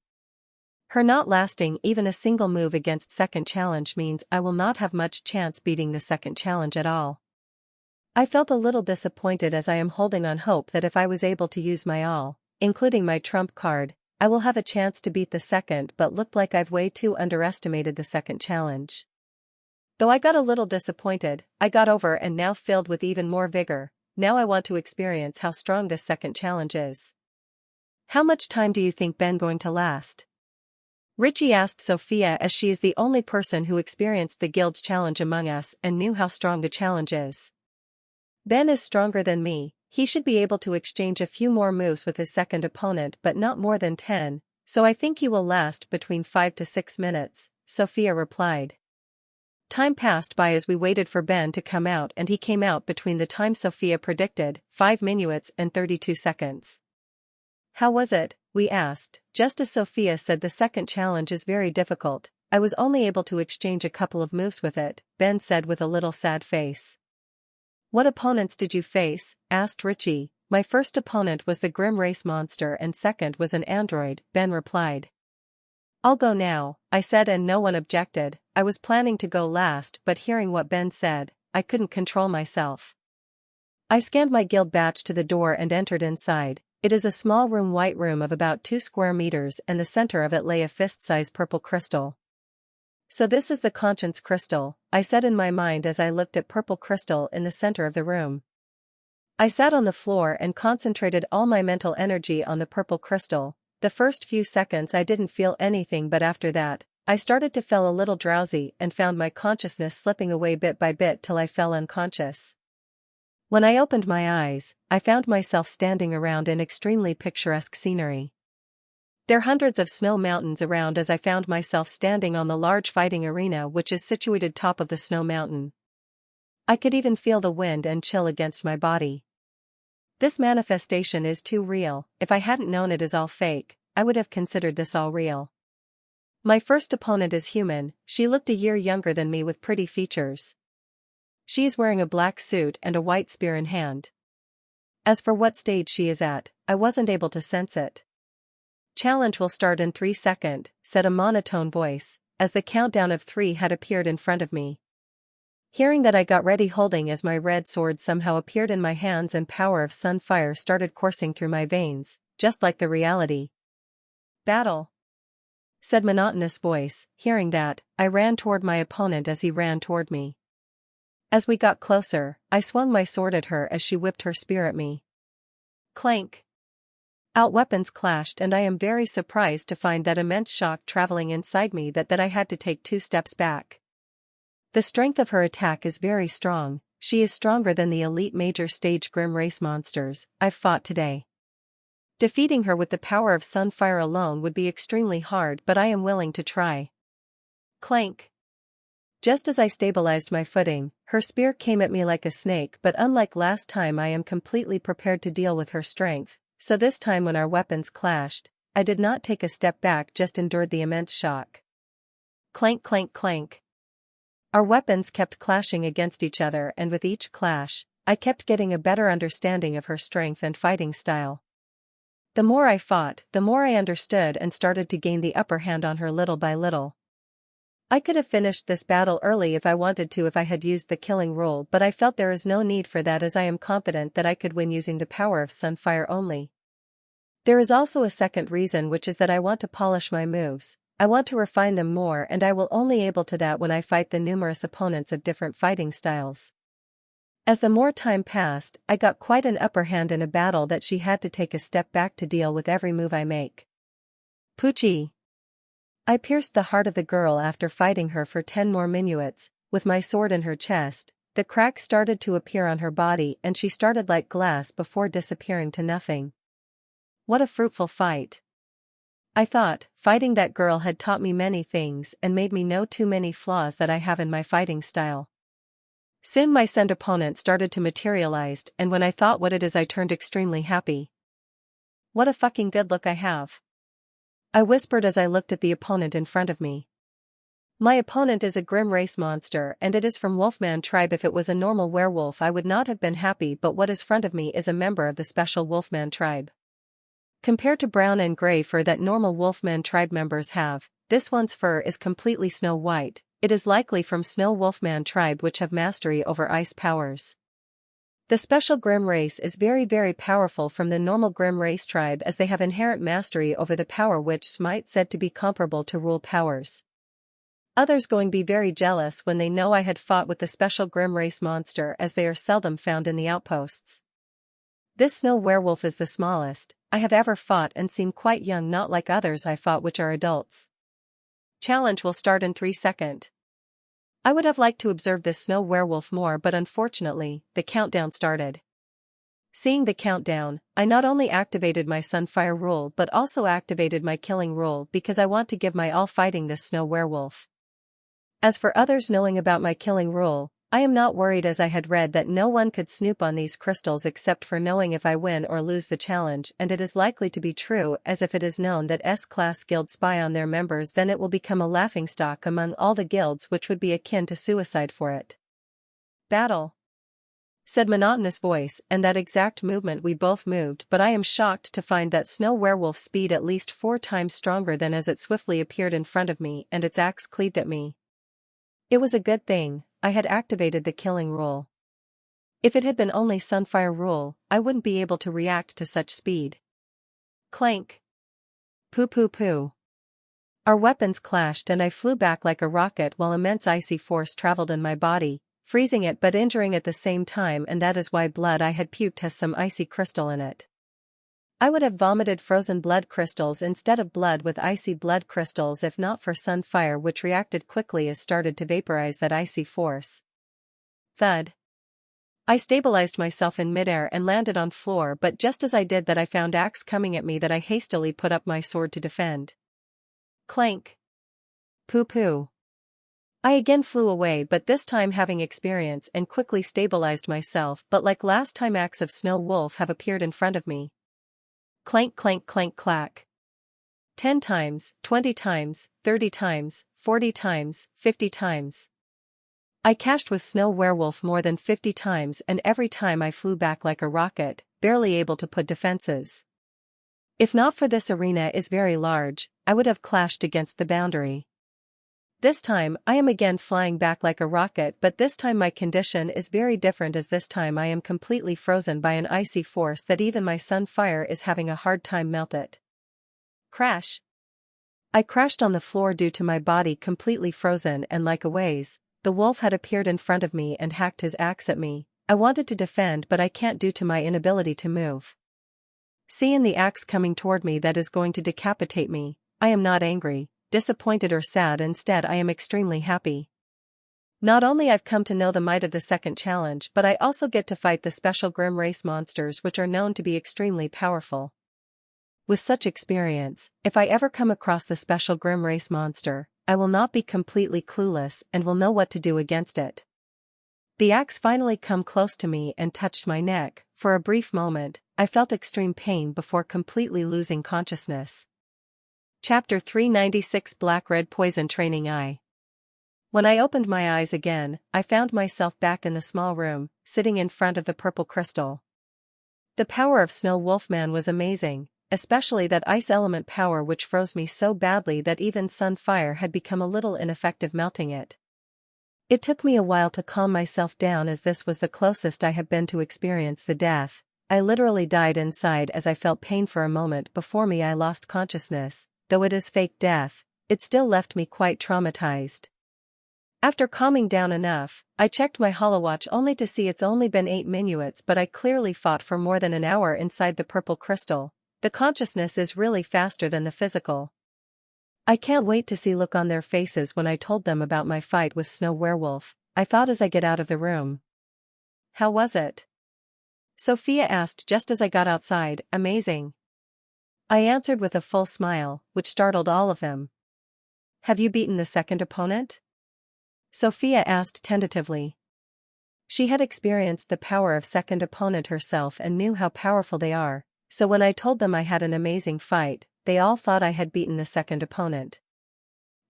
Her not lasting even a single move against second challenge means I will not have much chance beating the second challenge at all. I felt a little disappointed, as I am holding on hope that if I was able to use my all, including my trump card, I will have a chance to beat the second, but looked like I've way too underestimated the second challenge. Though I got a little disappointed, I got over and now filled with even more vigor. Now I want to experience how strong this second challenge is. How much time do you think Ben going to last? Richie asked Sophia, as she is the only person who experienced the guild's challenge among us and knew how strong the challenge is. Ben is stronger than me. He should be able to exchange a few more moves with his second opponent, but not more than 10, so I think he will last between 5 to 6 minutes, Sophia replied. Time passed by as we waited for Ben to come out, and he came out between the time Sophia predicted, 5 minutes and 32 seconds. How was it? We asked, just as Sophia said the second challenge is very difficult. I was only able to exchange a couple of moves with it, Ben said with a little sad face. What opponents did you face? Asked Richie. My first opponent was the Grim Race monster and second was an android, Ben replied. I'll go now, I said, and no one objected. I was planning to go last, but hearing what Ben said, I couldn't control myself. I scanned my guild badge to the door and entered inside. It is a small room, white room of about 2 square meters, and the center of it lay a fist-sized purple crystal. So this is the conscience crystal, I said in my mind as I looked at purple crystal in the center of the room. I sat on the floor and concentrated all my mental energy on the purple crystal. The first few seconds I didn't feel anything, but after that, I started to feel a little drowsy and found my consciousness slipping away bit by bit till I fell unconscious. When I opened my eyes, I found myself standing around in extremely picturesque scenery. There are hundreds of snow mountains around as I found myself standing on the large fighting arena which is situated top of the snow mountain. I could even feel the wind and chill against my body. This manifestation is too real. If I hadn't known it is all fake, I would have considered this all real. My first opponent is human. She looked a year younger than me with pretty features. She is wearing a black suit and a white spear in hand. As for what stage she is at, I wasn't able to sense it. Challenge will start in 3 seconds, said a monotone voice, as the countdown of 3 had appeared in front of me. Hearing that, I got ready, holding as my red sword somehow appeared in my hands and power of sun fire started coursing through my veins, just like the reality. Battle, said monotonous voice. Hearing that, I ran toward my opponent as he ran toward me. As we got closer, I swung my sword at her as she whipped her spear at me. Clank! Out weapons clashed, and I am very surprised to find that immense shock traveling inside me that I had to take 2 steps back. The strength of her attack is very strong. She is stronger than the elite major stage Grim Race monsters I've fought today. Defeating her with the power of Sunfire alone would be extremely hard, but I am willing to try. Clank! Just as I stabilized my footing, her spear came at me like a snake, but unlike last time I am completely prepared to deal with her strength, so this time when our weapons clashed, I did not take a step back, just endured the immense shock. Clank clank clank. Our weapons kept clashing against each other, and with each clash, I kept getting a better understanding of her strength and fighting style. The more I fought, the more I understood and started to gain the upper hand on her little by little. I could have finished this battle early if I wanted to, if I had used the killing rule, but I felt there is no need for that, as I am confident that I could win using the power of Sunfire only. There is also a second reason, which is that I want to polish my moves. I want to refine them more, and I will only able to that when I fight the numerous opponents of different fighting styles. As the more time passed, I got quite an upper hand in a battle that she had to take a step back to deal with every move I make. Poochie! I pierced the heart of the girl after fighting her for 10 more minuets, with my sword in her chest. The cracks started to appear on her body and she started like glass before disappearing to nothing. What a fruitful fight! I thought, fighting that girl had taught me many things and made me know too many flaws that I have in my fighting style. Soon my send opponent started to materialize, and when I thought what it is, I turned extremely happy. What a fucking good look I have! I whispered as I looked at the opponent in front of me. My opponent is a grim race monster, and it is from Wolfman tribe. If it was a normal werewolf I would not have been happy, but what is in front of me is a member of the special Wolfman tribe. Compared to brown and gray fur that normal Wolfman tribe members have, this one's fur is completely snow white. It is likely from Snow Wolfman tribe, which have mastery over ice powers. The special Grim race is very powerful from the normal Grim race tribe, as they have inherent mastery over the power which might said to be comparable to rule powers. Others going be very jealous when they know I had fought with the special Grim race monster, as they are seldom found in the outposts. This snow werewolf is the smallest I have ever fought and seem quite young, not like others I fought which are adults. Challenge will start in 3 seconds. I would have liked to observe this snow werewolf more, but unfortunately, the countdown started. Seeing the countdown, I not only activated my Sunfire rule but also activated my killing rule, because I want to give my all fighting this snow werewolf. As for others knowing about my killing rule, I am not worried, as I had read that no one could snoop on these crystals except for knowing if I win or lose the challenge, and it is likely to be true, as if it is known that S-class guilds spy on their members, then it will become a laughingstock among all the guilds, which would be akin to suicide for it. Battle, said monotonous voice, and that exact movement we both moved, but I am shocked to find that snow werewolf's speed at least 4 times stronger than as it swiftly appeared in front of me and its axe cleaved at me. It was a good thing I had activated the killing rule. If it had been only Sunfire rule, I wouldn't be able to react to such speed. Clank. Poo poo poo. Our weapons clashed and I flew back like a rocket while immense icy force traveled in my body, freezing it but injuring at the same time, and that is why blood I had puked has some icy crystal in it. I would have vomited frozen blood crystals instead of blood with icy blood crystals if not for Sunfire, which reacted quickly as started to vaporize that icy force. Thud. I stabilized myself in midair and landed on floor, but just as I did that I found axe coming at me that I hastily put up my sword to defend. Clank. Poo poo. I again flew away, but this time having experience, and quickly stabilized myself, but like last time axe of Snow Wolf have appeared in front of me. Clank clank clank clack. 10 times, 20 times, 30 times, 40 times, 50 times. I cashed with Snow Werewolf more than 50 times, and every time I flew back like a rocket, barely able to put defenses. If not for this arena is very large, I would have clashed against the boundary. This time I am again flying back like a rocket, but this time my condition is very different, as this time I am completely frozen by an icy force that even my Sunfire is having a hard time melt it. Crash. I crashed on the floor due to my body completely frozen, and like a ways, the wolf had appeared in front of me and hacked his axe at me. I wanted to defend, but I can't due to my inability to move. Seeing the axe coming toward me that is going to decapitate me, I am not angry, disappointed or sad. Instead I am extremely happy. Not only I've come to know the might of the second challenge, but I also get to fight the special Grim race monsters, which are known to be extremely powerful. With such experience, if I ever come across the special Grim race monster, I will not be completely clueless and will know what to do against it. The axe finally come close to me and touched my neck. For a brief moment, I felt extreme pain before completely losing consciousness. Chapter 396 Black-Red Poison Training Eye. When I opened my eyes again, I found myself back in the small room, sitting in front of the purple crystal. The power of Snow Wolfman was amazing, especially that ice element power which froze me so badly that even sun fire had become a little ineffective melting it. It took me a while to calm myself down as this was the closest I have been to experience the death. I literally died inside as I felt pain for a moment before I lost consciousness. Though it is fake death, it still left me quite traumatized. After calming down enough, I checked my holowatch only to see it's only been 8 minutes, but I clearly fought for more than an hour inside the purple crystal. The consciousness is really faster than the physical. I can't wait to see look on their faces when I told them about my fight with Snow Werewolf, I thought as I get out of the room. How was it? Sophia asked just as I got outside. Amazing. I answered with a full smile, which startled all of them. Have you beaten the second opponent? Sophia asked tentatively. She had experienced the power of second opponent herself and knew how powerful they are, so when I told them I had an amazing fight, they all thought I had beaten the second opponent.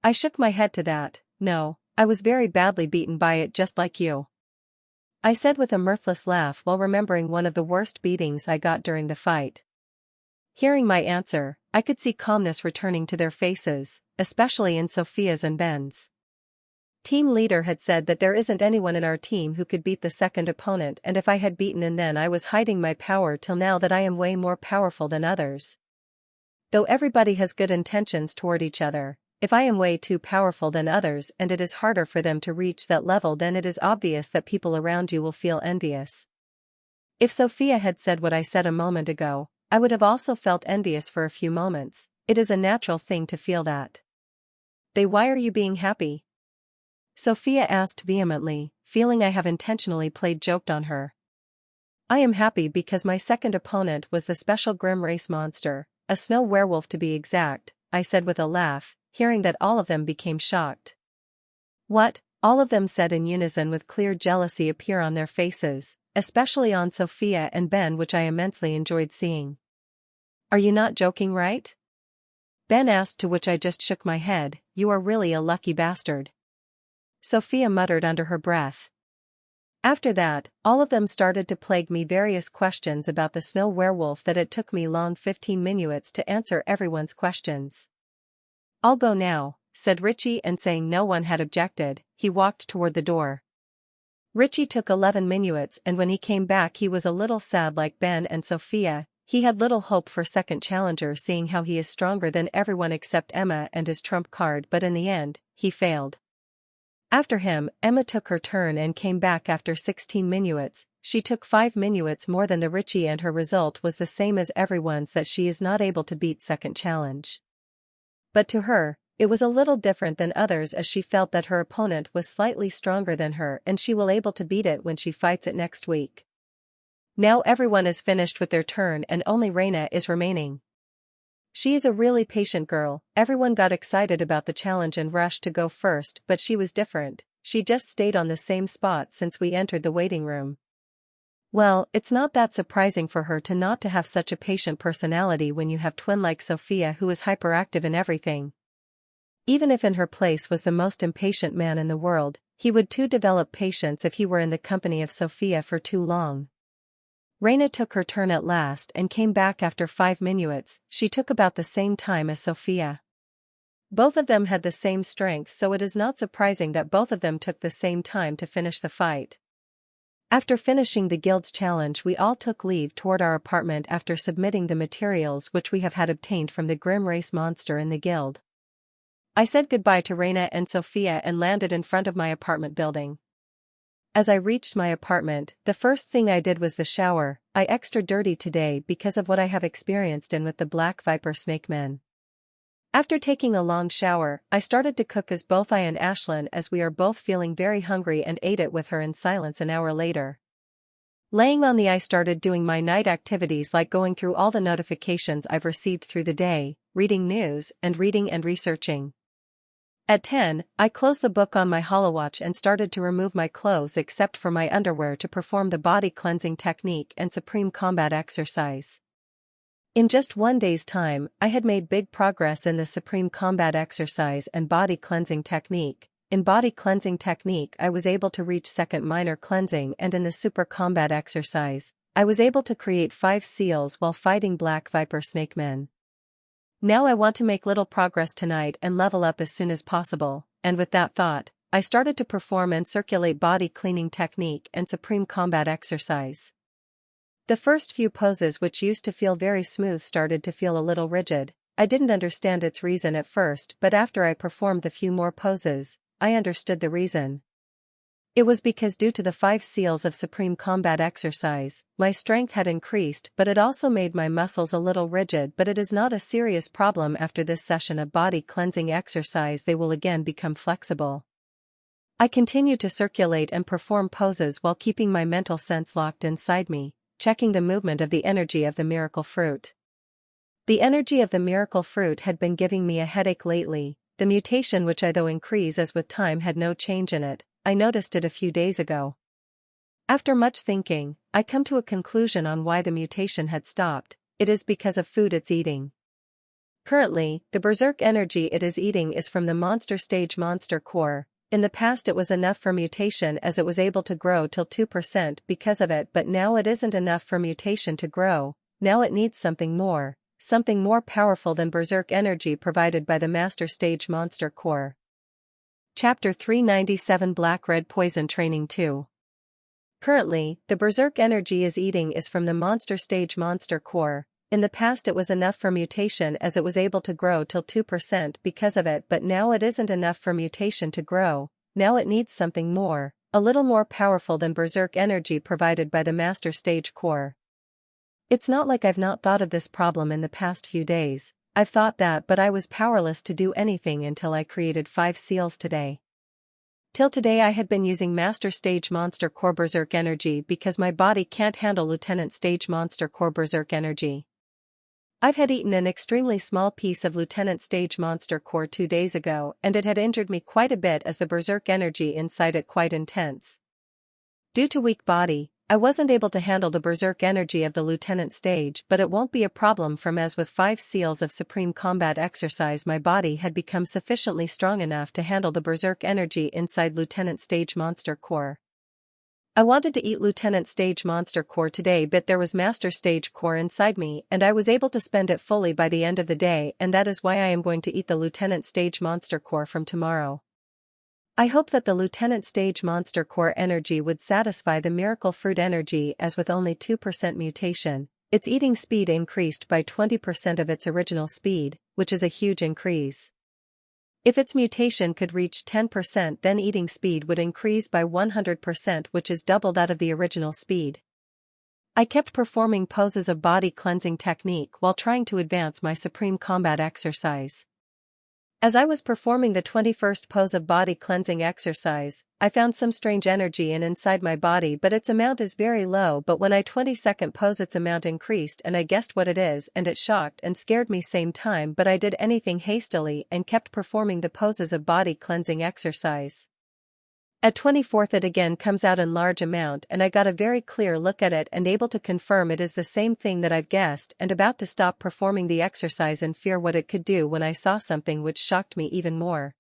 I shook my head to that. No, I was very badly beaten by it just like you. I said with a mirthless laugh while remembering one of the worst beatings I got during the fight. Hearing my answer, I could see calmness returning to their faces, especially in Sophia's and Ben's. Team leader had said that there isn't anyone in our team who could beat the second opponent, and if I had beaten and then I was hiding my power till now that I am way more powerful than others. Though everybody has good intentions toward each other, if I am way too powerful than others and it is harder for them to reach that level, then it is obvious that people around you will feel envious. If Sophia had said what I said a moment ago, I would have also felt envious for a few moments. It is a natural thing to feel that. Why are you being happy? Sophia asked vehemently, feeling I have intentionally joked on her. I am happy because my second opponent was the special Grim Race monster, a snow werewolf to be exact, I said with a laugh, hearing that all of them became shocked. What? All of them said in unison with clear jealousy appear on their faces, especially on Sophia and Ben, which I immensely enjoyed seeing. Are you not joking, right? Ben asked, to which I just shook my head. You are really a lucky bastard. Sophia muttered under her breath. After that, all of them started to plague me various questions about the snow werewolf that it took me long 15 minutes to answer everyone's questions. I'll go now, said Richie, and saying no one had objected, he walked toward the door. Richie took 11 minutes, and when he came back he was a little sad like Ben and Sophia. He had little hope for second challenger seeing how he is stronger than everyone except Emma and his trump card, but in the end, he failed. After him, Emma took her turn and came back after 16 minutes. She took 5 minutes more than the Richie and her result was the same as everyone's, that she is not able to beat second challenge. But to her, it was a little different than others as she felt that her opponent was slightly stronger than her and she will able to beat it when she fights it next week. Now everyone is finished with their turn and only Reina is remaining. She is a really patient girl. Everyone got excited about the challenge and rushed to go first, but she was different. She just stayed on the same spot since we entered the waiting room. Well, it's not that surprising for her to not to have such a patient personality when you have twin like Sophia who is hyperactive in everything. Even if in her place was the most impatient man in the world, he would too develop patience if he were in the company of Sophia for too long. Reina took her turn at last and came back after 5 minutes. She took about the same time as Sophia. Both of them had the same strength, so it is not surprising that both of them took the same time to finish the fight. After finishing the guild's challenge, we all took leave toward our apartment after submitting the materials which we have had obtained from the Grim Race monster in the guild. I said goodbye to Reina and Sophia and landed in front of my apartment building. As I reached my apartment, the first thing I did was the shower. I extra dirty today because of what I have experienced in with the Black Viper Snake Men. After taking a long shower, I started to cook as both I and Ashlyn, as we are both feeling very hungry, and ate it with her in silence an hour later. Laying on the I started doing my night activities like going through all the notifications I've received through the day, reading news, and reading and researching. At 10, I closed the book on my holowatch and started to remove my clothes except for my underwear to perform the body cleansing technique and supreme combat exercise. In just 1 day's time, I had made big progress in the supreme combat exercise and body cleansing technique. In body cleansing technique, I was able to reach second minor cleansing, and in the super combat exercise, I was able to create 5 seals while fighting black viper snake men. Now I want to make little progress tonight and level up as soon as possible, and with that thought, I started to perform and circulate body cleaning technique and supreme combat exercise. The first few poses, which used to feel very smooth, started to feel a little rigid. I didn't understand its reason at first, but after I performed the few more poses, I understood the reason. It was because due to the 5 seals of supreme combat exercise, my strength had increased, but it also made my muscles a little rigid. But it is not a serious problem. After this session of body cleansing exercise, they will again become flexible. I continue to circulate and perform poses while keeping my mental sense locked inside me, checking the movement of the energy of the miracle fruit. The energy of the miracle fruit had been giving me a headache lately. The mutation, which I though increase as with time, had no change in it. I noticed it a few days ago. After much thinking, I come to a conclusion on why the mutation had stopped. It is because of food it's eating. Currently, the berserk energy it is eating is from the monster stage monster core. In the past it was enough for mutation as it was able to grow till 2% because of it, but now it isn't enough for mutation to grow. Now it needs something more powerful than berserk energy provided by the master stage monster core. Chapter 397 Black-Red Poison Training 2. Currently, the berserk energy is eating is from the monster stage monster core. In the past it was enough for mutation as it was able to grow till 2% because of it, but now it isn't enough for mutation to grow. Now it needs something more, a little more powerful than berserk energy provided by the master stage core. It's not like I've not thought of this problem in the past few days. I've thought that, but I was powerless to do anything until I created 5 seals today. Till today I had been using Master Stage Monster Core Berserk Energy because my body can't handle Lieutenant Stage Monster Core Berserk Energy. I've had eaten an extremely small piece of Lieutenant Stage Monster Core 2 days ago, and it had injured me quite a bit as the berserk energy inside it quite intense. Due to weak body, I wasn't able to handle the berserk energy of the Lieutenant stage, but it won't be a problem from as with 5 seals of supreme combat exercise my body had become sufficiently strong enough to handle the berserk energy inside Lieutenant stage monster core. I wanted to eat Lieutenant stage monster core today, but there was master stage core inside me and I was able to spend it fully by the end of the day, and that is why I am going to eat the Lieutenant stage monster core from tomorrow. I hope that the Lieutenant Stage Monster Core energy would satisfy the Miracle Fruit energy, as with only 2% mutation, its eating speed increased by 20% of its original speed, which is a huge increase. If its mutation could reach 10%, then eating speed would increase by 100%, which is double that of the original speed. I kept performing poses of body cleansing technique while trying to advance my supreme combat exercise. As I was performing the 21st pose of body cleansing exercise, I found some strange energy inside my body, but its amount is very low. But when I 22nd pose, its amount increased and I guessed what it is, and it shocked and scared me same time, but I did anything hastily and kept performing the poses of body cleansing exercise. At 24th it again comes out in large amount and I got a very clear look at it and able to confirm it is the same thing that I've guessed, and about to stop performing the exercise in fear what it could do when I saw something which shocked me even more.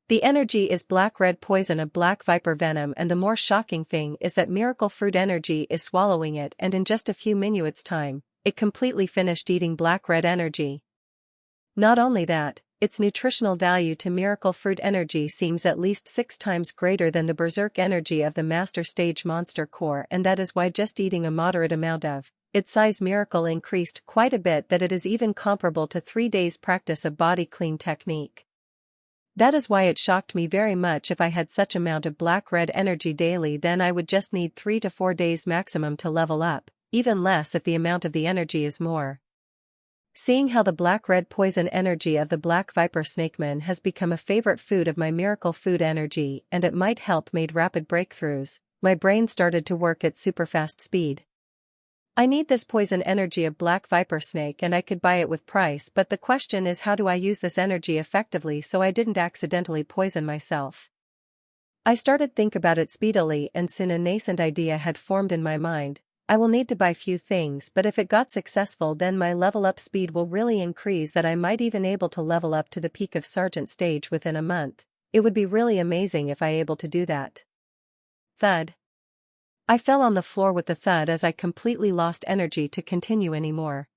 The energy is black-red poison of black viper venom, and the more shocking thing is that miracle fruit energy is swallowing it, and in just a few minutes time, it completely finished eating black-red energy. Not only that, its nutritional value to miracle fruit energy seems at least 6 times greater than the berserk energy of the master stage monster core, and that is why just eating a moderate amount of its size miracle increased quite a bit, that it is even comparable to 3 days practice of body clean technique. That is why it shocked me very much. If I had such amount of black-red energy daily, then I would just need 3 to 4 days maximum to level up, even less if the amount of the energy is more. Seeing how the black-red poison energy of the black viper snakeman has become a favorite food of my miracle food energy, and it might help made rapid breakthroughs, my brain started to work at super fast speed. I need this poison energy of black viper snake and I could buy it with price, but the question is how do I use this energy effectively so I didn't accidentally poison myself. I started think about it speedily and soon a nascent idea had formed in my mind. I will need to buy few things, but if it got successful then my level up speed will really increase that I might even able to level up to the peak of sergeant stage within a month. It would be really amazing if I able to do that. Thud. I fell on the floor with a thud as I completely lost energy to continue anymore.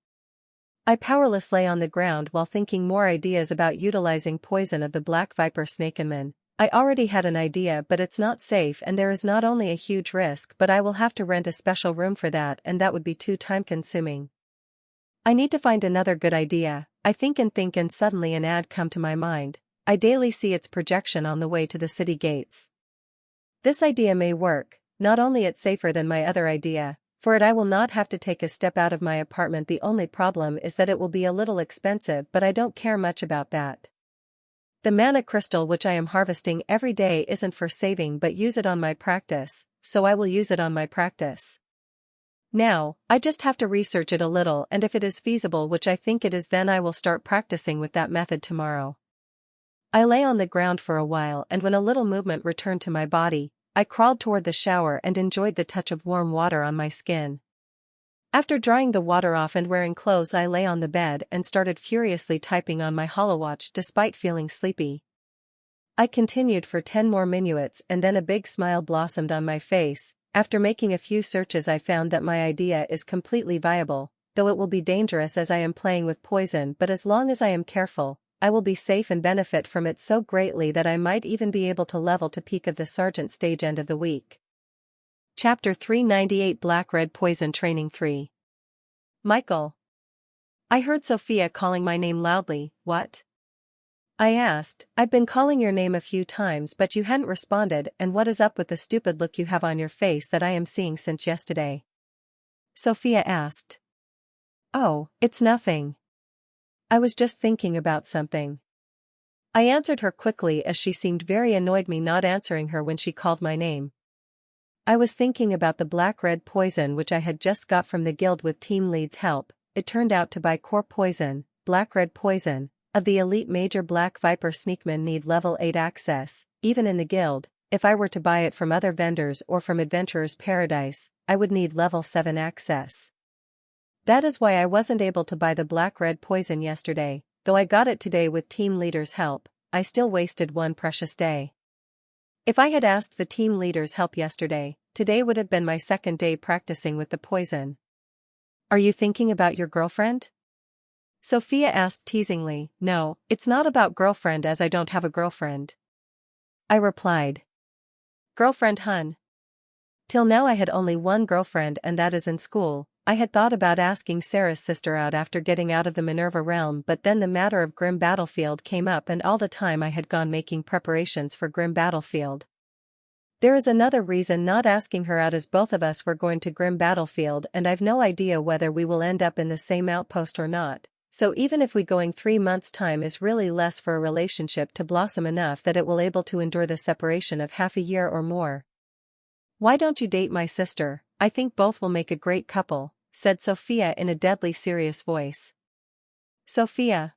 I powerless lay on the ground while thinking more ideas about utilizing poison of the black viper snakeman. I already had an idea but it's not safe and there is not only a huge risk but I will have to rent a special room for that and that would be too time consuming. I need to find another good idea. I think and suddenly an ad come to my mind. I daily see its projection on the way to the city gates. This idea may work, not only it's safer than my other idea, for it I will not have to take a step out of my apartment. The only problem is that it will be a little expensive but I don't care much about that. The mana crystal which I am harvesting every day isn't for saving but use it on my practice, so I will use it on my practice. Now, I just have to research it a little and if it is feasible which I think it is then I will start practicing with that method tomorrow. I lay on the ground for a while and when a little movement returned to my body, I crawled toward the shower and enjoyed the touch of warm water on my skin. After drying the water off and wearing clothes I lay on the bed and started furiously typing on my holowatch despite feeling sleepy. I continued for 10 more minutes and then a big smile blossomed on my face. After making a few searches I found that my idea is completely viable, though it will be dangerous as I am playing with poison but as long as I am careful, I will be safe and benefit from it so greatly that I might even be able to level to peak of the sergeant stage end of the week. Chapter 398 Black-Red Poison Training 3. Michael. I heard Sophia calling my name loudly. What? I asked. I've been calling your name a few times but you hadn't responded and what is up with the stupid look you have on your face that I am seeing since yesterday? Sophia asked. Oh, it's nothing. I was just thinking about something. I answered her quickly as she seemed very annoyed me not answering her when she called my name. I was thinking about the black-red poison which I had just got from the guild with team lead's help. It turned out to buy core poison, black-red poison, of the elite major black viper sneakmen need level 8 access, even in the guild. If I were to buy it from other vendors or from Adventurer's Paradise, I would need level 7 access. That is why I wasn't able to buy the black-red poison yesterday, though I got it today with team leader's help. I still wasted one precious day. If I had asked the team leader's help yesterday, today would have been my second day practicing with the poison. Are you thinking about your girlfriend? Sophia asked teasingly. No, it's not about girlfriend as I don't have a girlfriend. I replied. Girlfriend hun. Till now I had only one girlfriend and that is in school. I had thought about asking Sarah's sister out after getting out of the Minerva realm but then the matter of Grim Battlefield came up and all the time I had gone making preparations for Grim Battlefield. There is another reason not asking her out as both of us were going to Grim Battlefield and I've no idea whether we will end up in the same outpost or not, so even if we going 3 months' time is really less for a relationship to blossom enough that it will able to endure the separation of half a year or more. Why don't you date my sister? I think both will make a great couple, said Sophia in a deadly serious voice. Sophia.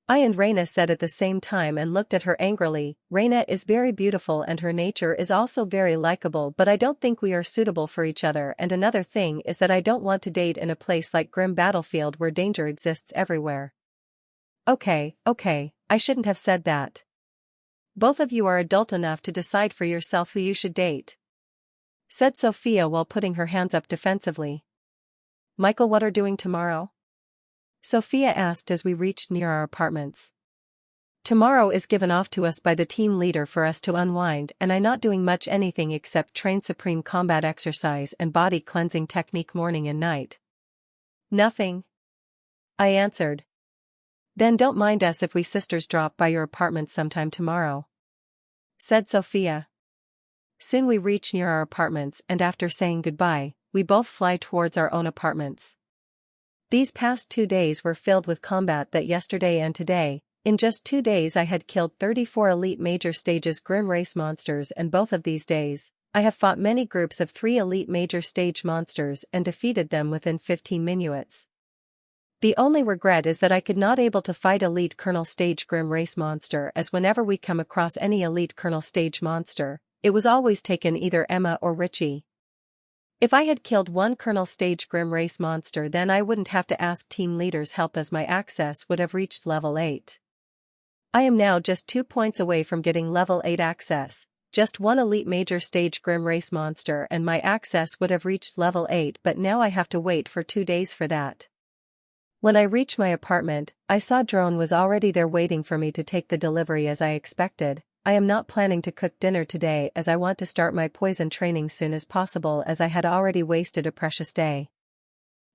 I and Reina said at the same time and looked at her angrily. Reina is very beautiful and her nature is also very likable but I don't think we are suitable for each other and another thing is that I don't want to date in a place like Grim Battlefield where danger exists everywhere. Okay, I shouldn't have said that. Both of you are adult enough to decide for yourself who you should date, said Sophia while putting her hands up defensively. Michael, what are doing tomorrow? Sophia asked as we reached near our apartments. Tomorrow is given off to us by the team leader for us to unwind and I'm not doing much anything except train supreme combat exercise and body cleansing technique morning and night. Nothing, I answered. Then don't mind us if we sisters drop by your apartment sometime tomorrow, said Sophia. Soon we reach near our apartments and after saying goodbye, we both fly towards our own apartments. These past 2 days were filled with combat that yesterday and today. In just 2 days I had killed 34 elite major stages grim race monsters and both of these days, I have fought many groups of 3 elite major stage monsters and defeated them within 15 minutes. The only regret is that I could not able to fight elite kernel stage grim race monster, as whenever we come across any elite kernel stage monster, it was always taken either Emma or Richie. If I had killed one kernel stage grim race monster, then I wouldn't have to ask team leaders help, as my access would have reached level 8. I am now just 2 points away from getting level 8 access, just one elite major stage grim race monster and my access would have reached level 8, but now I have to wait for 2 days for that. When I reached my apartment, I saw Drone was already there waiting for me to take the delivery as I expected. I am not planning to cook dinner today, as I want to start my poison training soon as possible, as I had already wasted a precious day.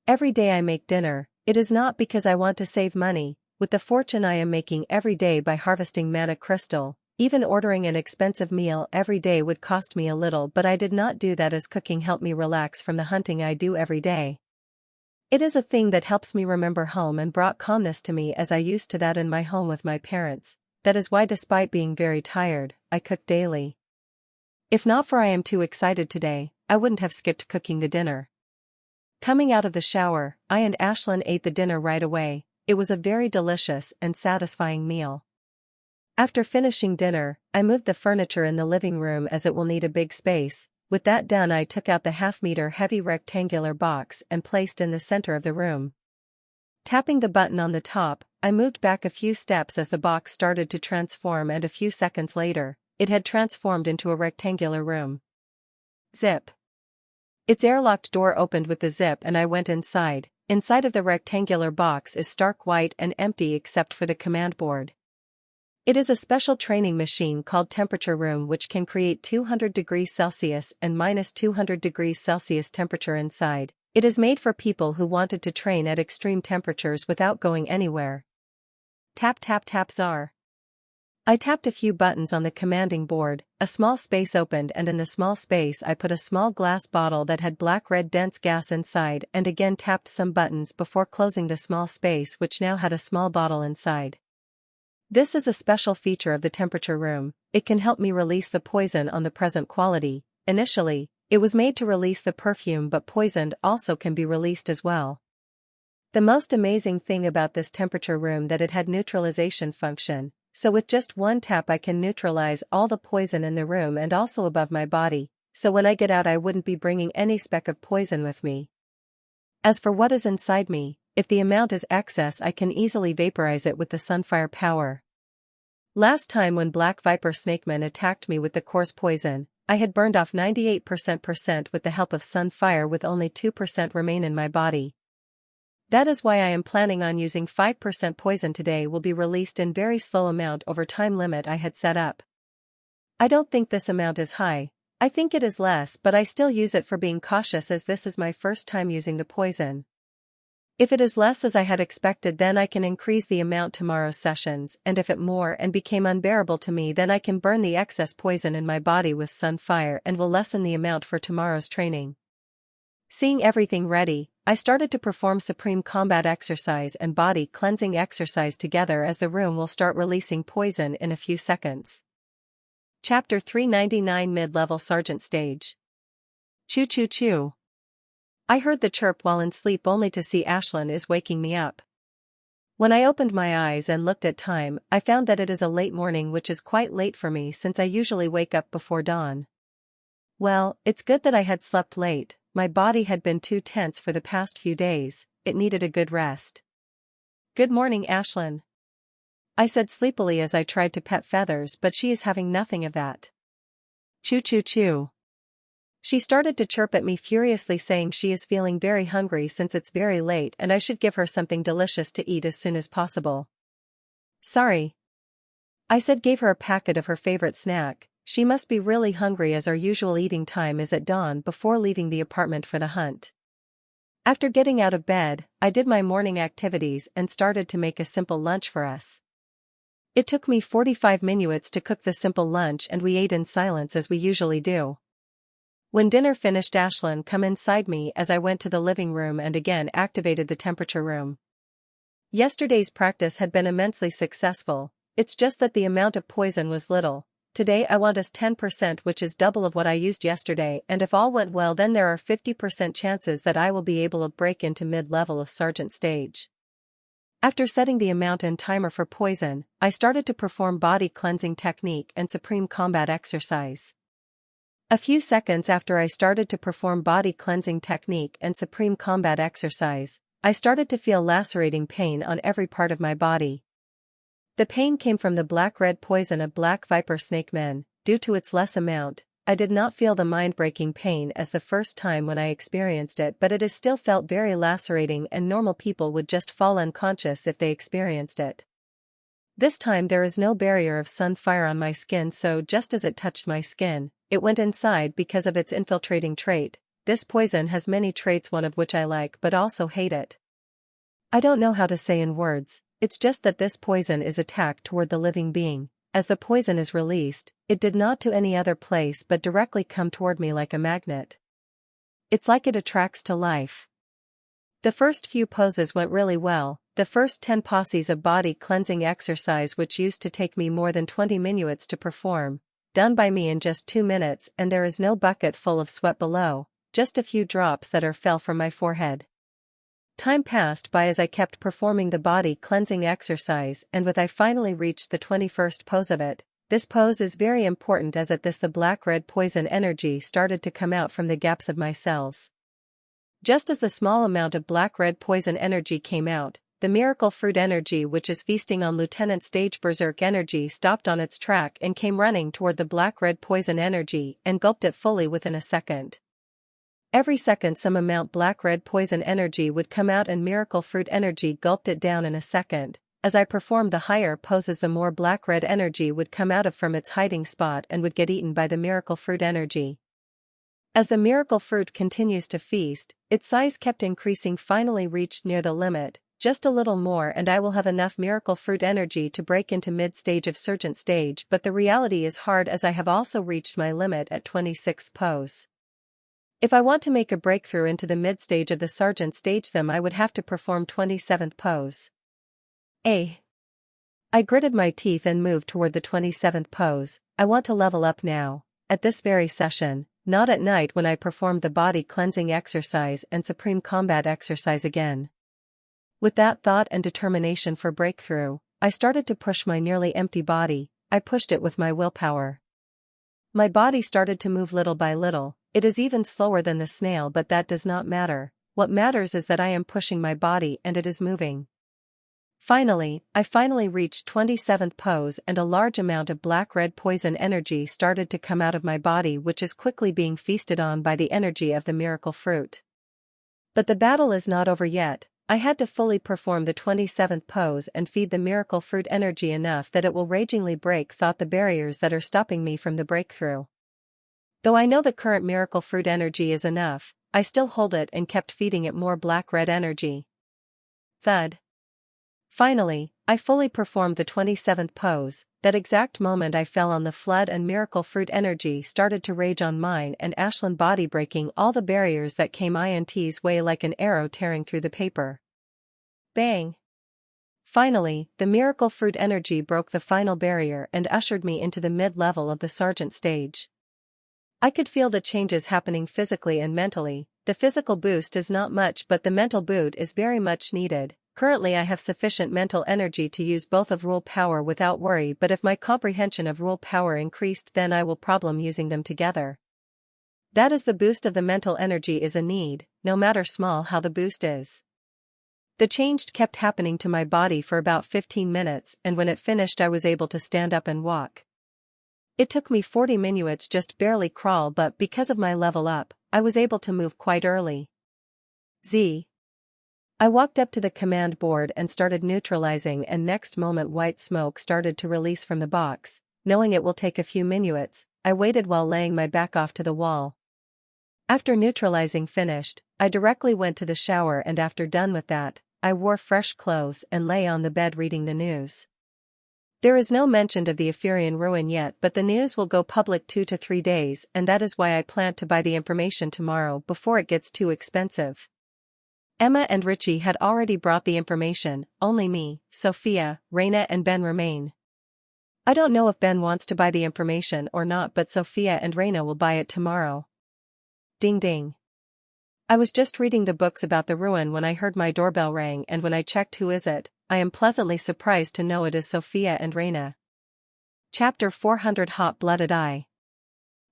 Every day I make dinner, it is not because I want to save money. With the fortune I am making every day by harvesting mana crystal, even ordering an expensive meal every day would cost me a little, but I did not do that, as cooking helped me relax from the hunting I do every day. It is a thing that helps me remember home and brought calmness to me, as I used to that in my home with my parents. That is why, despite being very tired, I cook daily. If not for I am too excited today, I wouldn't have skipped cooking the dinner. Coming out of the shower, I and Ashlyn ate the dinner right away. It was a very delicious and satisfying meal. After finishing dinner, I moved the furniture in the living room, as it will need a big space. With that done, I took out the half-meter heavy rectangular box and placed in the center of the room. Tapping the button on the top, I moved back a few steps as the box started to transform, and a few seconds later, it had transformed into a rectangular room. Zip. Its airlocked door opened with the zip and I went inside. Inside of the rectangular box is stark white and empty except for the command board. It is a special training machine called temperature room, which can create 200 degrees Celsius and minus 200 degrees Celsius temperature inside. It is made for people who wanted to train at extreme temperatures without going anywhere. Tap tap tap czar. I tapped a few buttons on the commanding board, a small space opened, and in the small space I put a small glass bottle that had black-red dense gas inside, and again tapped some buttons before closing the small space, which now had a small bottle inside. This is a special feature of the temperature room. It can help me release the poison on the present quality. Initially, it was made to release the perfume, but poisoned also can be released as well. The most amazing thing about this temperature room that it had neutralization function, so with just one tap I can neutralize all the poison in the room and also above my body, so when I get out I wouldn't be bringing any speck of poison with me. As for what is inside me, if the amount is excess I can easily vaporize it with the Sunfire power. Last time when Black Viper Snakeman attacked me with the coarse poison, I had burned off 98% with the help of Sunfire, with only 2% remain in my body. That is why I am planning on using 5% poison today. Will be released in very slow amount over time limit I had set up. I don't think this amount is high, I think it is less, but I still use it for being cautious, as this is my first time using the poison. If it is less as I had expected, then I can increase the amount tomorrow's sessions, and if it more and became unbearable to me, then I can burn the excess poison in my body with Sunfire and will lessen the amount for tomorrow's training. Seeing everything ready, I started to perform supreme combat exercise and body cleansing exercise together, as the room will start releasing poison in a few seconds. Chapter 399, Mid-Level Sergeant Stage. Choo choo choo. I heard the chirp while in sleep, only to see Ashlyn is waking me up. When I opened my eyes and looked at time, I found that it is a late morning, which is quite late for me since I usually wake up before dawn. Well, it's good that I had slept late. My body had been too tense for the past few days, it needed a good rest. Good morning, Ashlyn. I said sleepily as I tried to pet Feathers, but she is having nothing of that. Choo choo choo. She started to chirp at me furiously, saying she is feeling very hungry since it's very late and I should give her something delicious to eat as soon as possible. Sorry. I said, gave her a packet of her favorite snack. She must be really hungry, as our usual eating time is at dawn before leaving the apartment for the hunt. After getting out of bed, I did my morning activities and started to make a simple lunch for us. It took me 45 minutes to cook the simple lunch and we ate in silence as we usually do. When dinner finished, Ashlyn come inside me as I went to the living room and again activated the temperature room. Yesterday's practice had been immensely successful, it's just that the amount of poison was little. today I want us 10%, which is double of what I used yesterday, and if all went well then there are 50% chances that I will be able to break into mid-level of sergeant stage. After setting the amount and timer for poison, I started to perform body cleansing technique and supreme combat exercise. A few seconds after I started to perform body cleansing technique and supreme combat exercise, I started to feel lacerating pain on every part of my body. The pain came from the black-red poison of black viper snake men. Due to its less amount, I did not feel the mind-breaking pain as the first time when I experienced it, but it is still felt very lacerating, and normal people would just fall unconscious if they experienced it. This time there is no barrier of sun fire on my skin, so just as it touched my skin, it went inside because of its infiltrating trait. This poison has many traits, one of which I like but also hate it. I don't know how to say in words, it's just that this poison is attacked toward the living being. As the poison is released, it did not to any other place but directly come toward me like a magnet. It's like it attracts to life. The first few poses went really well. The first 10 posses of body cleansing exercise, which used to take me more than 20 minutes to perform, done by me in just 2 minutes, and there is no bucket full of sweat below, just a few drops that fell from my forehead. Time passed by as I kept performing the body cleansing exercise, and I finally reached the 21st pose of it. This pose is very important as at this the black-red poison energy started to come out from the gaps of my cells. Just as the small amount of black-red poison energy came out, the miracle fruit energy, which is feasting on Lieutenant Stage Berserk energy, stopped on its track and came running toward the black-red poison energy and gulped it fully within a second. Every second some amount black-red poison energy would come out and miracle fruit energy gulped it down in a second. As I performed the higher poses, the more black-red energy would come out from its hiding spot and would get eaten by the miracle fruit energy. As the miracle fruit continues to feast, its size kept increasing, finally reached near the limit. Just a little more and I will have enough miracle fruit energy to break into mid-stage of sergeant stage, but the reality is hard as I have also reached my limit at 26th pose. If I want to make a breakthrough into the mid-stage of the sergeant stage, then I would have to perform 27th pose. I gritted my teeth and moved toward the 27th pose. I want to level up now, at this very session, not at night when I performed the body cleansing exercise and supreme combat exercise again. With that thought and determination for breakthrough, I started to push my nearly empty body. I pushed it with my willpower. My body started to move little by little. It is even slower than the snail, but that does not matter. What matters is that I am pushing my body and it is moving. Finally, I reached 27th pose and a large amount of black-red poison energy started to come out of my body, which is quickly being feasted on by the energy of the miracle fruit. But the battle is not over yet. I had to fully perform the 27th pose and feed the miracle fruit energy enough that it will ragingly break thought the barriers that are stopping me from the breakthrough. Though I know the current miracle fruit energy is enough, I still hold it and kept feeding it more black-red energy. Thud. Finally, I fully performed the 27th pose. That exact moment I fell on the flood and miracle fruit energy started to rage on mine and Ashland body, breaking all the barriers that came INT's way like an arrow tearing through the paper. Bang! Finally, the miracle fruit energy broke the final barrier and ushered me into the mid-level of the sergeant stage. I could feel the changes happening physically and mentally. The physical boost is not much, but the mental boot is very much needed. Currently I have sufficient mental energy to use both of rule power without worry, but if my comprehension of rule power increased, then I will problem using them together. That is the boost of the mental energy is a need, no matter small how the boost is. The change kept happening to my body for about 15 minutes, and when it finished I was able to stand up and walk. It took me 40 minutes just barely crawl, but because of my level up, I was able to move quite early. I walked up to the command board and started neutralizing, and next moment white smoke started to release from the box. Knowing it will take a few minutes, I waited while laying my back off to the wall. After neutralizing finished, I directly went to the shower, and after done with that, I wore fresh clothes and lay on the bed reading the news. There is no mention of the Ephirian ruin yet, but the news will go public 2 to 3 days, and that is why I plan to buy the information tomorrow before it gets too expensive. Emma and Richie had already brought the information, only me, Sophia, Reina and Ben remain. I don't know if Ben wants to buy the information or not, but Sophia and Reina will buy it tomorrow. Ding ding. I was just reading the books about the ruin when I heard my doorbell ring, and when I checked who is it, I am pleasantly surprised to know it is Sophia and Reina. Chapter 400 Hot-Blooded Eye.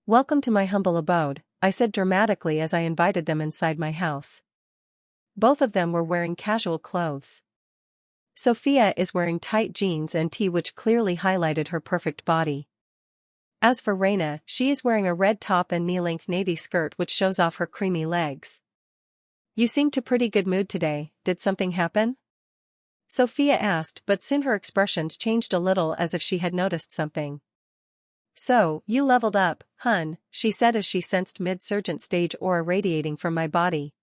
Welcome to my humble abode, I said dramatically as I invited them inside my house. Both of them were wearing casual clothes. Sophia is wearing tight jeans and tee which clearly highlighted her perfect body. As for Reina, she is wearing a red top and knee-length navy skirt which shows off her creamy legs. You seem to pretty good mood today, did something happen? Sophia asked, but soon her expressions changed a little as if she had noticed something. So, you leveled up, hun, she said as she sensed mid-surgent stage aura radiating from my body.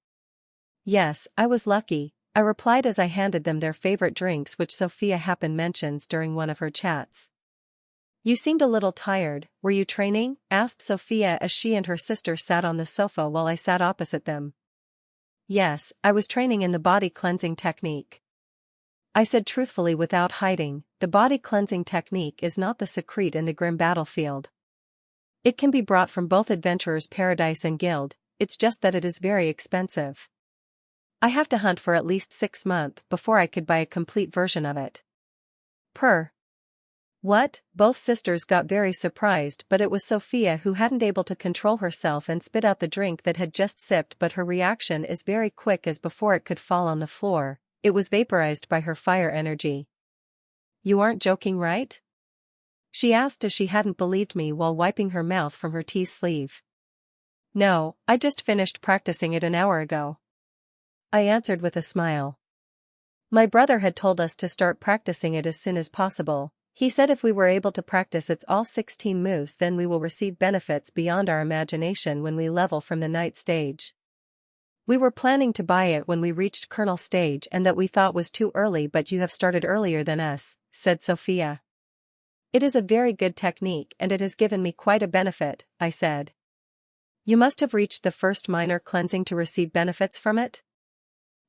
Yes, I was lucky, I replied as I handed them their favorite drinks which Sophia happened mentions during one of her chats. You seemed a little tired, were you training? Asked Sophia as she and her sister sat on the sofa while I sat opposite them. Yes, I was training in the body cleansing technique. I said truthfully without hiding, the body cleansing technique is not the secret in the grim battlefield. It can be brought from both Adventurer's Paradise and Guild, it's just that it is very expensive. I have to hunt for at least 6 months before I could buy a complete version of it. What? Both sisters got very surprised, but it was Sophia who hadn't able to control herself and spit out the drink that had just sipped, but her reaction is very quick as before it could fall on the floor, it was vaporized by her fire energy. You aren't joking, right? She asked as she hadn't believed me while wiping her mouth from her tea sleeve. No, I just finished practicing it an hour ago. I answered with a smile. My brother had told us to start practicing it as soon as possible. He said if we were able to practice its all 16 moves then we will receive benefits beyond our imagination when we level from the night stage. We were planning to buy it when we reached Colonel stage and that we thought was too early, but you have started earlier than us, said Sophia. It is a very good technique and it has given me quite a benefit, I said. You must have reached the first minor cleansing to receive benefits from it?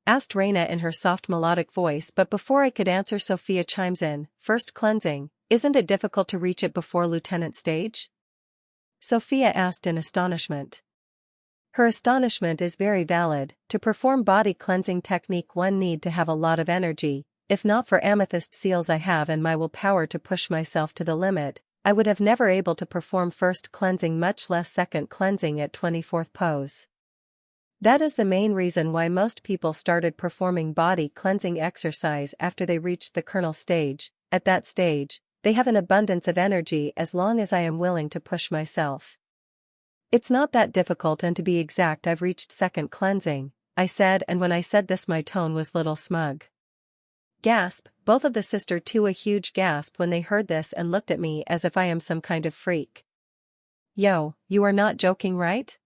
Asked Reina in her soft melodic voice, but before I could answer Sophia chimes in, first cleansing, isn't it difficult to reach it before lieutenant stage? Sophia asked in astonishment. Her astonishment is very valid. To perform body cleansing technique one need to have a lot of energy, if not for amethyst seals I have and my willpower to push myself to the limit, I would have never able to perform first cleansing much less second cleansing at 24th pose. That is the main reason why most people started performing body cleansing exercise after they reached the Colonel stage. At that stage, they have an abundance of energy as long as I am willing to push myself. It's not that difficult, and to be exact I've reached second cleansing, I said, and when I said this my tone was little smug. Gasp, both of the sister too a huge gasp when they heard this and looked at me as if I am some kind of freak. Yo, you are not joking, right?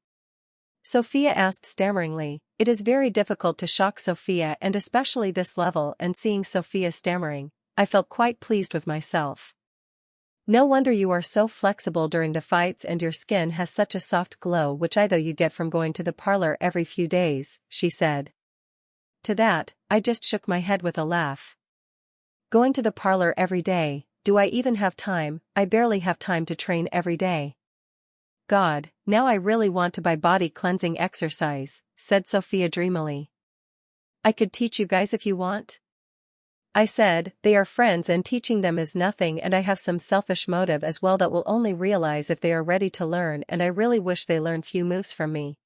Sophia asked stammeringly. It is very difficult to shock Sophia and especially this level, and seeing Sophia stammering, I felt quite pleased with myself. No wonder you are so flexible during the fights and your skin has such a soft glow which I know you get from going to the parlor every few days, she said. To that, I just shook my head with a laugh. Going to the parlor every day, do I even have time? I barely have time to train every day. God, now I really want to buy body cleansing exercise, said Sophia dreamily. I could teach you guys if you want. I said, they are friends and teaching them is nothing, and I have some selfish motive as well that will only realize if they are ready to learn, and I really wish they learn few moves from me.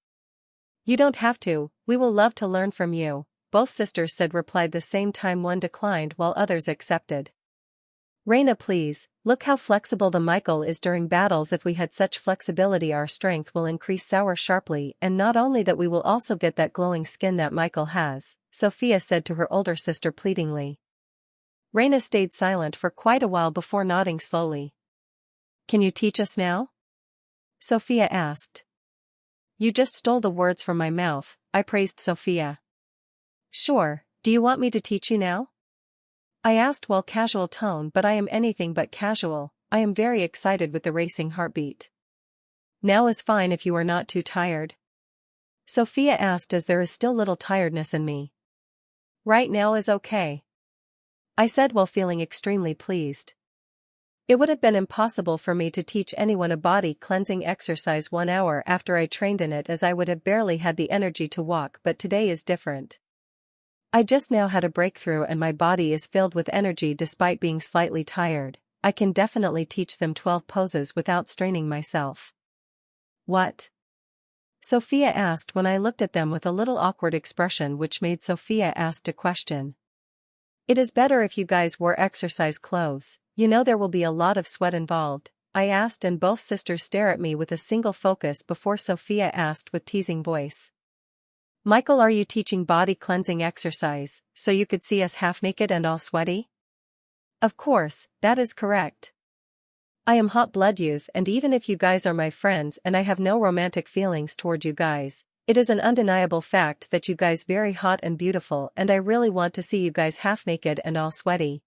You don't have to, we will love to learn from you, both sisters said replied the same time. One declined while others accepted. Reina, please, look how flexible the Michael is during battles. If we had such flexibility our strength will increase sour sharply, and not only that we will also get that glowing skin that Michael has, Sophia said to her older sister pleadingly. Reina stayed silent for quite a while before nodding slowly. Can you teach us now? Sophia asked. You just stole the words from my mouth, I praised Sophia. Sure, do you want me to teach you now? I asked while casual tone, but I am anything but casual, I am very excited with the racing heartbeat. Now is fine if you are not too tired. Sophia asked as there is still little tiredness in me. Right now is okay. I said while feeling extremely pleased. It would have been impossible for me to teach anyone a body cleansing exercise 1 hour after I trained in it, as I would have barely had the energy to walk, but today is different. I just now had a breakthrough and my body is filled with energy despite being slightly tired. I can definitely teach them 12 poses without straining myself. What? Sophia asked when I looked at them with a little awkward expression, which made Sophia ask a question. It is better if you guys wore exercise clothes, you know there will be a lot of sweat involved, I asked, and both sisters stare at me with a single focus before Sophia asked with teasing voice. Michael, are you teaching body cleansing exercise, so you could see us half naked and all sweaty? Of course, that is correct. I am hot blood youth, and even if you guys are my friends and I have no romantic feelings toward you guys, it is an undeniable fact that you guys very hot and beautiful, and I really want to see you guys half naked and all sweaty.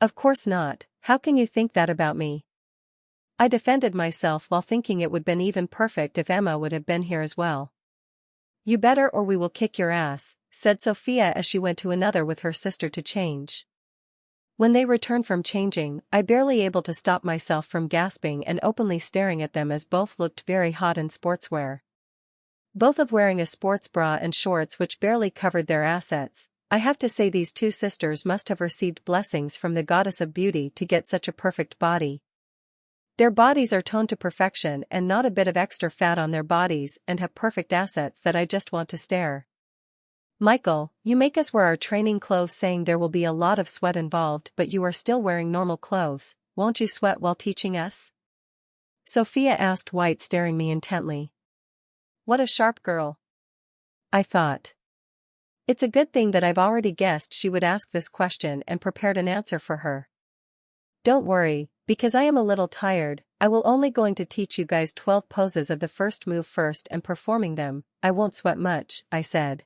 Of course not, how can you think that about me? I defended myself while thinking it would been even perfect if Emma would have been here as well. You better, or we will kick your ass, said Sophia as she went to another with her sister to change. When they returned from changing, I barely able to stop myself from gasping and openly staring at them, as both looked very hot in sportswear. Both of wearing a sports bra and shorts which barely covered their assets. I have to say these two sisters must have received blessings from the goddess of beauty to get such a perfect body. Their bodies are toned to perfection and not a bit of extra fat on their bodies, and have perfect assets that I just want to stare. Michael, you make us wear our training clothes saying there will be a lot of sweat involved, but you are still wearing normal clothes, won't you sweat while teaching us? Sophia asked, White staring me intently. What a sharp girl, I thought. It's a good thing that I've already guessed she would ask this question and prepared an answer for her. Don't worry, because I am a little tired, I will only going to teach you guys 12 poses of the first move first and performing them, I won't sweat much, I said.